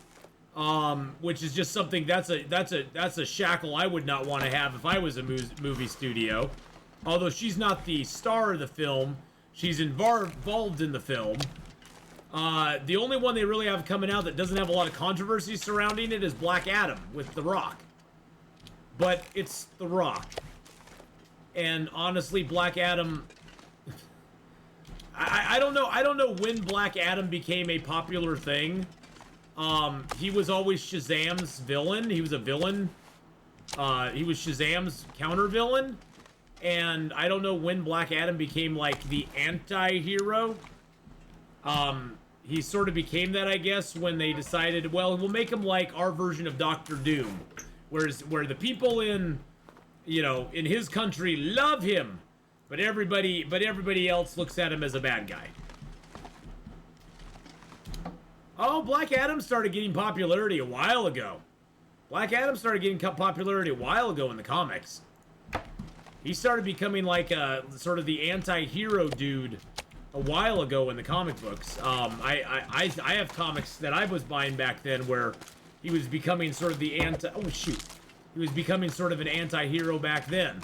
which is just something that's a shackle I would not want to have if I was a movie studio. Although she's not the star of the film, she's involved in the film. The only one they really have coming out that doesn't have a lot of controversy surrounding it is Black Adam with The Rock. But it's The Rock. And honestly, Black Adam... I don't know when Black Adam became a popular thing. He was always Shazam's villain. He was a villain. He was Shazam's counter-villain. And I don't know when Black Adam became, like, the anti-hero. he sort of became that, I guess, when they decided, well, we'll make him like our version of Doctor Doom, where the people in, you know, in his country love him, but everybody else looks at him as a bad guy. Oh, Black Adam started getting popularity a while ago. Black Adam started getting popularity a while ago in the comics. He started becoming like a sort of the anti-hero dude a while ago in the comic books. I have comics that I was buying back then where he was becoming sort of the he was becoming sort of an anti-hero back then.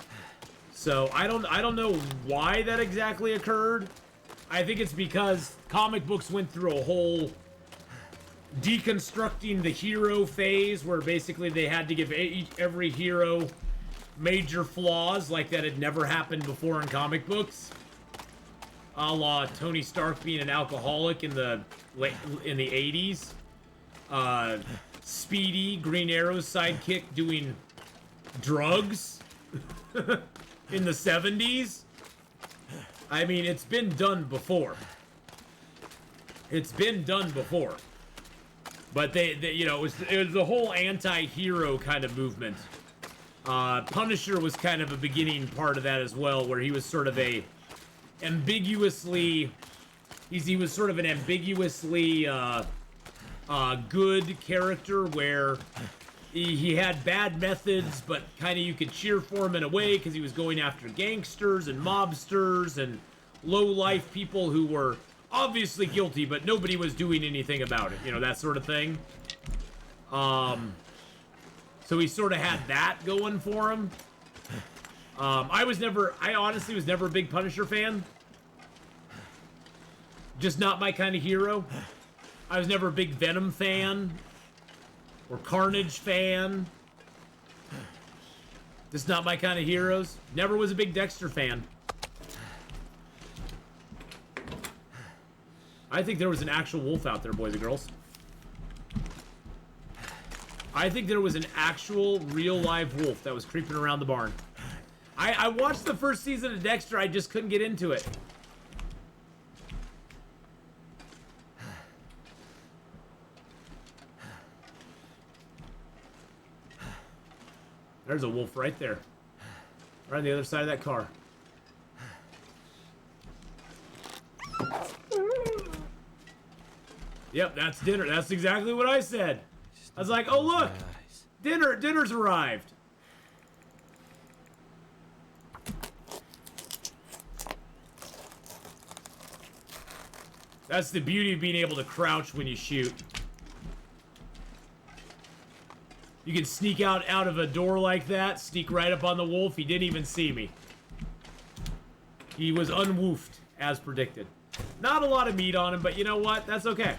So I don't know why that exactly occurred. I think it's because comic books went through a whole deconstructing the hero phase where basically they had to give every hero major flaws like that had never happened before in comic books. A la Tony Stark being an alcoholic in the 80s. Speedy, Green Arrow's sidekick, doing drugs in the 70s. I mean, it's been done before. It's been done before. But they you know, it was the whole anti-hero kind of movement. Punisher was kind of a beginning part of that as well, where he was sort of a ambiguously, he was sort of an ambiguously good character where he had bad methods, but kind of you could cheer for him in a way because he was going after gangsters and mobsters and low-life people who were obviously guilty, but nobody was doing anything about it, you know, that sort of thing. So he sort of had that going for him. I honestly was never a big Punisher fan. Just not my kind of hero. I was never a big Venom fan. Or Carnage fan. Just not my kind of heroes. Never was a big Dexter fan. I think there was an actual wolf out there, boys and girls. I think there was an actual, real live wolf that was creeping around the barn. I watched the first season of Dexter, I just couldn't get into it. There's a wolf right there. Right on the other side of that car. Yep, that's dinner. That's exactly what I said. I was like, oh look, dinner's arrived. That's the beauty of being able to crouch when you shoot. You can sneak out of a door like that, sneak right up on the wolf. He didn't even see me. He was unwoofed, as predicted. Not a lot of meat on him, but you know what? That's okay.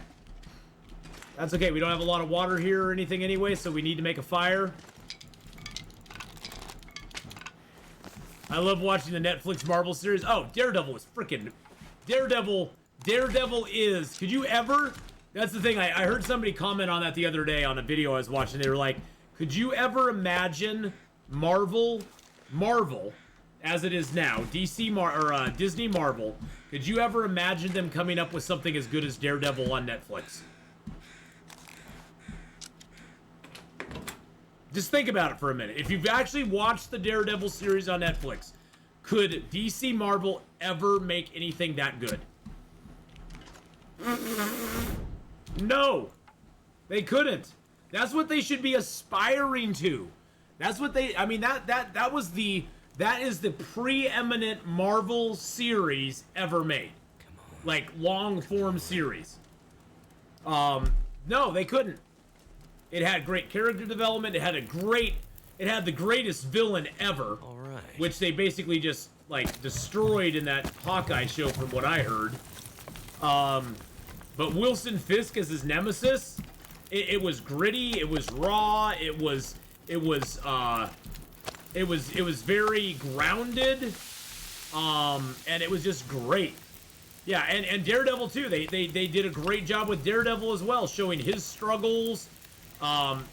That's okay. We don't have a lot of water here or anything anyway, so we need to make a fire. I love watching the Netflix Marvel series. Oh, Daredevil was freaking... Daredevil is... Could you ever... That's the thing. I heard somebody comment on that the other day on a video I was watching. They were like, could you ever imagine Marvel, as it is now, Disney Marvel, could you ever imagine them coming up with something as good as Daredevil on Netflix? Just think about it for a minute. If you've actually watched the Daredevil series on Netflix, could DC Marvel ever make anything that good? No, they couldn't. That's what they should be aspiring to. That's what they, I mean, that is the preeminent Marvel series ever made. Like, long form series. No, they couldn't. It had great character development. It had the greatest villain ever. All right. Which they basically just, like, destroyed in that Hawkeye show from what I heard. But Wilson Fisk as his nemesis, it was gritty, it was raw, it was very grounded, and it was just great. Yeah, and Daredevil too. They did a great job with Daredevil as well, showing his struggles.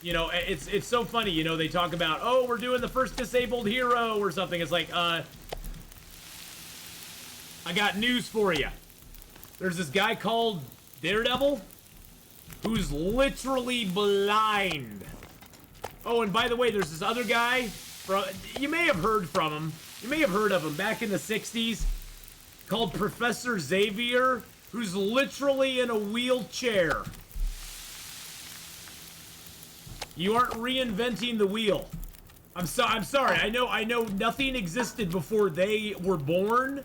You know, it's so funny. You know, they talk about, oh, we're doing the first disabled hero or something. It's like, I got news for you. There's this guy called Daredevil, who's literally blind. Oh, and by the way, there's this other guy. You may have heard from him. You may have heard of him back in the 60s, called Professor Xavier, who's literally in a wheelchair. You aren't reinventing the wheel. I'm sorry. I know nothing existed before they were born.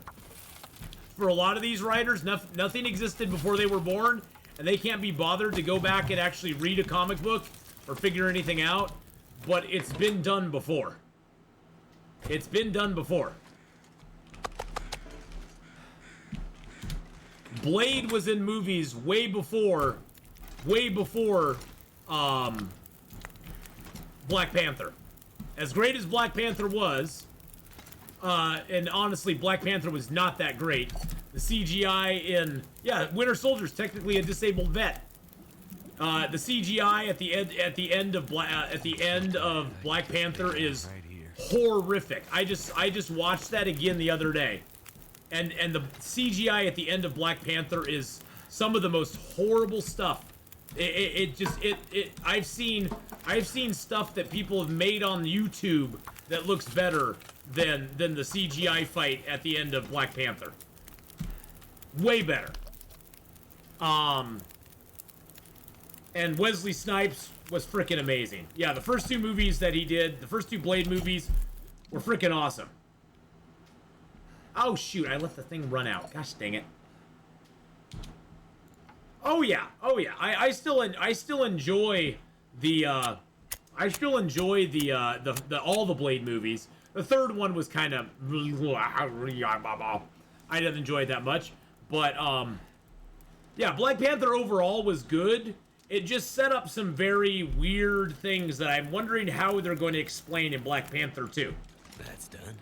For a lot of these writers, nothing existed before they were born, and they can't be bothered to go back and actually read a comic book or figure anything out. But it's been done before. It's been done before. Blade was in movies way before Black Panther. As great as Black Panther was, and honestly, Black Panther was not that great. The CGI in, Winter Soldier's technically a disabled vet. The CGI at the end of Black Panther is horrific. I just watched that again the other day, and the CGI at the end of Black Panther is some of the most horrible stuff. I've seen stuff that people have made on YouTube that looks better than the CGI fight at the end of Black Panther. Way better. And Wesley Snipes was freaking amazing. Yeah, the first two movies that he did, the first two Blade movies, were freaking awesome. Oh shoot, I let the thing run out. Gosh dang it. Oh yeah. I still enjoy the all the Blade movies. The third one was kind of I didn't enjoy it that much, but yeah, Black Panther overall was good. It just set up some very weird things that I'm wondering how they're going to explain in Black Panther 2. That's done.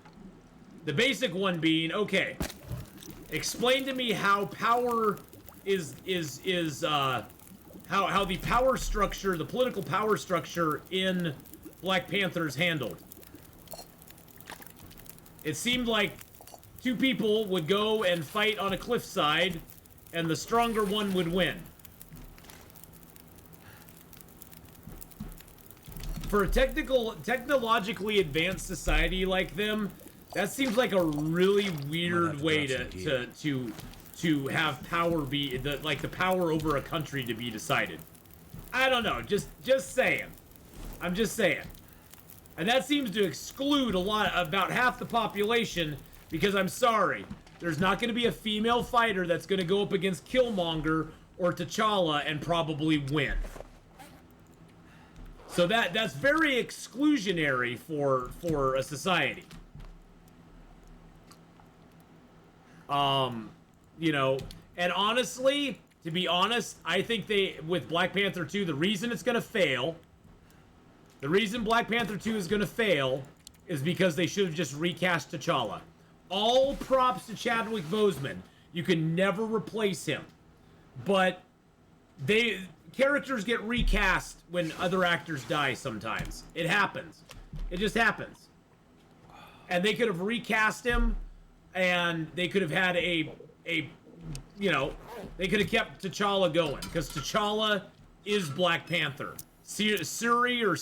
The basic one being, okay, explain to me how power how the power structure, the political power structure in Black Panther is handled. It seemed like two people would go and fight on a cliffside, and the stronger one would win. For a technologically advanced society like them, that seems like a really weird way to have power be the power over a country to be decided. I don't know, just saying. I'm just saying. And that seems to exclude about half the population, because I'm sorry, there's not going to be a female fighter that's going to go up against Killmonger or T'Challa and probably win. So that's very exclusionary for a society. You know, and honestly, to be honest, I think with Black Panther 2, the reason it's going to fail, the reason Black Panther 2 is going to fail is because they should have just recast T'Challa. All props to Chadwick Boseman. You can never replace him. But characters get recast when other actors die sometimes. It happens. It just happens. And they could have recast him, and they could have had they could have kept T'Challa going, because T'Challa is Black Panther. Siri or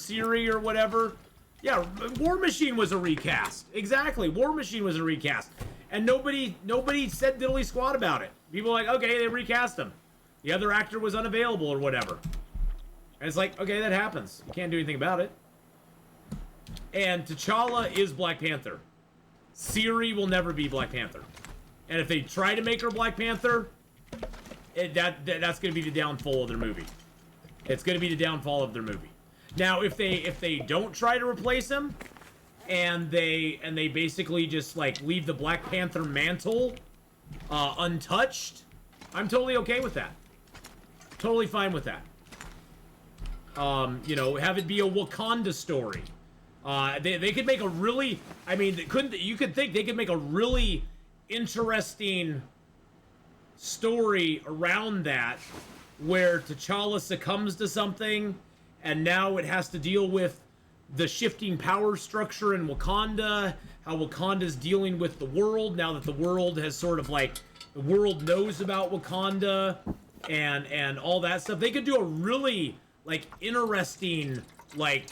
whatever. Yeah, War Machine was a recast. Exactly, War Machine was a recast. And nobody said diddly squat about it. People were like, okay, they recast him. The other actor was unavailable or whatever. And it's like, okay, that happens. You can't do anything about it. And T'Challa is Black Panther. Siri will never be Black Panther. And if they try to make her Black Panther, that's going to be the downfall of their movie. It's going to be the downfall of their movie. Now, if they don't try to replace him, and they basically just like leave the Black Panther mantle untouched, I'm totally okay with that. Totally fine with that. You know, have it be a Wakanda story. They could make a really, I mean, you could think they could make a really interesting story around that, where T'Challa succumbs to something, and now it has to deal with the shifting power structure in Wakanda, how Wakanda's dealing with the world, now that the world has sort of like, the world knows about Wakanda, and all that stuff. They could do a really like interesting like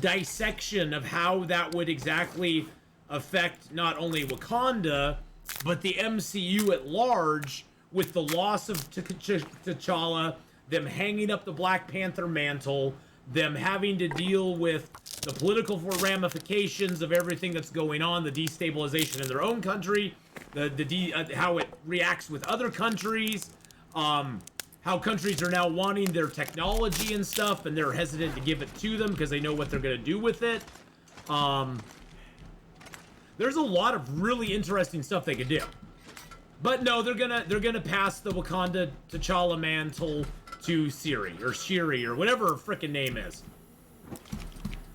dissection of how that would exactly affect not only Wakanda but the MCU at large, with the loss of T'Challa, them hanging up the Black Panther mantle, them having to deal with the political ramifications of everything that's going on, the destabilization in their own country, how it reacts with other countries, how countries are now wanting their technology and stuff, and they're hesitant to give it to them because they know what they're going to do with it. There's a lot of really interesting stuff they could do. But no, they're gonna pass the Wakanda T'Challa mantle to Shiri, or whatever her frickin' name is.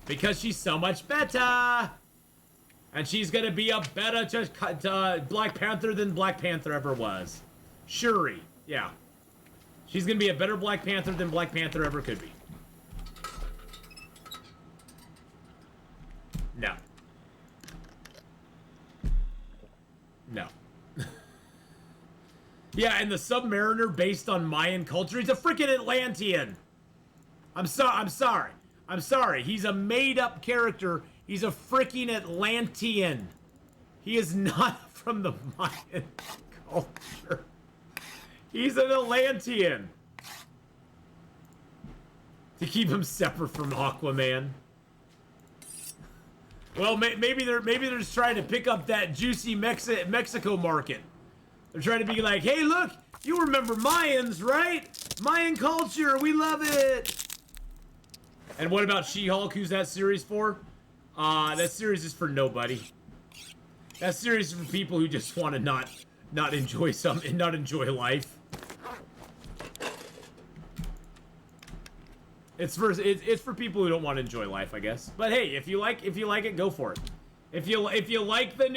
Because she's so much better! And she's gonna be a better Black Panther than Black Panther ever was. Shuri, yeah. She's gonna be a better Black Panther than Black Panther ever could be. No. No. Yeah, and the Submariner, based on Mayan culture, he's a freaking Atlantean. I'm sorry. He's a made-up character. He's a freaking Atlantean. He is not from the Mayan culture. He's an Atlantean. To keep him separate from Aquaman. Well, maybe they're just trying to pick up that juicy Mexico market. They're trying to be like, hey, look, you remember Mayans, right? Mayan culture, we love it. And what about She-Hulk? Who's that series for? That series is for nobody. That series is for people who just want to not enjoy life. It's for people who don't want to enjoy life, I guess. But hey, if you like it, go for it. If you like the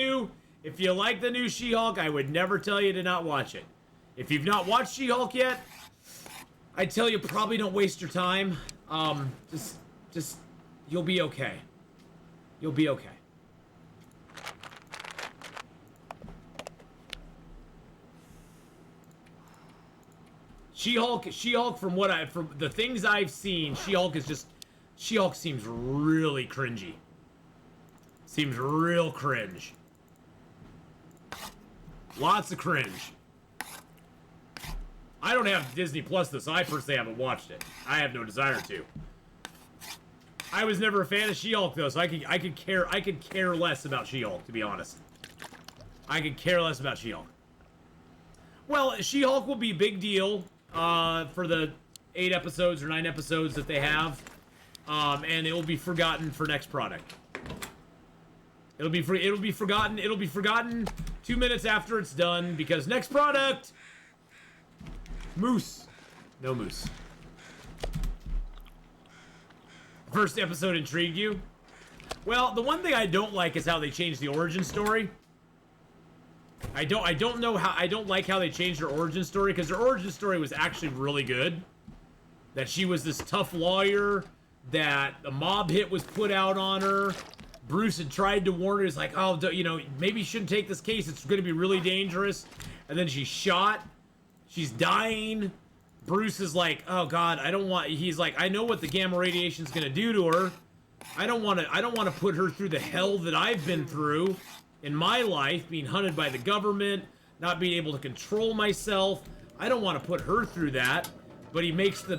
new She-Hulk, I would never tell you to not watch it. If you've not watched She-Hulk yet, I tell you, probably don't waste your time. Just you'll be okay. You'll be okay. She-Hulk, from the things I've seen, She-Hulk seems really cringy. Seems real cringe. Lots of cringe. I don't have Disney Plus though, so I personally haven't watched it. I have no desire to. I was never a fan of She-Hulk though, so I could care less about She-Hulk, to be honest. I could care less about She-Hulk. Well, She-Hulk will be a big deal for the 8 episodes or 9 episodes that they have, and it will be forgotten for next product. It'll be forgotten 2 minutes after it's done, because next product, Moose. No Moose. First episode intrigued you? Well, the one thing I don't like is how they changed the origin story. I don't like how they changed her origin story, because her origin story was actually really good. That she was this tough lawyer, that the mob hit was put out on her. Bruce had tried to warn her, he's like, oh, maybe you shouldn't take this case, it's gonna be really dangerous. And then she's shot. She's dying. Bruce is like, oh god, he's like, I know what the gamma radiation's gonna do to her. I don't want to put her through the hell that I've been through in my life, being hunted by the government, not being able to control myself. I don't want to put her through that. But he makes the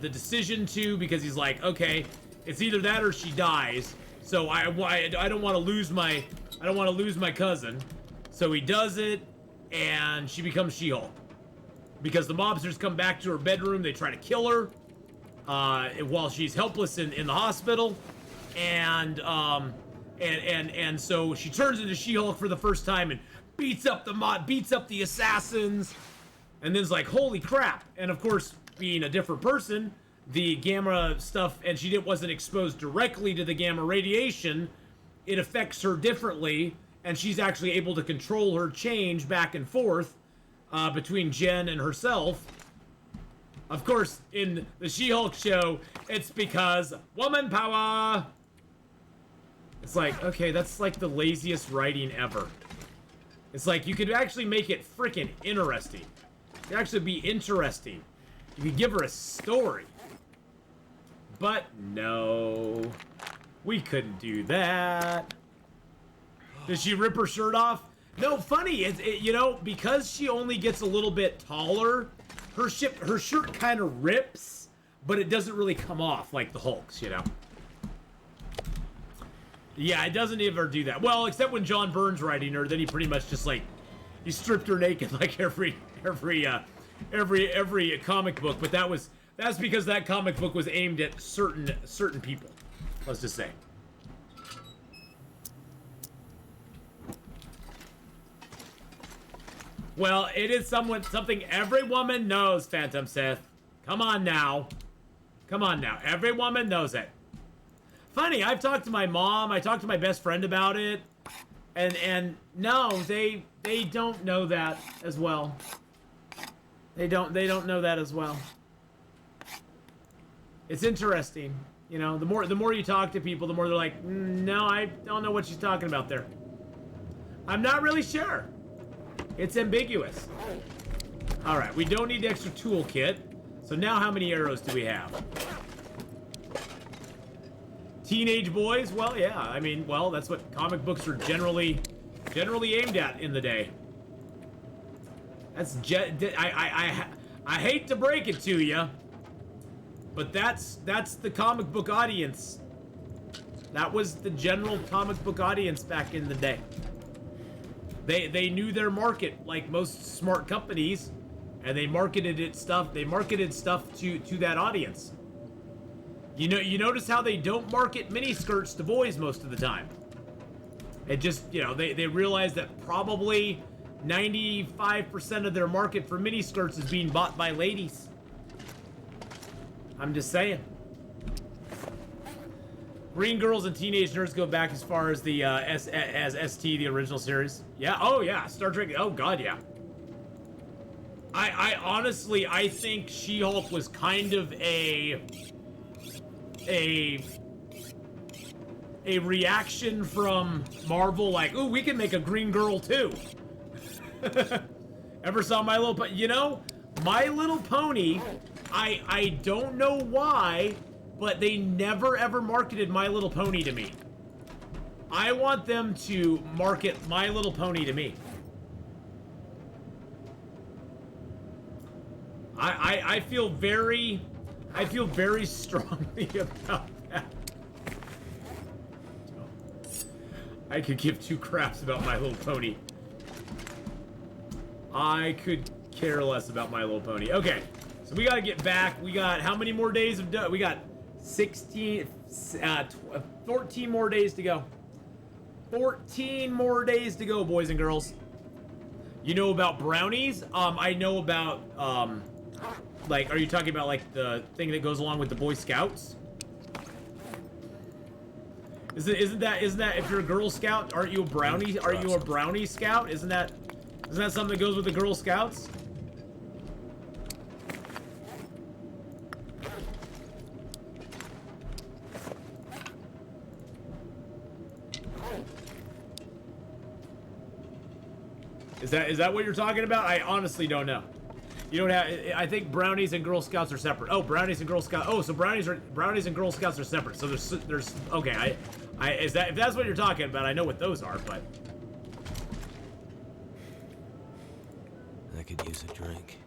decision to, because he's like, okay, it's either that or she dies. So I don't want to lose my cousin. So he does it, and she becomes She-Hulk. Because the mobsters come back to her bedroom, they try to kill her while she's helpless in the hospital, and so she turns into She-Hulk for the first time and beats up the assassins, and then's like, holy crap! And of course, being a different person, the gamma stuff, and she wasn't exposed directly to the gamma radiation, it affects her differently, and she's actually able to control her change back and forth between Jen and herself. Of course, in the She-Hulk show, it's because woman power. It's like, okay, that's like the laziest writing ever. It's like, you could actually make it freaking interesting. It'd actually be interesting. You could give her a story. But no, we couldn't do that. Does she rip her shirt off? No, funny, you know, because she only gets a little bit taller, her shirt kind of rips, but it doesn't really come off like the Hulk's, you know. Yeah, it doesn't ever do that. Well, except when John Byrne's writing her, then he pretty much just like, he stripped her naked like every comic book. But that's because that comic book was aimed at certain people. Let's just say. Well, it is something every woman knows, Phantom Sith. Come on now. Come on now. Every woman knows it. Funny, I've talked to my mom, I talked to my best friend about it, and no, they don't know that as well. They don't know that as well. It's interesting, you know, the more you talk to people, the more they're like, no, I don't know what she's talking about there. I'm not really sure. It's ambiguous. All right, we don't need the extra toolkit. So now how many arrows do we have? Teenage boys? Well, yeah. I mean, well, that's what comic books are generally aimed at in the day. That's I hate to break it to you, but that's the comic book audience. That was the general comic book audience back in the day. They knew their market like most smart companies, and they marketed stuff to that audience. You know, you notice how they don't market miniskirts to boys most of the time. It just, you know, they realize that probably 95% of their market for miniskirts is being bought by ladies. I'm just saying. Green Girls and Teenage Nerds go back as far as the as ST, the original series. Yeah, oh yeah, Star Trek, oh god, yeah. I honestly, I think She-Hulk was kind of a reaction from Marvel, like, ooh, we can make a Green Girl too. Ever saw My Little Pony? You know, My Little Pony, I don't know why, but they never ever marketed My Little Pony to me. I want them to market My Little Pony to me. I feel very strongly about that. I could give two craps about My Little Pony. I could care less about My Little Pony. Okay, so we gotta get back. We got how many more days of we got 14 more days to go. 14 more days to go, boys and girls. You know about brownies? I know about like, are you talking about like the thing that goes along with the Boy Scouts? Isn't that if you're a Girl Scout, aren't you a brownie? Are you a brownie scout? Isn't that something that goes with the Girl Scouts? Is that what you're talking about? I honestly don't know. You don't have. I think brownies and Girl Scouts are separate. Oh, brownies and Girl Scouts. Oh, so brownies and Girl Scouts are separate. So there's okay. If that's what you're talking about, I know what those are, but I could use a drink.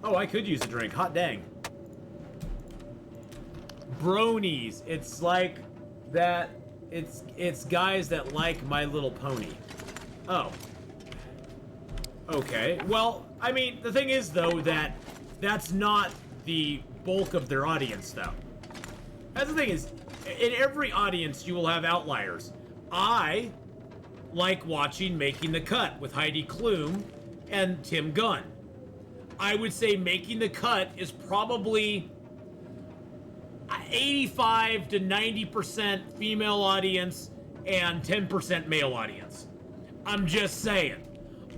oh, I could use a drink. Hot dang. Bronies. It's like that. It's guys that like My Little Pony. Oh. Okay, well, I mean, the thing is, though, that's not the bulk of their audience, though. That's the thing is, in every audience, you will have outliers. I like watching Making the Cut with Heidi Klum and Tim Gunn. I would say Making the Cut is probably 85 to 90% female audience and 10% male audience. I'm just saying.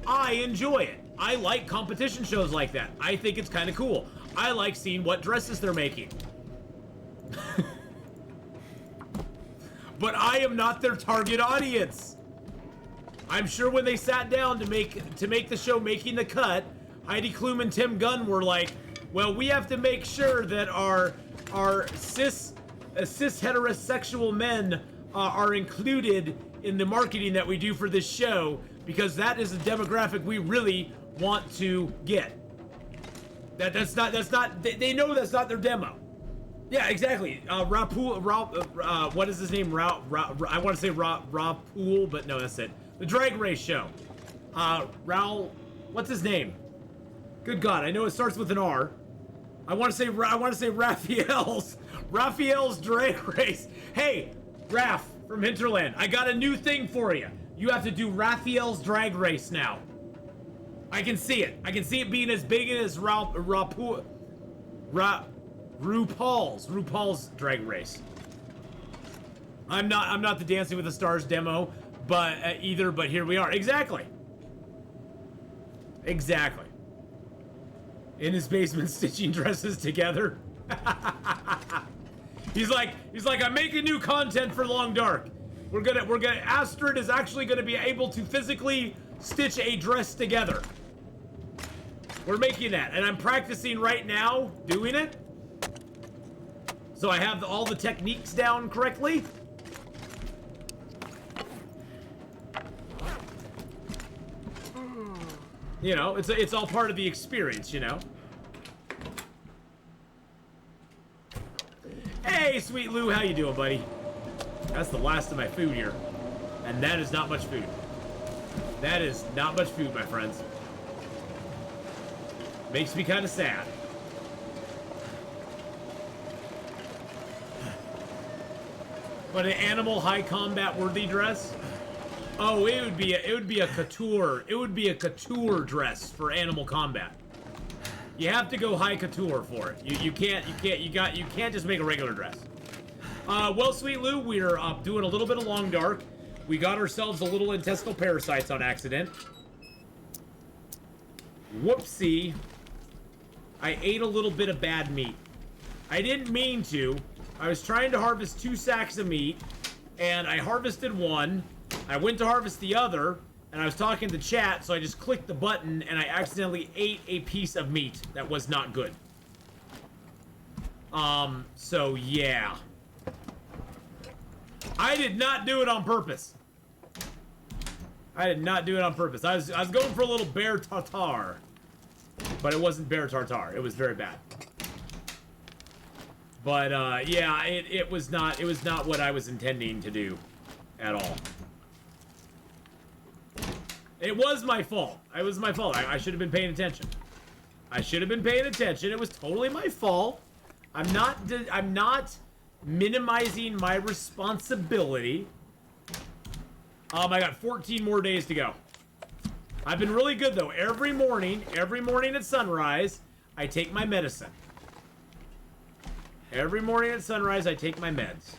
I enjoy it. I like competition shows like that. I think it's kind of cool. I like seeing what dresses they're making. But I am not their target audience. I'm sure when they sat down to make the show Making the Cut, Heidi Klum and Tim Gunn were like, well, we have to make sure that our cis heterosexual men are included in the marketing that we do for this show, because that is a demographic we really want to get. That's not they know that's not their demo. Yeah, exactly. What is his name? I want to say Rapool, but no, that's it. The Drag Race show. Raul, what's his name? Good God, I know it starts with an R. I want to say Raphael's Drag Race. Hey, Raph from Hinterland, I got a new thing for you. You have to do Raphael's Drag Race now. I can see it. I can see it being as big as RuPaul's Drag Race. I'm not the Dancing with the Stars demo, but either. But here we are. Exactly. In his basement, stitching dresses together. He's like, I'm making new content for Long Dark. Astrid is actually gonna be able to physically stitch a dress together. We're making that, and I'm practicing right now doing it. So I have all the techniques down correctly. You know, it's all part of the experience, you know. Hey, Sweet Lou, how you doing, buddy? That's the last of my food here. And that is not much food. That is not much food, my friends. Makes me kind of sad. But an animal high combat worthy dress? Oh, it would be a couture. It would be a couture dress for animal combat. You have to go high couture for it. You can't just make a regular dress. Well, Sweet Lou, we're doing a little bit of Long Dark. We got ourselves a little intestinal parasites on accident. Whoopsie. I ate a little bit of bad meat. I didn't mean to. I was trying to harvest 2 sacks of meat, and I harvested one. I went to harvest the other, and I was talking to chat, so I just clicked the button, and I accidentally ate a piece of meat that was not good. So yeah. I did not do it on purpose. I was going for a little bear tartare. But it wasn't bear tartare. It was very bad. But yeah, it was not what I was intending to do at all. It was my fault. It was my fault. I should have been paying attention. It was totally my fault. I'm not minimizing my responsibility. I got 14 more days to go. I've been really good though. Every morning at sunrise, I take my medicine. Every morning at sunrise, I take my meds.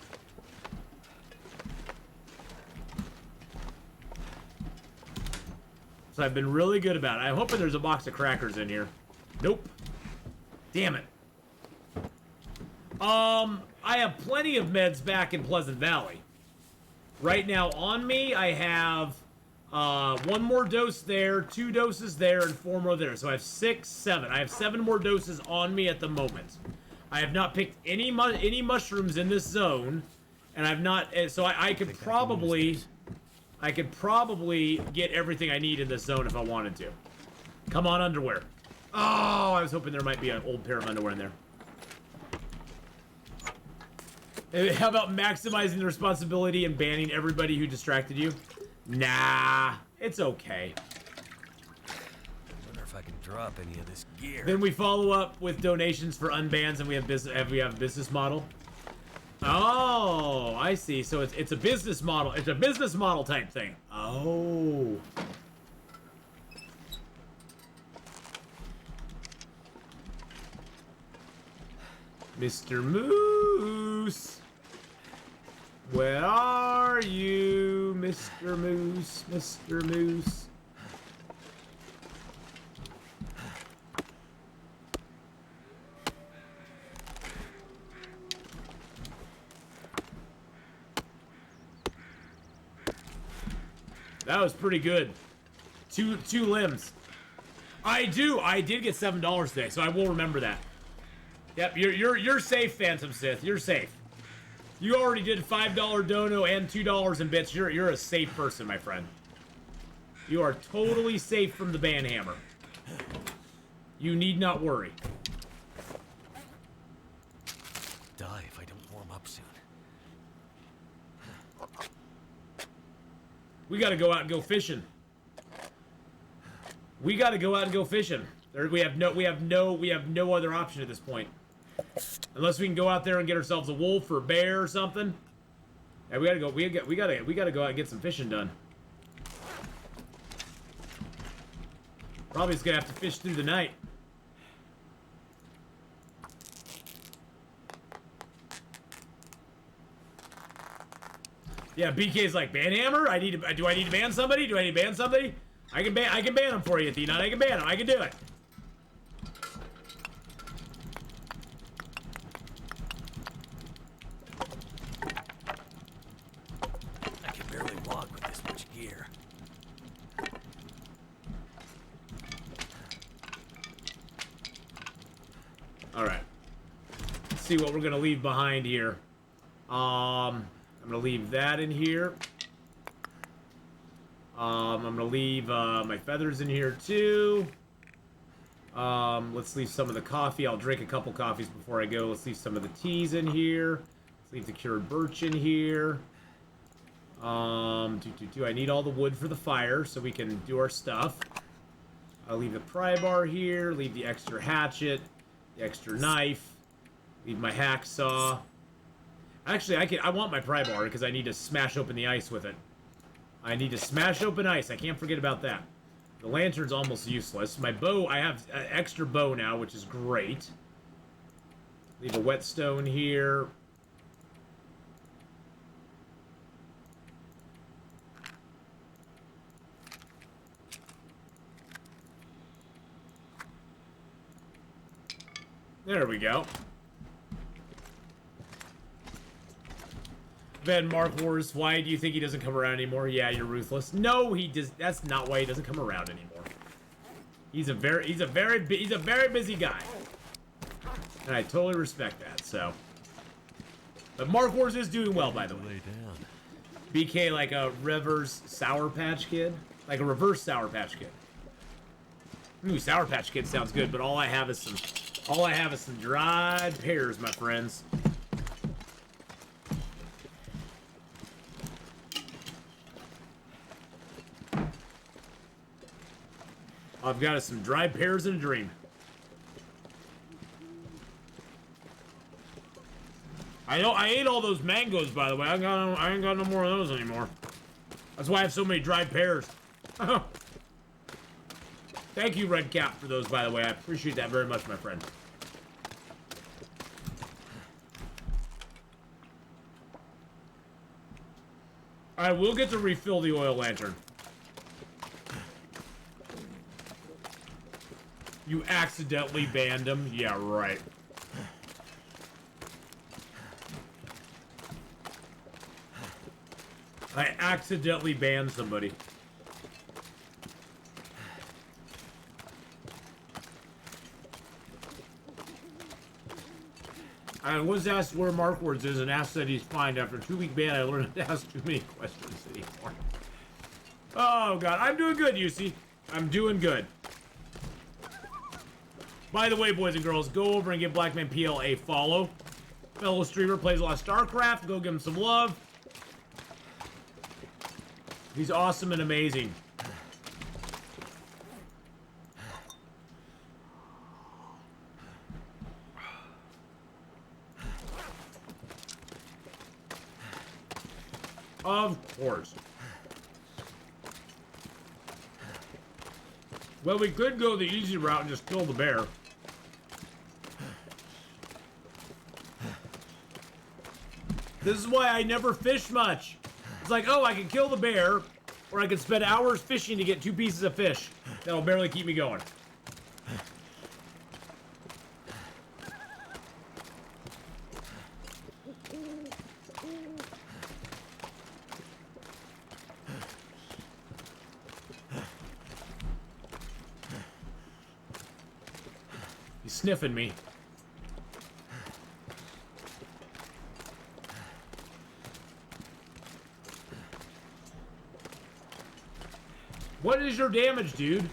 So I've been really good about it. I'm hoping there's a box of crackers in here. Nope. Damn it. I have plenty of meds back in Pleasant Valley. Right now on me, I have 1 more dose there, 2 doses there, and 4 more there. So I have 6, 7. I have 7 more doses on me at the moment. I have not picked any mushrooms in this zone, and I've not. So I could probably get everything I need in this zone if I wanted to. Come on, underwear. Oh, I was hoping there might be an old pair of underwear in there. How about maximizing the responsibility and banning everybody who distracted you? Nah, it's okay. Wonder if I can drop any of this gear. Then we follow up with donations for unbans, and we have a business model. Oh, I see. So it's a business model. It's a business model type thing. Oh. Mr. Moose. Where are you, Mr. Moose? Mr. Moose. That was pretty good. Two limbs. I do. I did get $7 today, so I will remember that. Yep, you're safe, Phantom Sith. You're safe. You already did $5 dono and $2 in bits. You're a safe person, my friend. You are totally safe from the banhammer. You need not worry. Die if I don't warm up soon. We gotta go out and go fishing. We gotta go out and go fishing. We have no other option at this point. Unless we can go out there and get ourselves a wolf or a bear or something. Yeah, we gotta go. We gotta go out and get some fishing done. Probably just gonna have to fish through the night. Yeah, BK's like, banhammer? Do I need to ban somebody? Do I need to ban somebody? I can ban him for you, Atheenon. I can ban him. I can do it. I can barely walk with this much gear. Alright. Let's see what we're gonna leave behind here. I'm gonna leave that in here. I'm gonna leave my feathers in here too. Let's leave some of the coffee. I'll drink a couple coffees before I go. Let's leave some of the teas in here. Let's leave the cured birch in here. I need all the wood for the fire so we can do our stuff. I'll leave the pry bar here. Leave the extra hatchet, the extra knife. Leave my hacksaw. Actually, I want my pry bar because I need to smash open the ice with it. I need to smash open ice. I can't forget about that. The lantern's almost useless. My bow, I have an extra bow now, which is great. Leave a whetstone here. There we go. Ben Mark Wars, why do you think he doesn't come around anymore? Yeah, you're ruthless. No, he does. That's not why he doesn't come around anymore. He's a very busy guy, and I totally respect that. So, but Mark Wars is doing well, by the way. Lay down. BK like a reverse Sour Patch Kid, like a reverse Sour Patch Kid. Ooh, Sour Patch Kid sounds good, but all I have is some dried pears, my friends. I've got some dried pears and a dream. I ate all those mangoes, by the way. I ain't got no more of those anymore. That's why I have so many dried pears. Thank you, Red Cap, for those, by the way. I appreciate that very much, my friend. I will get to refill the oil lantern. You accidentally banned him? Yeah, right. I accidentally banned somebody. I was asked where Mark Words is and asked that he's fine. After a 2-week ban, I learned not to ask too many questions anymore. Oh, God. I'm doing good, UC. I'm doing good. By the way, boys and girls, go over and give Blackman PL a follow. Fellow streamer, plays a lot of StarCraft. Go give him some love. He's awesome and amazing. Of course. Well, we could go the easy route and just kill the bear. This is why I never fish much. It's like, oh, I can kill the bear, or I can spend hours fishing to get 2 pieces of fish. That'll barely keep me going. He's sniffing me. What is your damage, dude?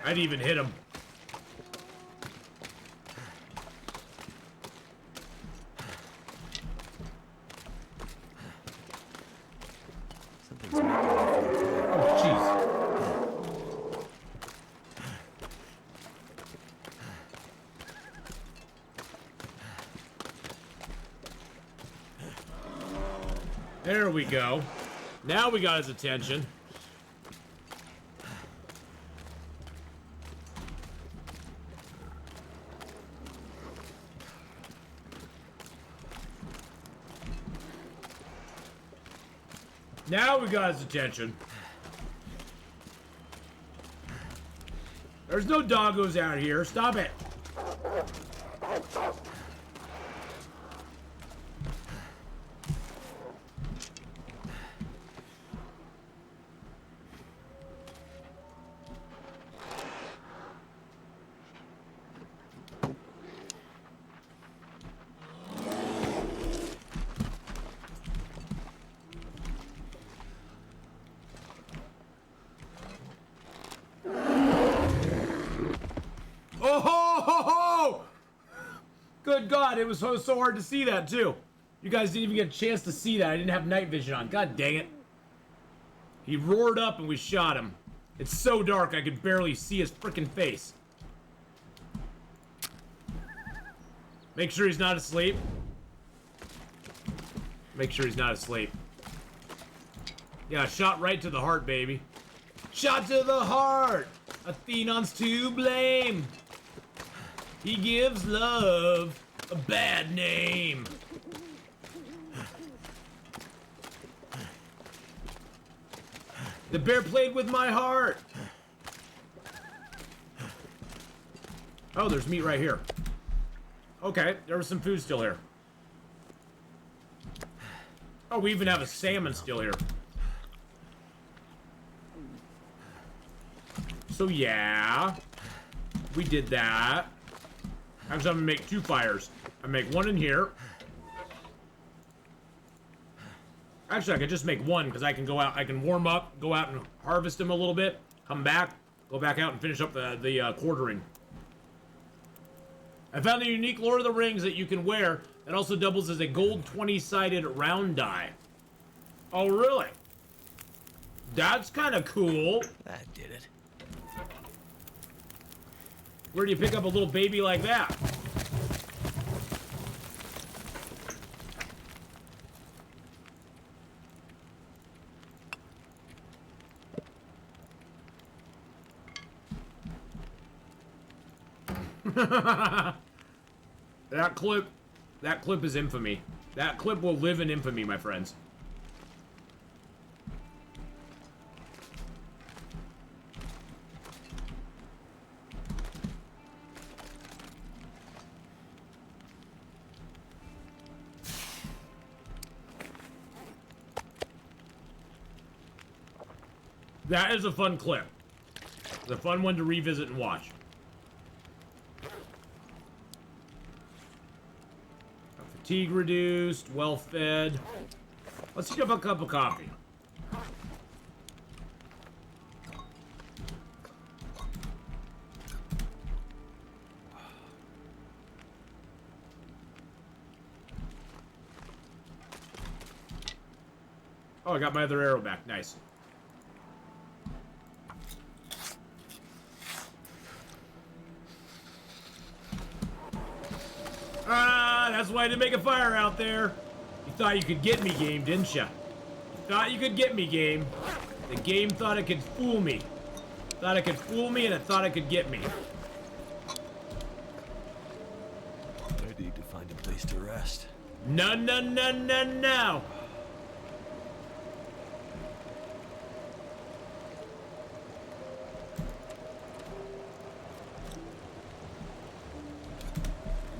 I'd even hit him. Something's making me feel Oh, jeez. There we go. Now we got his attention. Now we got his attention. There's no doggos out here. Stop it. Oh ho ho ho! Good God, it was so hard to see that too. You guys didn't even get a chance to see that. I didn't have night vision on. God dang it. He roared up and we shot him. It's so dark I could barely see his freaking face. Make sure he's not asleep. Make sure he's not asleep. Yeah, shot right to the heart, baby. Shot to the heart! Athenon's to blame. He gives love a bad name. The bear played with my heart. Oh, there's meat right here. Okay, there was some food still here. Oh, we even have a salmon still here. So yeah, we did that. Actually, I'm gonna make 2 fires. I make 1 in here. Actually, I could just make 1 because I can go out. I can warm up, go out and harvest them a little bit, come back, go back out and finish up the quartering. I found a unique Lord of the Rings that you can wear that also doubles as a gold 20-sided round die. Oh, really? That's kind of cool. That did it. Where do you pick up a little baby like that? That clip is infamy. That clip will live in infamy, my friends. That is a fun clip. It's a fun one to revisit and watch. Fatigue reduced, well fed. Let's heat up a cup of coffee. Oh, I got my other arrow back. Nice. Ah, that's why I didn't make a fire out there. You thought you could get me, game, didn't ya? You thought you could get me, game. The game thought it could fool me. Thought it could fool me, and it thought it could get me. I need to find a place to rest. No, no, no, no, no.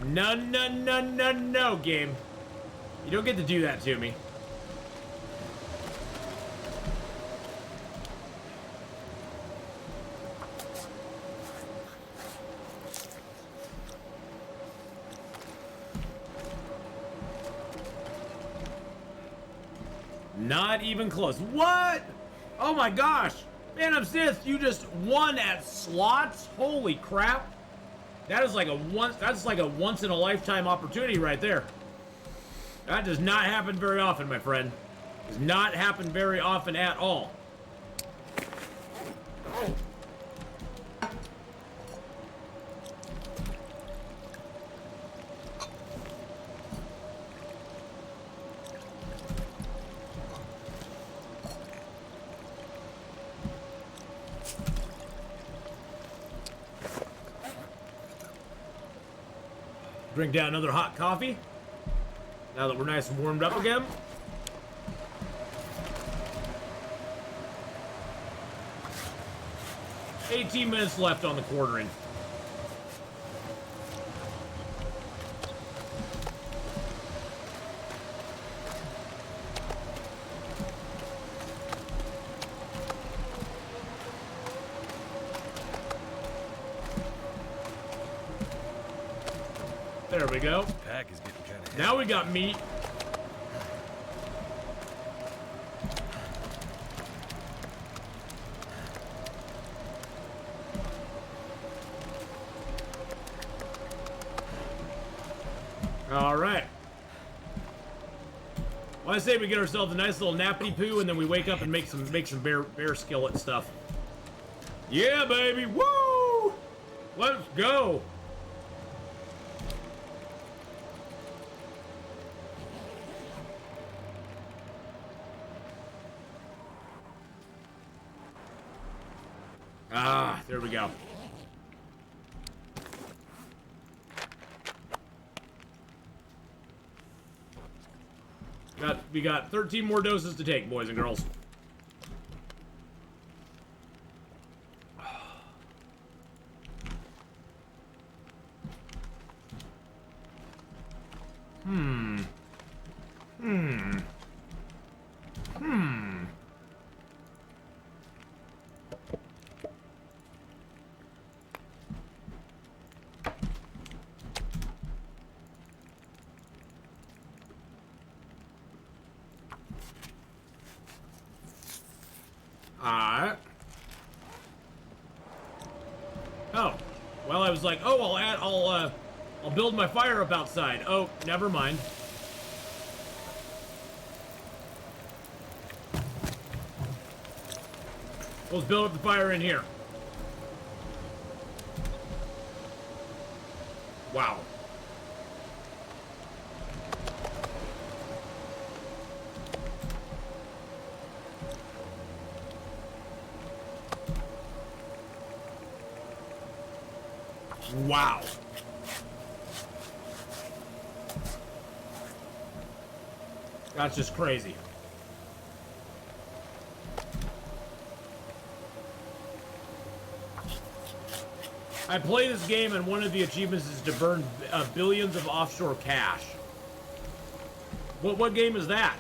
No, no, no, no, no, game. You don't get to do that to me. Not even close. What? Oh my gosh. Phantom Sith, you just won at slots? Holy crap. That's like a once in a lifetime opportunity right there. That does not happen very often, my friend. Does not happen very often at all. Drink down another hot coffee. Now that we're nice and warmed up again. $18 minutes left on the quartering. There we go. Pack is getting kind of heavy. Now we got meat. All right. Well, I say we get ourselves a nice little nappity poo, and then we wake up and make some bear skillet stuff. Yeah, baby. Woo! Let's go. Ah, there we go. We got 13 more doses to take, boys and girls. Alright. Oh. Well, I was like, oh, I'll build my fire up outside. Oh, never mind. Let's build up the fire in here. Wow. Wow. That's just crazy. I play this game and one of the achievements is to burn billions of offshore cash. What game is that?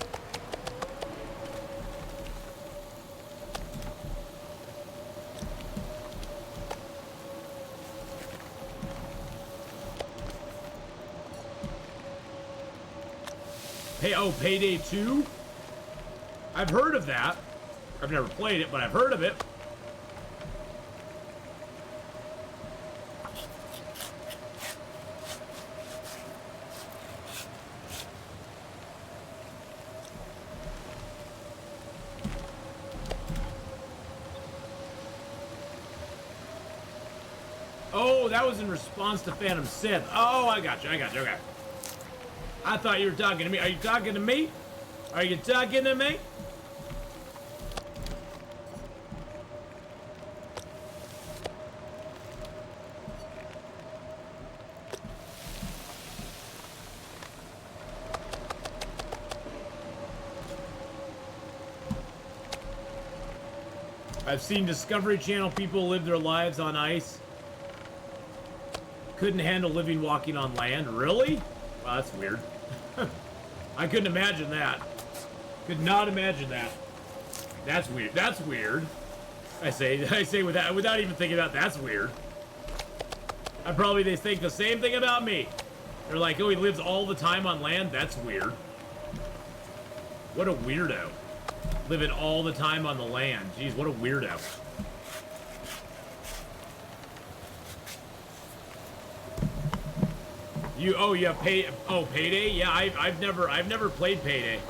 Payday 2? I've heard of that. I've never played it, but I've heard of it. Oh, that was in response to Phantom Sith. Oh, I got you, okay. I thought you were talking to me. Are you talking to me? Are you talking to me? I've seen Discovery Channel people live their lives on ice. Couldn't handle living walking on land. Really? Wow, that's weird. I couldn't imagine that. Could not imagine that. That's weird. That's weird. I say without even thinking about it, that's weird. They think the same thing about me. They're like, oh, he lives all the time on land? That's weird. What a weirdo. Living all the time on the land. Jeez, what a weirdo. Payday? Yeah, I've never played Payday.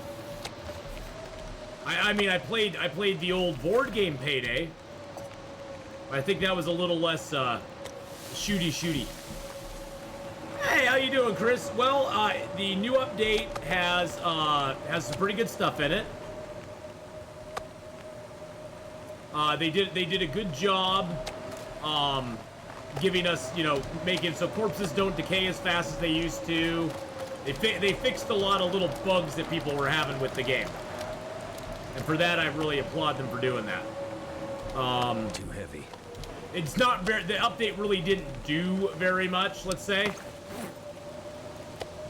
I mean, I played the old board game Payday. I think that was a little less shooty. Hey, how you doing, Chris? Well, the new update has some pretty good stuff in it. They did a good job giving us, you know, making so corpses don't decay as fast as they used to. They fixed a lot of little bugs that people were having with the game. And for that, I really applaud them for doing that. Too heavy. It's not very... The update really didn't do very much, let's say.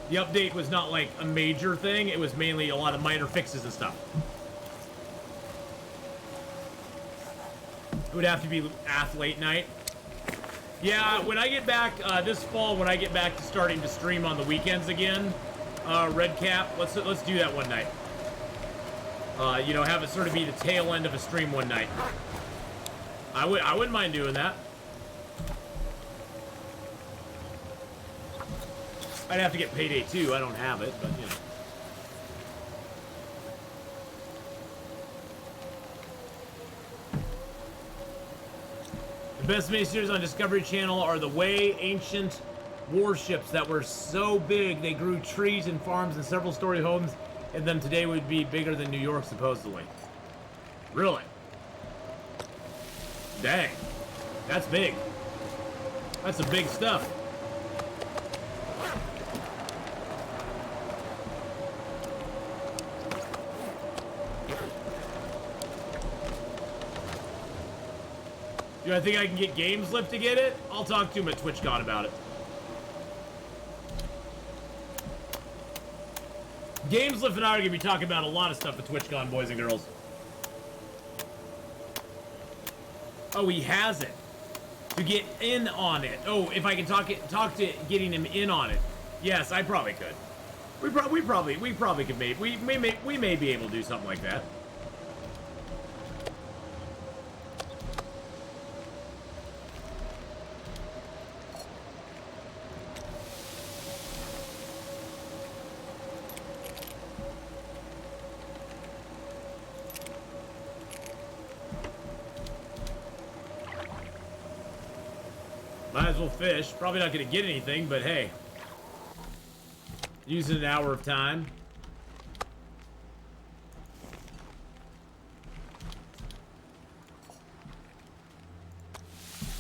The update was not, like, a major thing. It was mainly a lot of minor fixes and stuff. It would have to be late night. Yeah, when I get back, this fall, when I get back to starting to stream on the weekends again, Redcap, let's do that one night. You know, have it sort of be the tail end of a stream one night. I wouldn't mind doing that. I'd have to get Payday 2. I don't have it, but you know. The best miniseries on Discovery Channel are the way ancient warships that were so big they grew trees and farms and several story homes, and then today would be bigger than New York, supposedly. Really? Dang. That's big. That's some big stuff. Do I think I can get GamesLift to get it? I'll talk to him at TwitchCon about it. GamesLift and I are going to be talking about a lot of stuff at TwitchCon, boys and girls. Oh, he has it. To get in on it. Oh, if I can talk to getting him in on it. Yes, I probably could. We probably could we may be able to do something like that. Might as well fish. Probably not going to get anything, but hey. Using an hour of time.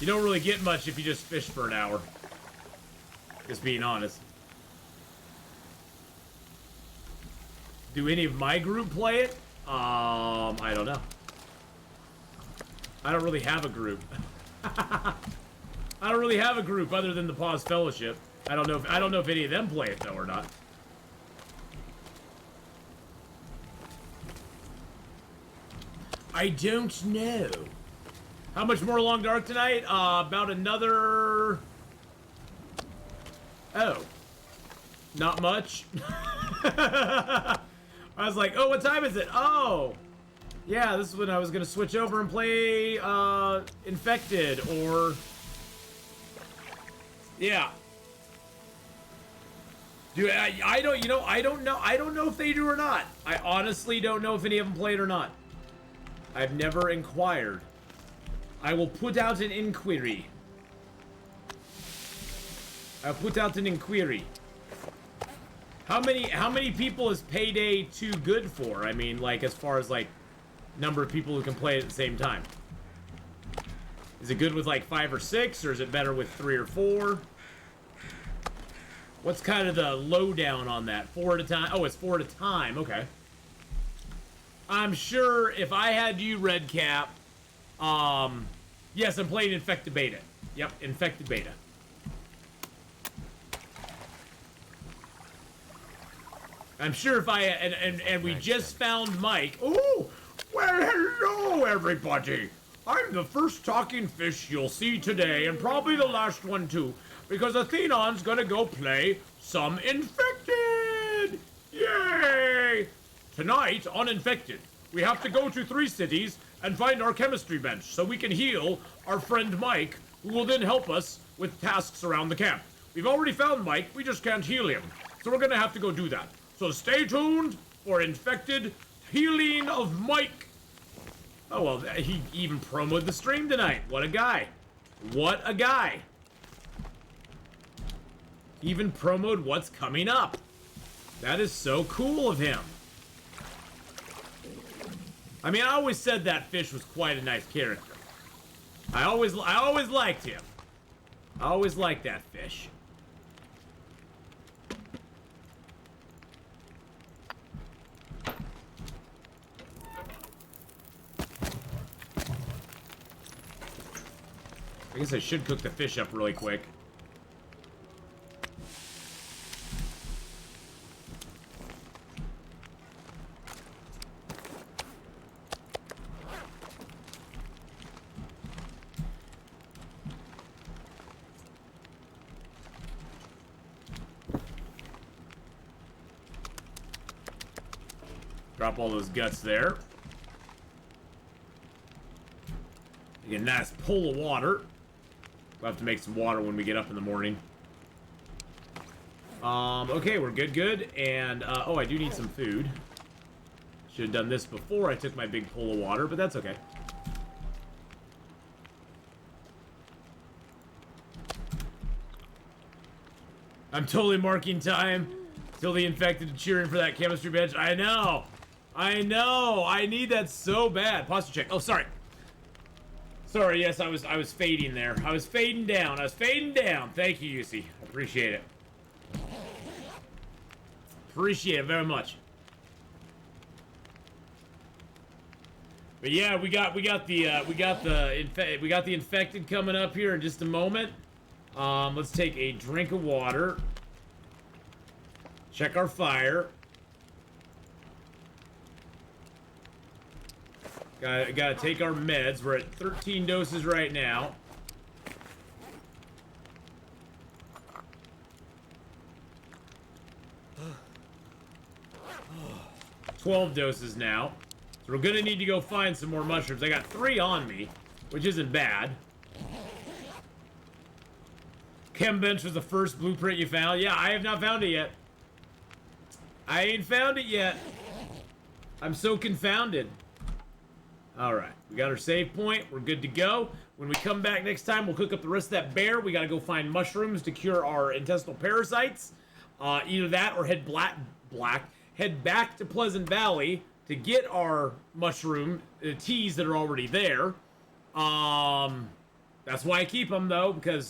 You don't really get much if you just fish for an hour. Just being honest. Do any of my group play it? I don't know. I don't really have a group. I don't really have a group other than the Pause Fellowship. I don't know if any of them play it though or not. I don't know. How much more Long Dark tonight? About another... Oh. Not much. I was like, oh, what time is it? Oh. Yeah, this is when I was going to switch over and play Infected or... Yeah. Dude, I don't, you know, I don't know if they do or not. I honestly don't know if any of them played or not. I've never inquired. I will put out an inquiry. I'll put out an inquiry. How many people is Payday 2 good for? I mean, like, as far as, like, number of people who can play it at the same time. Is it good with, like, 5 or 6, or is it better with 3 or 4? What's kind of the lowdown on that? 4 at a time? Oh, it's 4 at a time. Okay. I'm sure if I had you, Redcap, yes, I'm playing Infected Beta. Yep, Infected Beta. I'm sure if I, and we just found Mike. Oh, well, hello, everybody. I'm the first talking fish you'll see today, and probably the last one, too, because Atheenon's gonna go play some Infected! Yay! Tonight on Infected, We have to go to 3 cities and find our chemistry bench so we can heal our friend Mike, who will then help us with tasks around the camp. We've already found Mike, we just can't heal him. So we're gonna have to go do that. So stay tuned for Infected Healing of Mike. Oh, well, he even promoted the stream tonight. What a guy. What a guy. Even promoted what's coming up. That is so cool of him. I mean, I always said that fish was quite a nice character. I always liked him. I always liked that fish. I guess I should cook the fish up really quick. Drop all those guts there. Get a nice pull of water. We'll have to make some water when we get up in the morning. Okay, we're good. And, oh, I do need some food. Should have done this before I took my big pull of water, but that's okay. I'm totally marking time till the infected cheering for that chemistry bench. I know. I need that so bad. Posture check. Oh, sorry. Sorry, yes, I was fading there. I was fading down. Thank you, Yusi. Appreciate it. Appreciate it very much. But yeah, we got the infected coming up here in just a moment. Let's take a drink of water. Check our fire. Gotta take our meds. We're at 13 doses right now. $12 doses now. So we're gonna need to go find some more mushrooms. I got 3 on me, which isn't bad. Chem bench was the first blueprint you found. Yeah, I have not found it yet. I ain't found it yet. I'm so confounded. Alright, we got our save point. We're good to go. When we come back next time, we'll cook up the rest of that bear. We gotta go find mushrooms to cure our intestinal parasites. Either that or head back to Pleasant Valley to get our mushroom teas that are already there. That's why I keep them, though, because